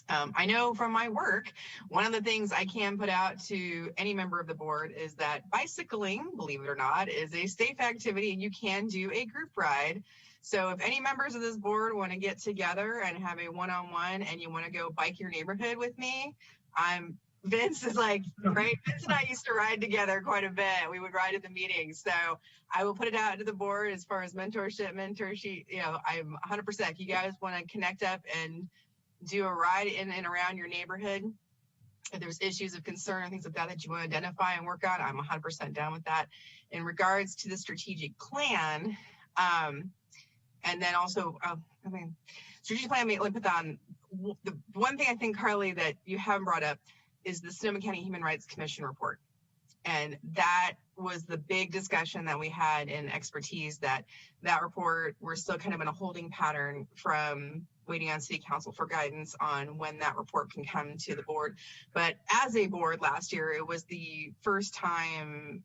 I know from my work, one of the things I can put out to any member of the board is that bicycling, believe it or not, is a safe activity and you can do a group ride. So if any members of this board want to get together and have a one-on-one and you want to go bike your neighborhood with me, Vince is like, right? Vince and I used to ride together quite a bit. We would ride at the meetings. So I will put it out to the board as far as mentorship, I'm 100%. If you guys want to connect up and do a ride in and around your neighborhood, if there's issues of concern and things like that you want to identify and work on, I'm 100% down with that. In regards to the strategic plan, and then also, strategic plan, let me put that on. The one thing I think, Carly, that you haven't brought up is the Sonoma County Human Rights Commission report. And that was the big discussion that we had in expertise, that report, we're still kind of in a holding pattern from waiting on city council for guidance on when that report can come to the board. But as a board last year, it was the first time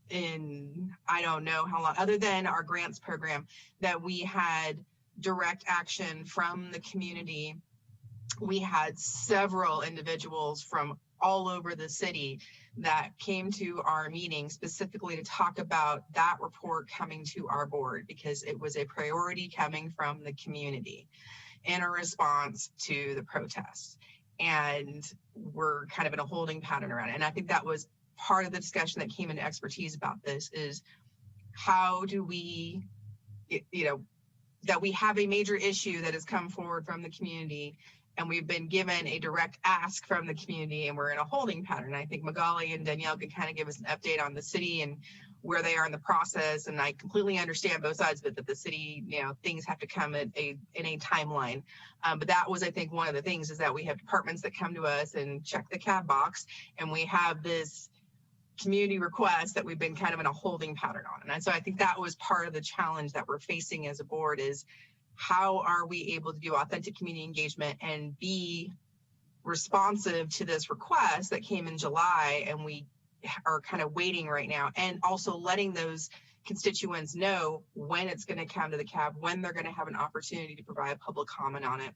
in, I don't know how long, other than our grants program, that we had direct action from the community. We had several individuals from all over the city that came to our meeting specifically to talk about that report coming to our board, because it was a priority coming from the community in a response to the protests. And we're kind of in a holding pattern around it. And I think that was part of the discussion that came into expertise about this, is how do we, that we have a major issue that has come forward from the community, and we've been given a direct ask from the community, and we're in a holding pattern. I think Magali and Danielle can kind of give us an update on the city and where they are in the process. And I completely understand both sides of it, that the city, things have to come in a timeline. But that was, I think, one of the things, is that we have departments that come to us and check the CAB box, and we have this community request that we've been kind of in a holding pattern on. And so I think that was part of the challenge that we're facing as a board, is how are we able to do authentic community engagement and be responsive to this request that came in July, and we are kind of waiting right now, and also letting those constituents know when it's going to come to the CAB, when they're going to have an opportunity to provide public comment on it.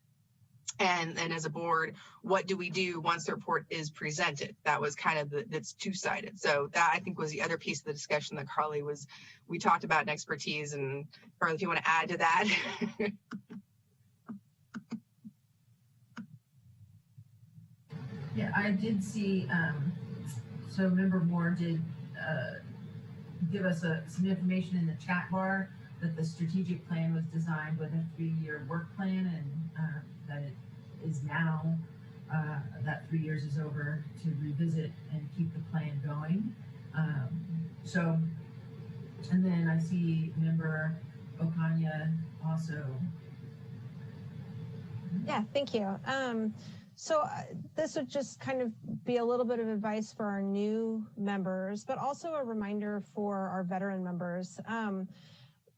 And as a board, what do we do once the report is presented? That was kind of that's two-sided. So that, I think, was the other piece of the discussion that we talked about in expertise. And Carly, if you want to add to that. Yeah, I did see, so Member Moore did give us some information in the chat bar that the strategic plan was designed with a 3-year work plan, and that it is now, that 3 years is over, to revisit and keep the plan going. And then I see Member Okanya also. Yeah, thank you. So this would just kind of be a little bit of advice for our new members, but also a reminder for our veteran members.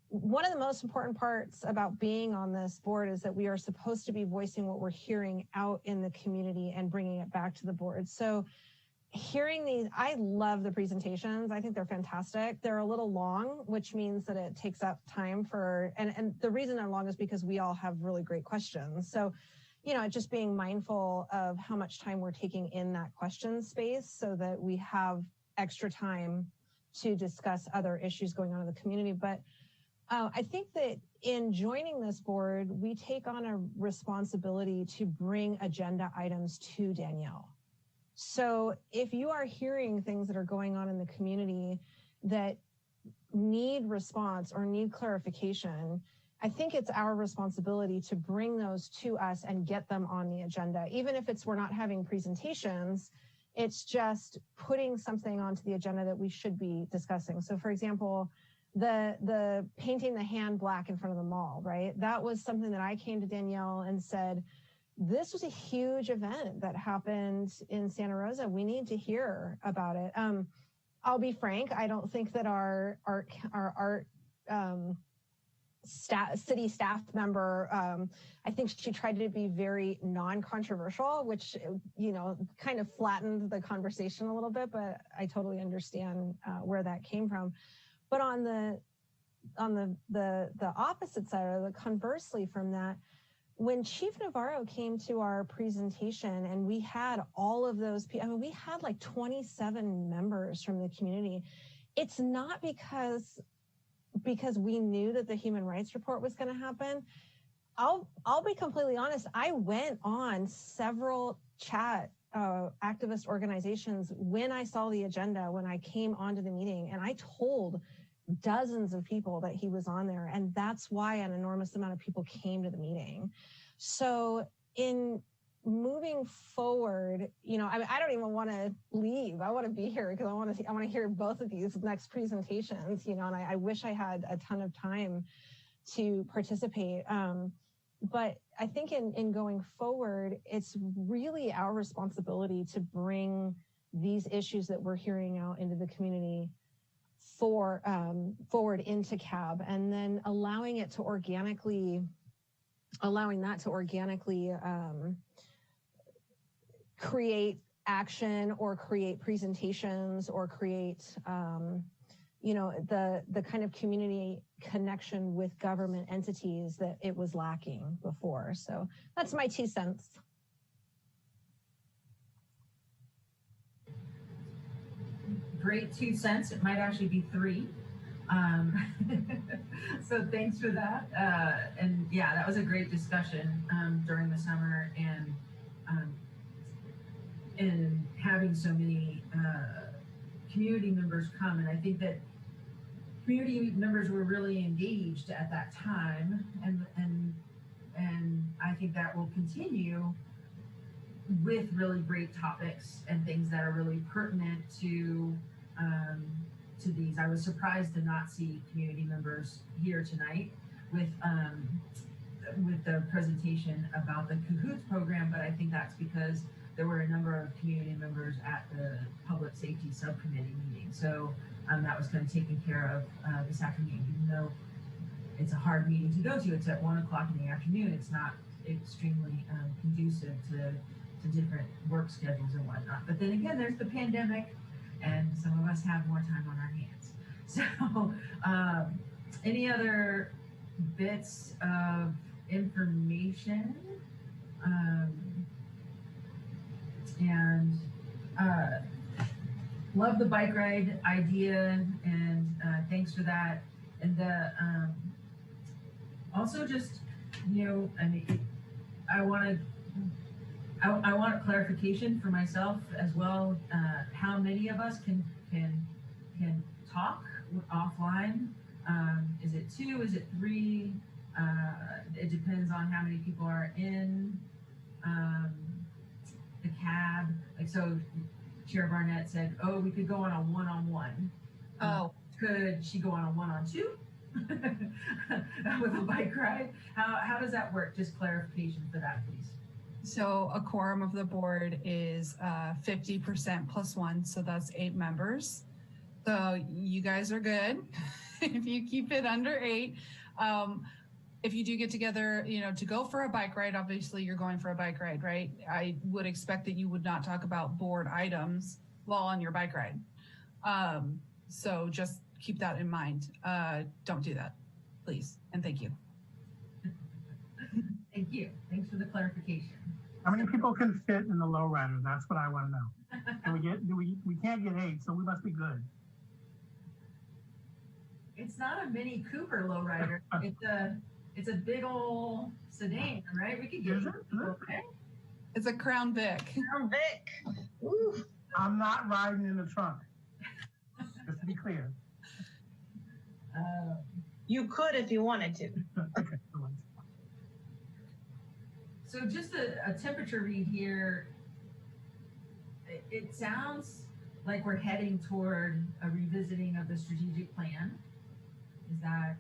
One of the most important parts about being on this board is that we are supposed to be voicing what we're hearing out in the community and bringing it back to the board. So hearing these, I love the presentations. I think they're fantastic. They're a little long, which means that it takes up time and the reason they're long is because we all have really great questions. So, just being mindful of how much time we're taking in that question space so that we have extra time to discuss other issues going on in the community. But I think that in joining this board, we take on a responsibility to bring agenda items to Danielle. So if you are hearing things that are going on in the community that need response or need clarification, I think it's our responsibility to bring those to us and get them on the agenda. Even if we're not having presentations, it's just putting something onto the agenda that we should be discussing. So for example, the painting the hand black in front of the mall, right? That was something that I came to Danielle and said, this was a huge event that happened in Santa Rosa. We need to hear about it. I'll be frank, I don't think that our art city staff member, I think she tried to be very non-controversial, which, kind of flattened the conversation a little bit, but I totally understand where that came from. But on the opposite side, or the conversely from that, when Chief Navarro came to our presentation and we had all of those people, I mean, we had like 27 members from the community. It's not because we knew that the human rights report was going to happen. I'll be completely honest. I went on several chat activist organizations when I saw the agenda, when I came onto the meeting, and I told dozens of people that he was on there. And that's why an enormous amount of people came to the meeting. So in moving forward, you know, I don't even want to leave. I want to be here because I want to hear both of these next presentations, you know, and I wish I had a ton of time to participate. But I think in going forward, it's really our responsibility to bring these issues that we're hearing out into the community forward into CAB, and then allowing that to organically create action or create presentations or create you know, the kind of community connection with government entities that it was lacking before. So that's my 2 cents. Great 2 cents. It might actually be 3. So thanks for that. And yeah, that was a great discussion during the summer, and having so many community members come. And I think that community members were really engaged at that time, and I think that will continue with really great topics and things that are really pertinent to these. I was surprised to not see community members here tonight with the presentation about the Cahoots program, but I think that's because there were a number of community members at the Public Safety Subcommittee meeting. So that was kind of taken care of this afternoon, even though it's a hard meeting to go to. It's at 1 o'clock in the afternoon. It's not extremely conducive to different work schedules and whatnot. But then again, there's the pandemic, and some of us have more time on our hands. So any other bits of information? Love the bike ride idea, and thanks for that. And also just, you know, I mean, I want a clarification for myself as well. How many of us can talk offline? Is it 2? Is it 3? It depends on how many people are in the cab. Like, so Chair Barnett said, oh, we could go on a one-on-one. Could she go on a one-on-2 with a bike ride? How does that work? Just clarification for that, please. So a quorum of the board is 50% plus 1, so that's 8 members. So you guys are good if you keep it under 8. If you do get together, you know, to go for a bike ride, obviously you're going for a bike ride, right? I would expect that you would not talk about board items while on your bike ride. So just keep that in mind. Don't do that, please, and thank you. Thank you. Thanks for the clarification. How many people can fit in the lowrider? That's what I want to know. Can we can't get 8, so we must be good. It's not a Mini Cooper lowrider. It's a big old sedan, right? We could get it. Okay. It's a Crown Vic. Crown Vic. Ooh. I'm not riding in the trunk. Just to be clear. You could if you wanted to. Okay. So just a temperature read here. It sounds like we're heading toward a revisiting of the strategic plan. Is that?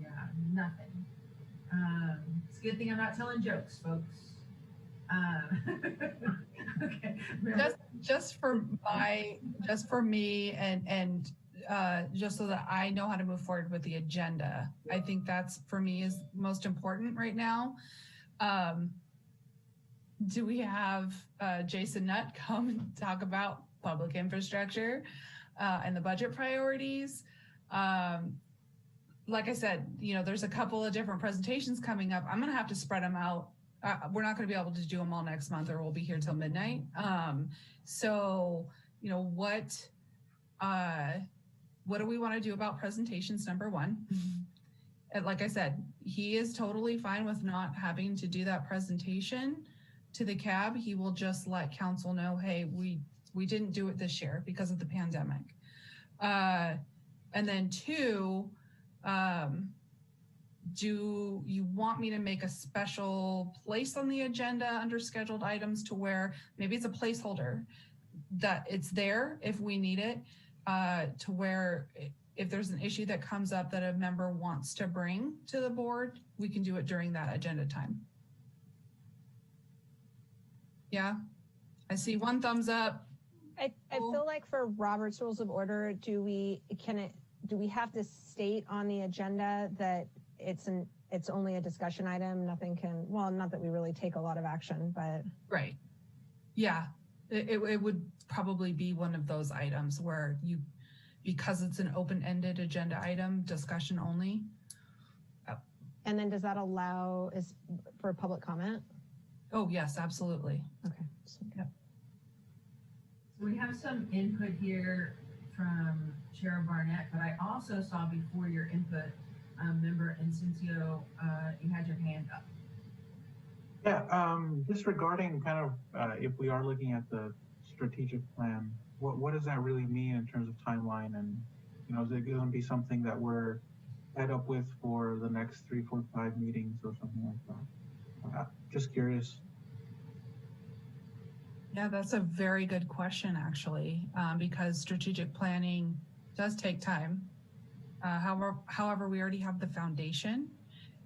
Yeah, nothing. It's a good thing I'm not telling jokes, folks. Okay. Just for me and just so that I know how to move forward with the agenda. I think that's, for me, is most important right now. Do we have Jason Nutt come and talk about public infrastructure and the budget priorities? like I said, there's a couple of different presentations coming up. I'm going to have to spread them out. We're not going to be able to do them all next month, or we'll be here till midnight. So, what do we want to do about presentations, number one? And like I said, he is totally fine with not having to do that presentation to the CAB. He will just let council know, hey, we didn't do it this year because of the pandemic. And then two, do you want me to make a special place on the agenda under scheduled items to where maybe it's a placeholder that it's there if we need it, to where if there's an issue that comes up that a member wants to bring to the board, we can do it during that agenda time. Yeah, I see one thumbs up. I feel like for Robert's Rules of Order, do we have to state on the agenda that it's only a discussion item? Nothing can, well, not that we really take a lot of action, but. Right. Yeah, it would probably be one of those items where because it's an open-ended agenda item, discussion only. And then does that allow for public comment? Oh, yes, absolutely. Okay. Yep. So we have some input here from Chair Barnett, but I also saw before your input, Member Incencio, you had your hand up. Yeah, just regarding kind of if we are looking at the strategic plan, what does that really mean in terms of timeline? And, is it going to be something that we're head up with for the next 3, 4, 5 meetings or something like that? Just curious. Yeah, that's a very good question, actually, because strategic planning does take time. However, we already have the foundation.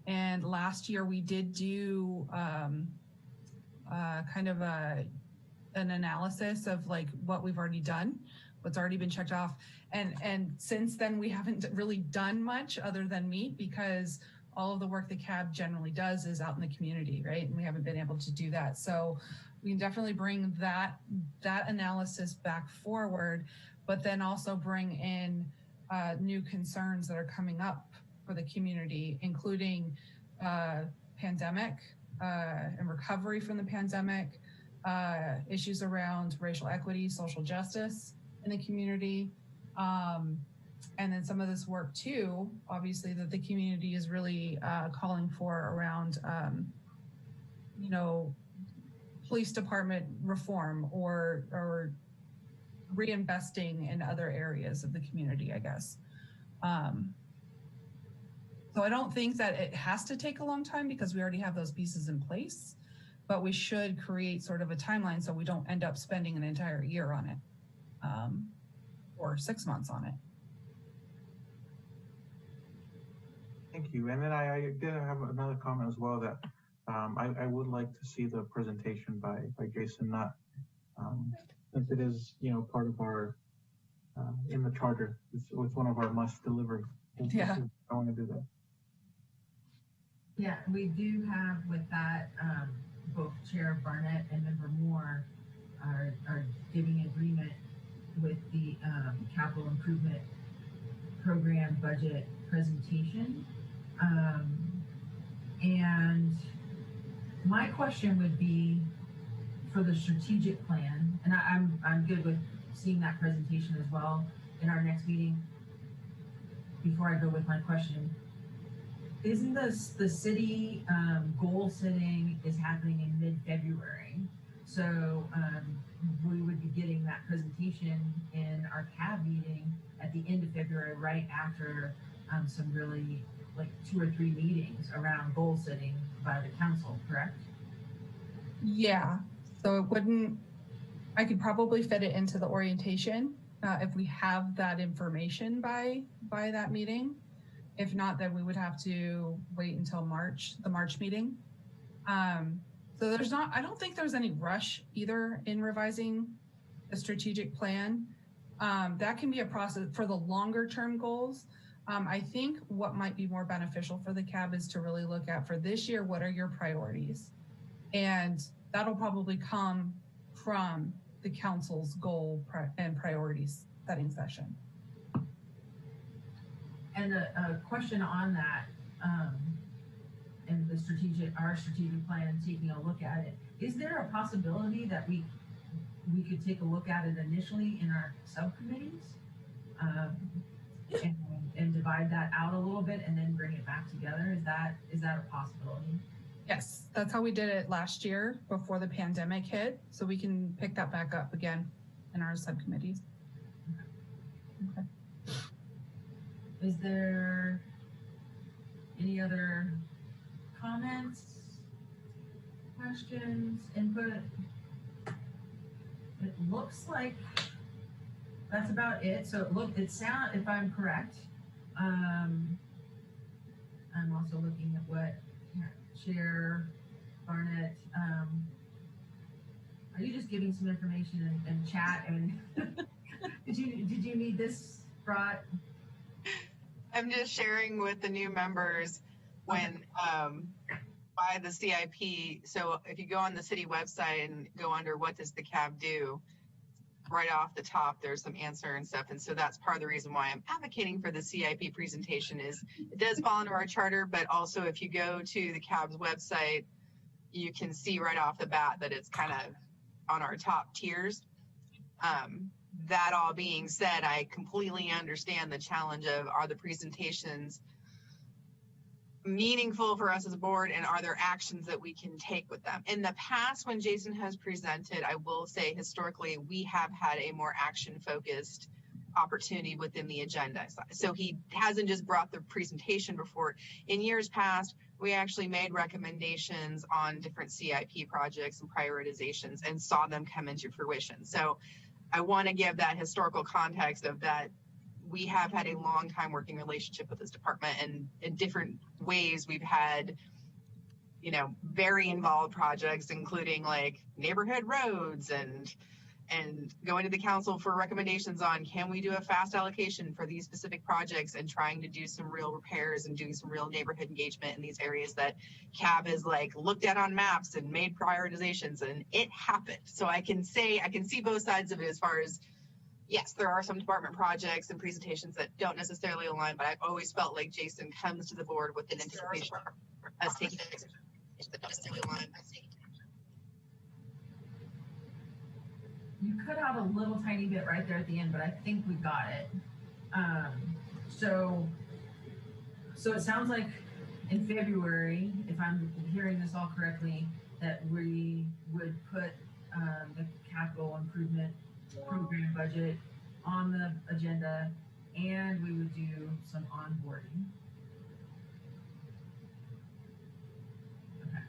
And last year we did do kind of an analysis of like what we've already done, what's already been checked off. And since then we haven't really done much other than meet, because all of the work the CAB generally does is out in the community, right? And we haven't been able to do that. So we can definitely bring that analysis back forward, but then also bring in new concerns that are coming up for the community, including pandemic and recovery from the pandemic, issues around racial equity, social justice in the community, and then some of this work too, obviously, that the community is really calling for around, police department reform or reinvesting in other areas of the community, I guess. So I don't think that it has to take a long time because we already have those pieces in place, but we should create sort of a timeline so we don't end up spending an entire year on it, or 6 months on it. Thank you. And then I did have another comment as well that I would like to see the presentation by Jason Nutt, since it is, part of our, in the charter, it's one of our must deliver. Yeah. I want to do that. Yeah, we do have with that, both Chair Barnett and Member Moore are giving agreement with the capital improvement program budget presentation. And my question would be for the strategic plan, and I'm good with seeing that presentation as well in our next meeting. Before I go with my question, isn't the city goal setting is happening in mid-February? So we would be getting that presentation in our CAB meeting at the end of February, right after some really like 2 or 3 meetings around goal setting by the council, correct? Yeah, so it wouldn't, I could probably fit it into the orientation if we have that information by that meeting. If not, then we would have to wait until March, the March meeting. So I don't think there's any rush either in revising a strategic plan. That can be a process for the longer term goals. I think what might be more beneficial for the CAB is to really look at for this year, what are your priorities? And that'll probably come from the council's goal and priorities setting session. And a question on that, and our strategic plan, taking a look at it. Is there a possibility that we could take a look at it initially in our subcommittees, and divide that out a little bit and then bring it back together? Is that a possibility? Yes, that's how we did it last year before the pandemic hit. So we can pick that back up again in our subcommittees. Okay. Is there any other comments, questions, input? It looks like that's about it. So if I'm correct, I'm also looking at what Chair Barnett, are you just giving some information in chat? And did you need this brought? I'm just sharing with the new members when by the CIP. So if you go on the city website and go under what does the CAB do, right off the top there's some answer and stuff. And so that's part of the reason why I'm advocating for the CIP presentation. Is it does fall into our charter, but also if you go to the CAB's website, you can see right off the bat that it's kind of on our top tiers. That all being said, I completely understand the challenge of, are the presentations meaningful for us as a board, and are there actions that we can take with them? In the past, when Jason has presented, I will say historically, we have had a more action focused opportunity within the agenda. So he hasn't just brought the presentation before. In years past, we actually made recommendations on different CIP projects and prioritizations and saw them come into fruition. So I want to give that historical context of that. We have had a long time working relationship with this department, and in different ways we've had, very involved projects, including like neighborhood roads and going to the council for recommendations on, can we do a fast allocation for these specific projects, and trying to do some real repairs and doing some real neighborhood engagement in these areas that CAB has looked at on maps and made prioritizations, and it happened. So I can see both sides of it as far as, yes, there are some department projects and presentations that don't necessarily align, but I've always felt like Jason comes to the board with an anticipation of us taking decisions that don't necessarily align. You cut out a little tiny bit right there at the end, but I think we got it. So it sounds like in February, if I'm hearing this all correctly, that we would put the capital improvement program budget on the agenda, and we would do some onboarding. Okay,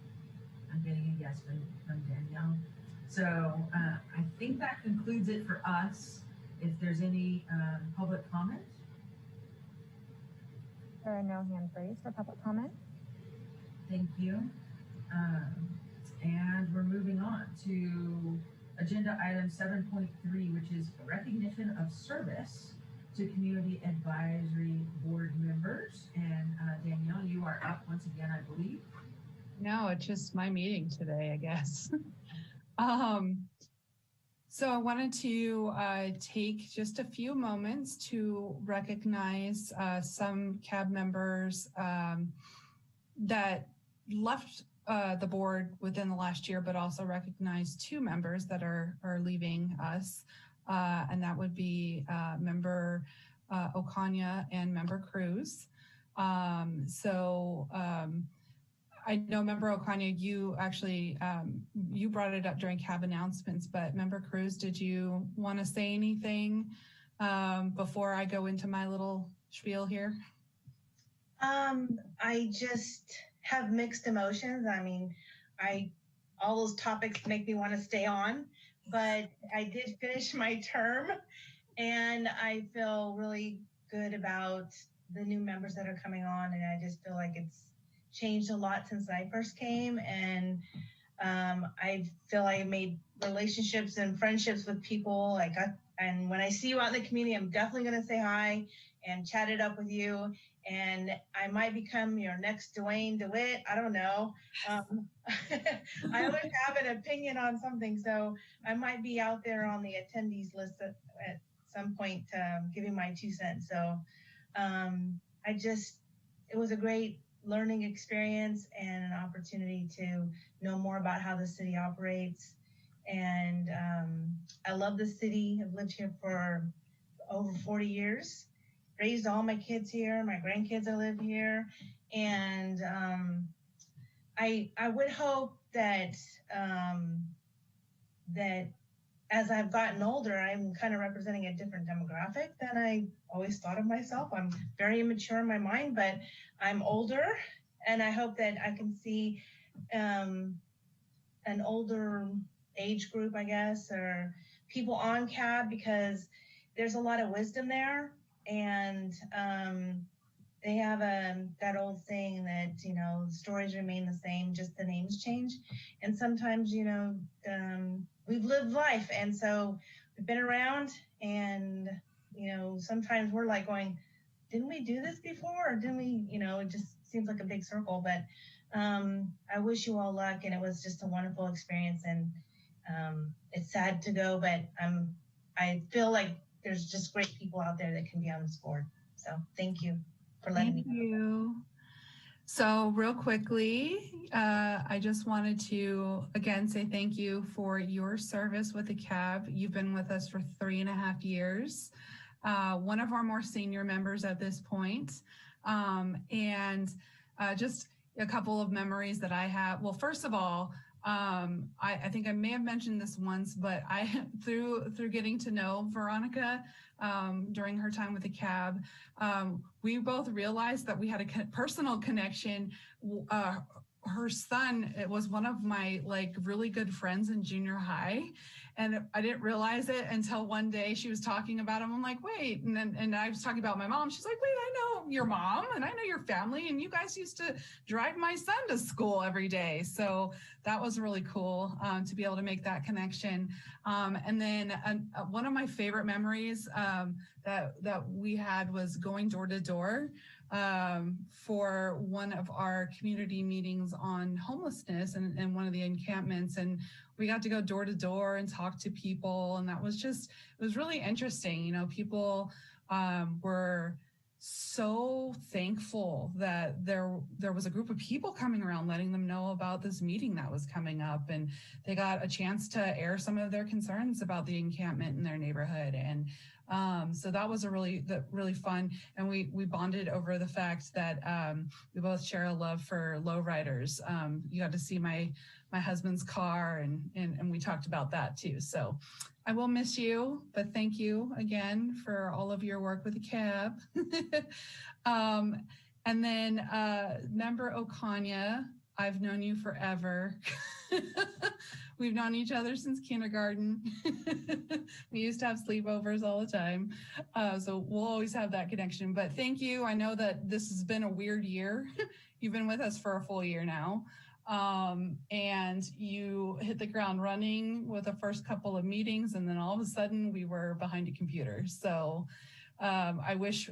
I'm getting a yes from Danielle. So I think that concludes it for us. If there's any public comment. There are no hands raised for public comment. Thank you. And we're moving on to agenda item 7.3, which is recognition of service to community advisory board members. And Danielle, you are up once again, I believe. No, it's just my meeting today, I guess. So I wanted to take just a few moments to recognize some CAB members that left the board within the last year, but also recognize two members that are leaving us, and that would be member Okanya and member Cruz. I know member Okanya, you actually, you brought it up during CAB announcements, but member Cruz, did you want to say anything before I go into my little spiel here? I just have mixed emotions. I mean, all those topics make me want to stay on, but I did finish my term, and I feel really good about the new members that are coming on, and I just feel like it's changed a lot since I first came, and I feel I made relationships and friendships with people. And when I see you out in the community, I'm definitely going to say hi and chat it up with you. And I might become your next Dwayne DeWitt. I don't know. I always have an opinion on something, so I might be out there on the attendees list at some point, giving my 2 cents. So it was a great learning experience and an opportunity to know more about how the city operates. And I love the city. I've lived here for over 40 years, raised all my kids here, my grandkids that live here. And I would hope that that as I've gotten older, I'm kind of representing a different demographic than I always thought of myself. I'm very immature in my mind, but I'm older, and I hope that I can see an older age group, I guess, or people on CAB, because there's a lot of wisdom there. And they have that old saying that, stories remain the same, just the names change. And sometimes, we've lived life. And so we've been around, and, sometimes we're like going, didn't we do this before? Or didn't we, it just seems like a big circle. But I wish you all luck. And it was just a wonderful experience. And it's sad to go, but I feel like there's just great people out there that can be on this board. So thank you for letting me. Thank you. So real quickly, I just wanted to, again, say thank you for your service with the CAB. You've been with us for 3.5 years. One of our more senior members at this point. And just a couple of memories that I have. Well, first of all, I think I may have mentioned this once, but through getting to know Veronica during her time with the CAB, we both realized that we had a personal connection. Her son, it was one of my really good friends in junior high. And I didn't realize it until one day she was talking about him. I'm like, wait, and I was talking about my mom. She's like, wait, I know your mom and I know your family, and you guys used to drive my son to school every day. So that was really cool to be able to make that connection. And then one of my favorite memories that we had was going door to door for one of our community meetings on homelessness and one of the encampments. And we got to go door to door and talk to people. And that was it was really interesting. People were so thankful that there was a group of people coming around letting them know about this meeting that was coming up. And they got a chance to air some of their concerns about the encampment in their neighborhood. And so that was really fun. And we bonded over the fact that we both share a love for lowriders. You got to see my husband's car, and we talked about that too. So I will miss you, but thank you again for all of your work with the CAB. And then Member Okanya, I've known you forever. We've known each other since kindergarten. We used to have sleepovers all the time. So we'll always have that connection. But thank you. I know that this has been a weird year. You've been with us for a full year now. And you hit the ground running with the first couple of meetings, and then all of a sudden we were behind a computer. So I wish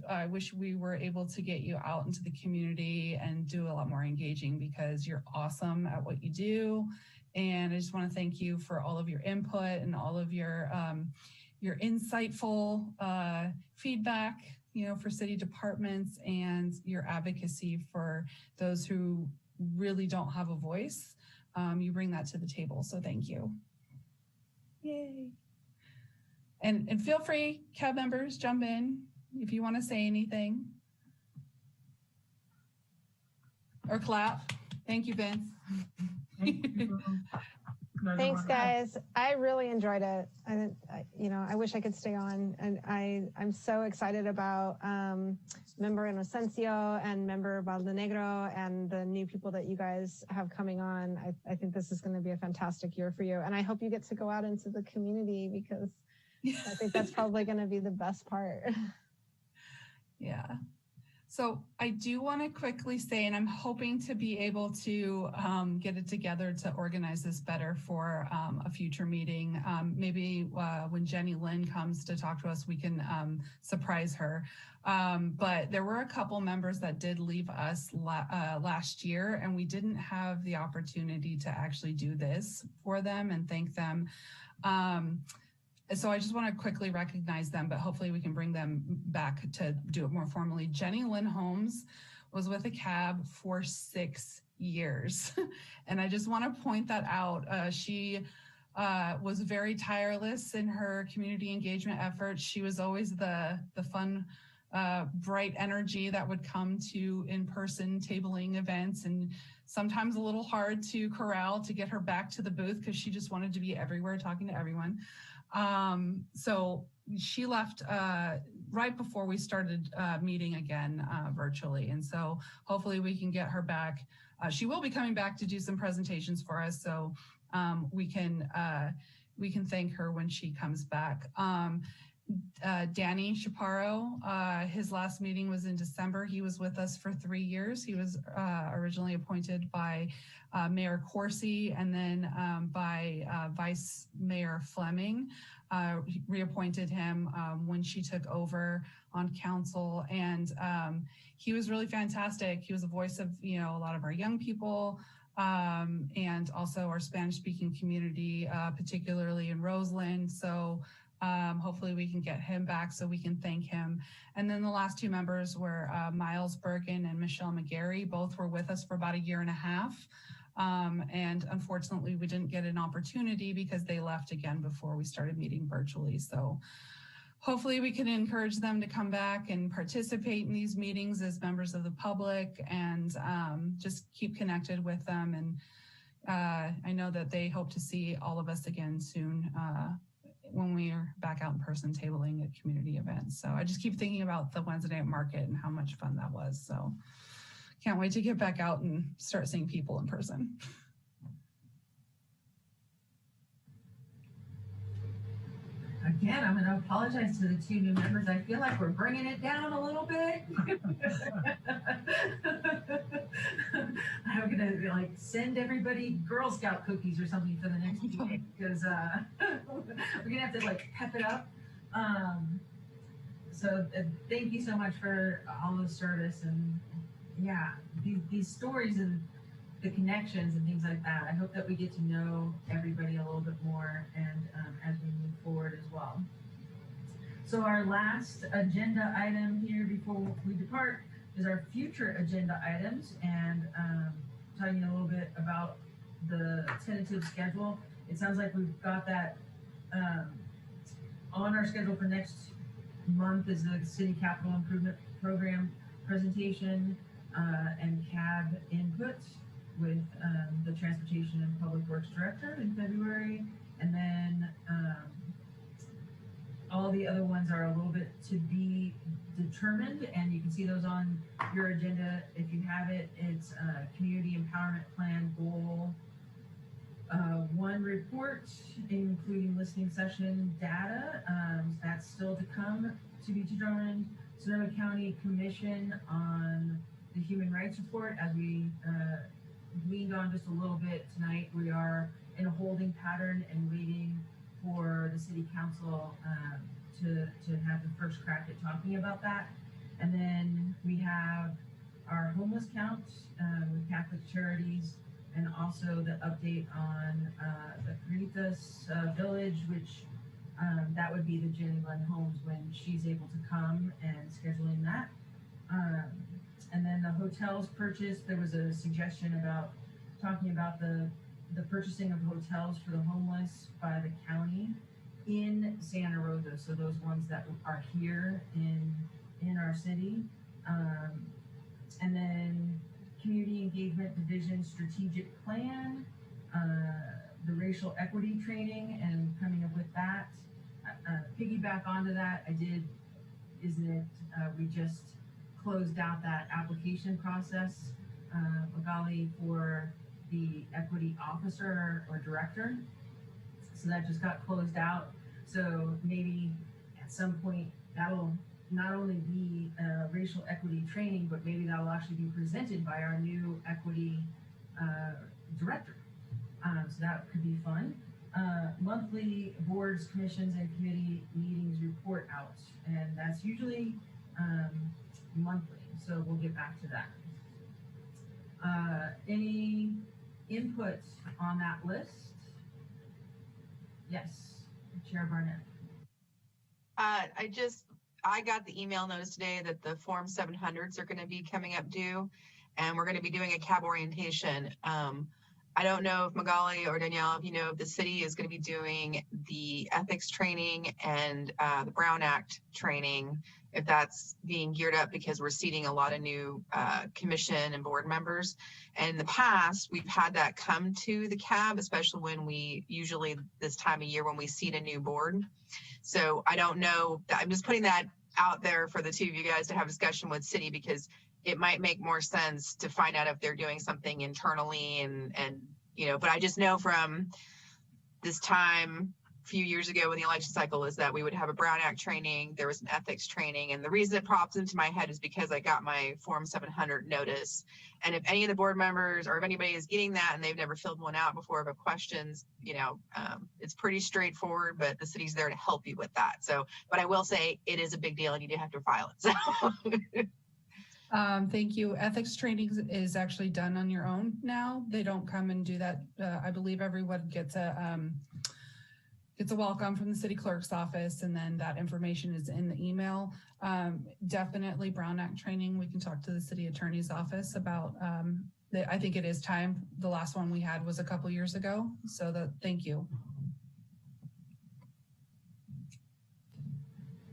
we were able to get you out into the community and do a lot more engaging, because you're awesome at what you do. And I just want to thank you for all of your input and all of your insightful feedback, for city departments, and your advocacy for those who really don't have a voice. You bring that to the table. So thank you. Yay. And feel free, CAB members, jump in if you want to say anything. Or clap. Thank you, Vince. Thank you. Thanks, guys. I really enjoyed it. I wish I could stay on. And I'm so excited about Member Inocencio and Member Valdenegro and the new people that you guys have coming on. I think this is going to be a fantastic year for you. And I hope you get to go out into the community, because I think that's probably going to be the best part. Yeah. So I do want to quickly say, and I'm hoping to be able to get it together to organize this better for a future meeting. Maybe when Jenny Lynn comes to talk to us, we can surprise her. But there were a couple members that did leave us last year, and we didn't have the opportunity to actually do this for them and thank them. So I just want to quickly recognize them, but hopefully we can bring them back to do it more formally. Jenny Lynn Holmes was with a cab for 6 years. And I just want to point that out. She was very tireless in her community engagement efforts. She was always the fun, bright energy that would come to in-person tabling events, and sometimes a little hard to corral to get her back to the booth because she just wanted to be everywhere talking to everyone. So she left right before we started meeting again virtually. And so hopefully we can get her back. She will be coming back to do some presentations for us. So we can thank her when she comes back. Danny Chaparro, his last meeting was in December. He was with us for 3 years. He was originally appointed by Mayor Corsi and then by Vice Mayor Fleming. Reappointed him when she took over on council, and he was really fantastic. He was a voice of, a lot of our young people, and also our Spanish-speaking community, particularly in Roseland. So hopefully we can get him back so we can thank him. And then the last 2 members were Miles Bergen and Michelle McGarry. Both were with us for about 1.5 years. And unfortunately, we didn't get an opportunity because they left again before we started meeting virtually. So hopefully we can encourage them to come back and participate in these meetings as members of the public, and just keep connected with them. And I know that they hope to see all of us again soon when we are back out in person tabling at community events. So I just keep thinking about the Wednesday night market and how much fun that was. So can't wait to get back out and start seeing people in person. Again, I'm going to apologize to the 2 new members. I feel like we're bringing it down a little bit. I'm going to send everybody Girl Scout cookies or something for the next meeting, because we're going to have to pep it up. So thank you so much for all the service, and yeah, these stories and the connections and things like that. I hope that we get to know everybody a little bit more, and as we move forward as well. So our last agenda item here before we depart is our future agenda items, and talking a little bit about the tentative schedule. It sounds like we've got that on our schedule for next month is the City Capital Improvement Program presentation and CAB input with the Transportation and Public Works Director in February. And then all the other ones are a little bit to be determined, and you can see those on your agenda if you have it. It's Community Empowerment Plan Goal 1 report, including listening session data. That's still to come, to be determined. Sonoma County Commission on the Human Rights Report, as we leaned on just a little bit tonight. We are in a holding pattern and waiting for the City Council to have the first crack at talking about that. And then we have our homeless count with Catholic Charities, and also the update on the Caritas Village, which that would be the Jenny Lynn Holmes when she's able to come, and scheduling that. And then the hotels purchase, there was a suggestion about talking about the purchasing of hotels for the homeless by the county in Santa Rosa. So those ones that are here in our city. And then Community Engagement Division Strategic Plan, the racial equity training and coming up with that. Piggyback onto that, we just closed out that application process, Magali, for the equity officer or director. So that just got closed out. So maybe at some point that'll not only be racial equity training, but maybe that'll actually be presented by our new equity director. So that could be fun. Monthly boards, commissions, and committee meetings report out, and that's usually monthly. So we'll get back to that. Any input on that list? Yes, Chair Barnett. I got the email notice today that the Form 700s are going to be coming up due, and we're going to be doing a cab orientation. I don't know if Magali or Danielle, if you know, if the city is going to be doing the ethics training and the Brown Act training, if that's being geared up, because we're seating a lot of new commission and board members. And in the past, we've had that come to the cab, especially when usually this time of year when we seat a new board. So I don't know, I'm just putting that out there for the two of you guys to have a discussion with city, because it might make more sense to find out if they're doing something internally and but I just know from this time a few years ago when the election cycle is that we would have a Brown Act training, there was an ethics training, and the reason it pops into my head is because I got my Form 700 notice. And if any of the board members or if anybody is getting that and they've never filled one out before but questions, it's pretty straightforward, but the city's there to help you with that. So, but I will say it is a big deal and you do have to file it. So. Thank you. Ethics training is actually done on your own now. They don't come and do that. I believe everyone gets a welcome from the city clerk's office, and then that information is in the email. Definitely Brown Act training. We can talk to the city attorney's office about. I think it is time. The last one we had was a couple years ago. So thank you.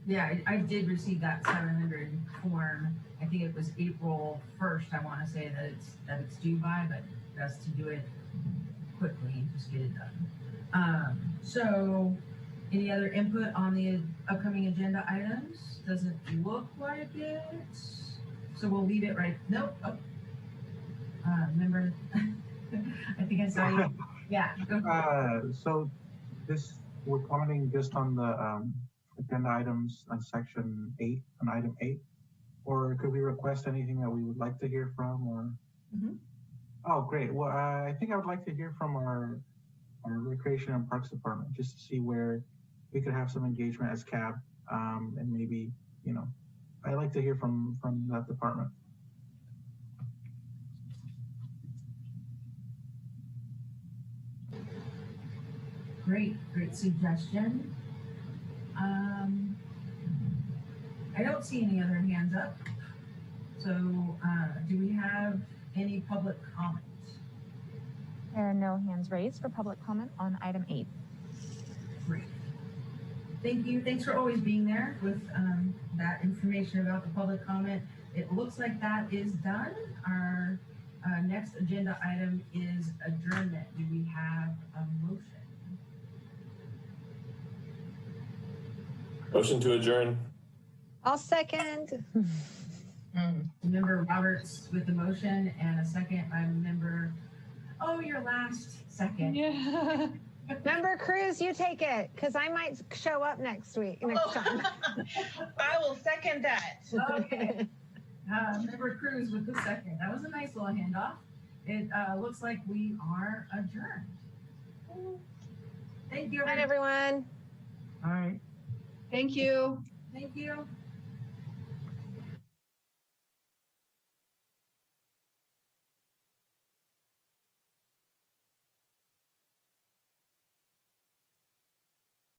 Yeah, I did receive that 700 form. I think it was April 1st. I want to say that it's due by, but best to do it quickly and just get it done. So any other input on the upcoming agenda items? Doesn't look like it. So we'll leave it right. Nope. Oh. Remember, I think I saw you. Yeah. So we're commenting just on the agenda items on section 8, on item 8, or could we request anything that we would like to hear from, or? Mm-hmm. Oh, great. Well, I think I would like to hear from our Recreation and Parks Department, just to see where we could have some engagement as CAB, and maybe, I'd like to hear from that department. Great suggestion. I don't see any other hands up. So do we have any public comment? There are no hands raised for public comment on item 8. Great. Thank you. Thanks for always being there with that information about the public comment. It looks like that is done. Our next agenda item is adjournment. Do we have a motion? Motion to adjourn. I'll second. Member Roberts with the motion, and a second by member, your last second. Yeah. Member Cruz, you take it, because I might show up next time. I will second that. Okay. Member Cruz with the second. That was a nice little handoff. It looks like we are adjourned. Thank you. Good night, everyone. All right. Thank you. Thank you.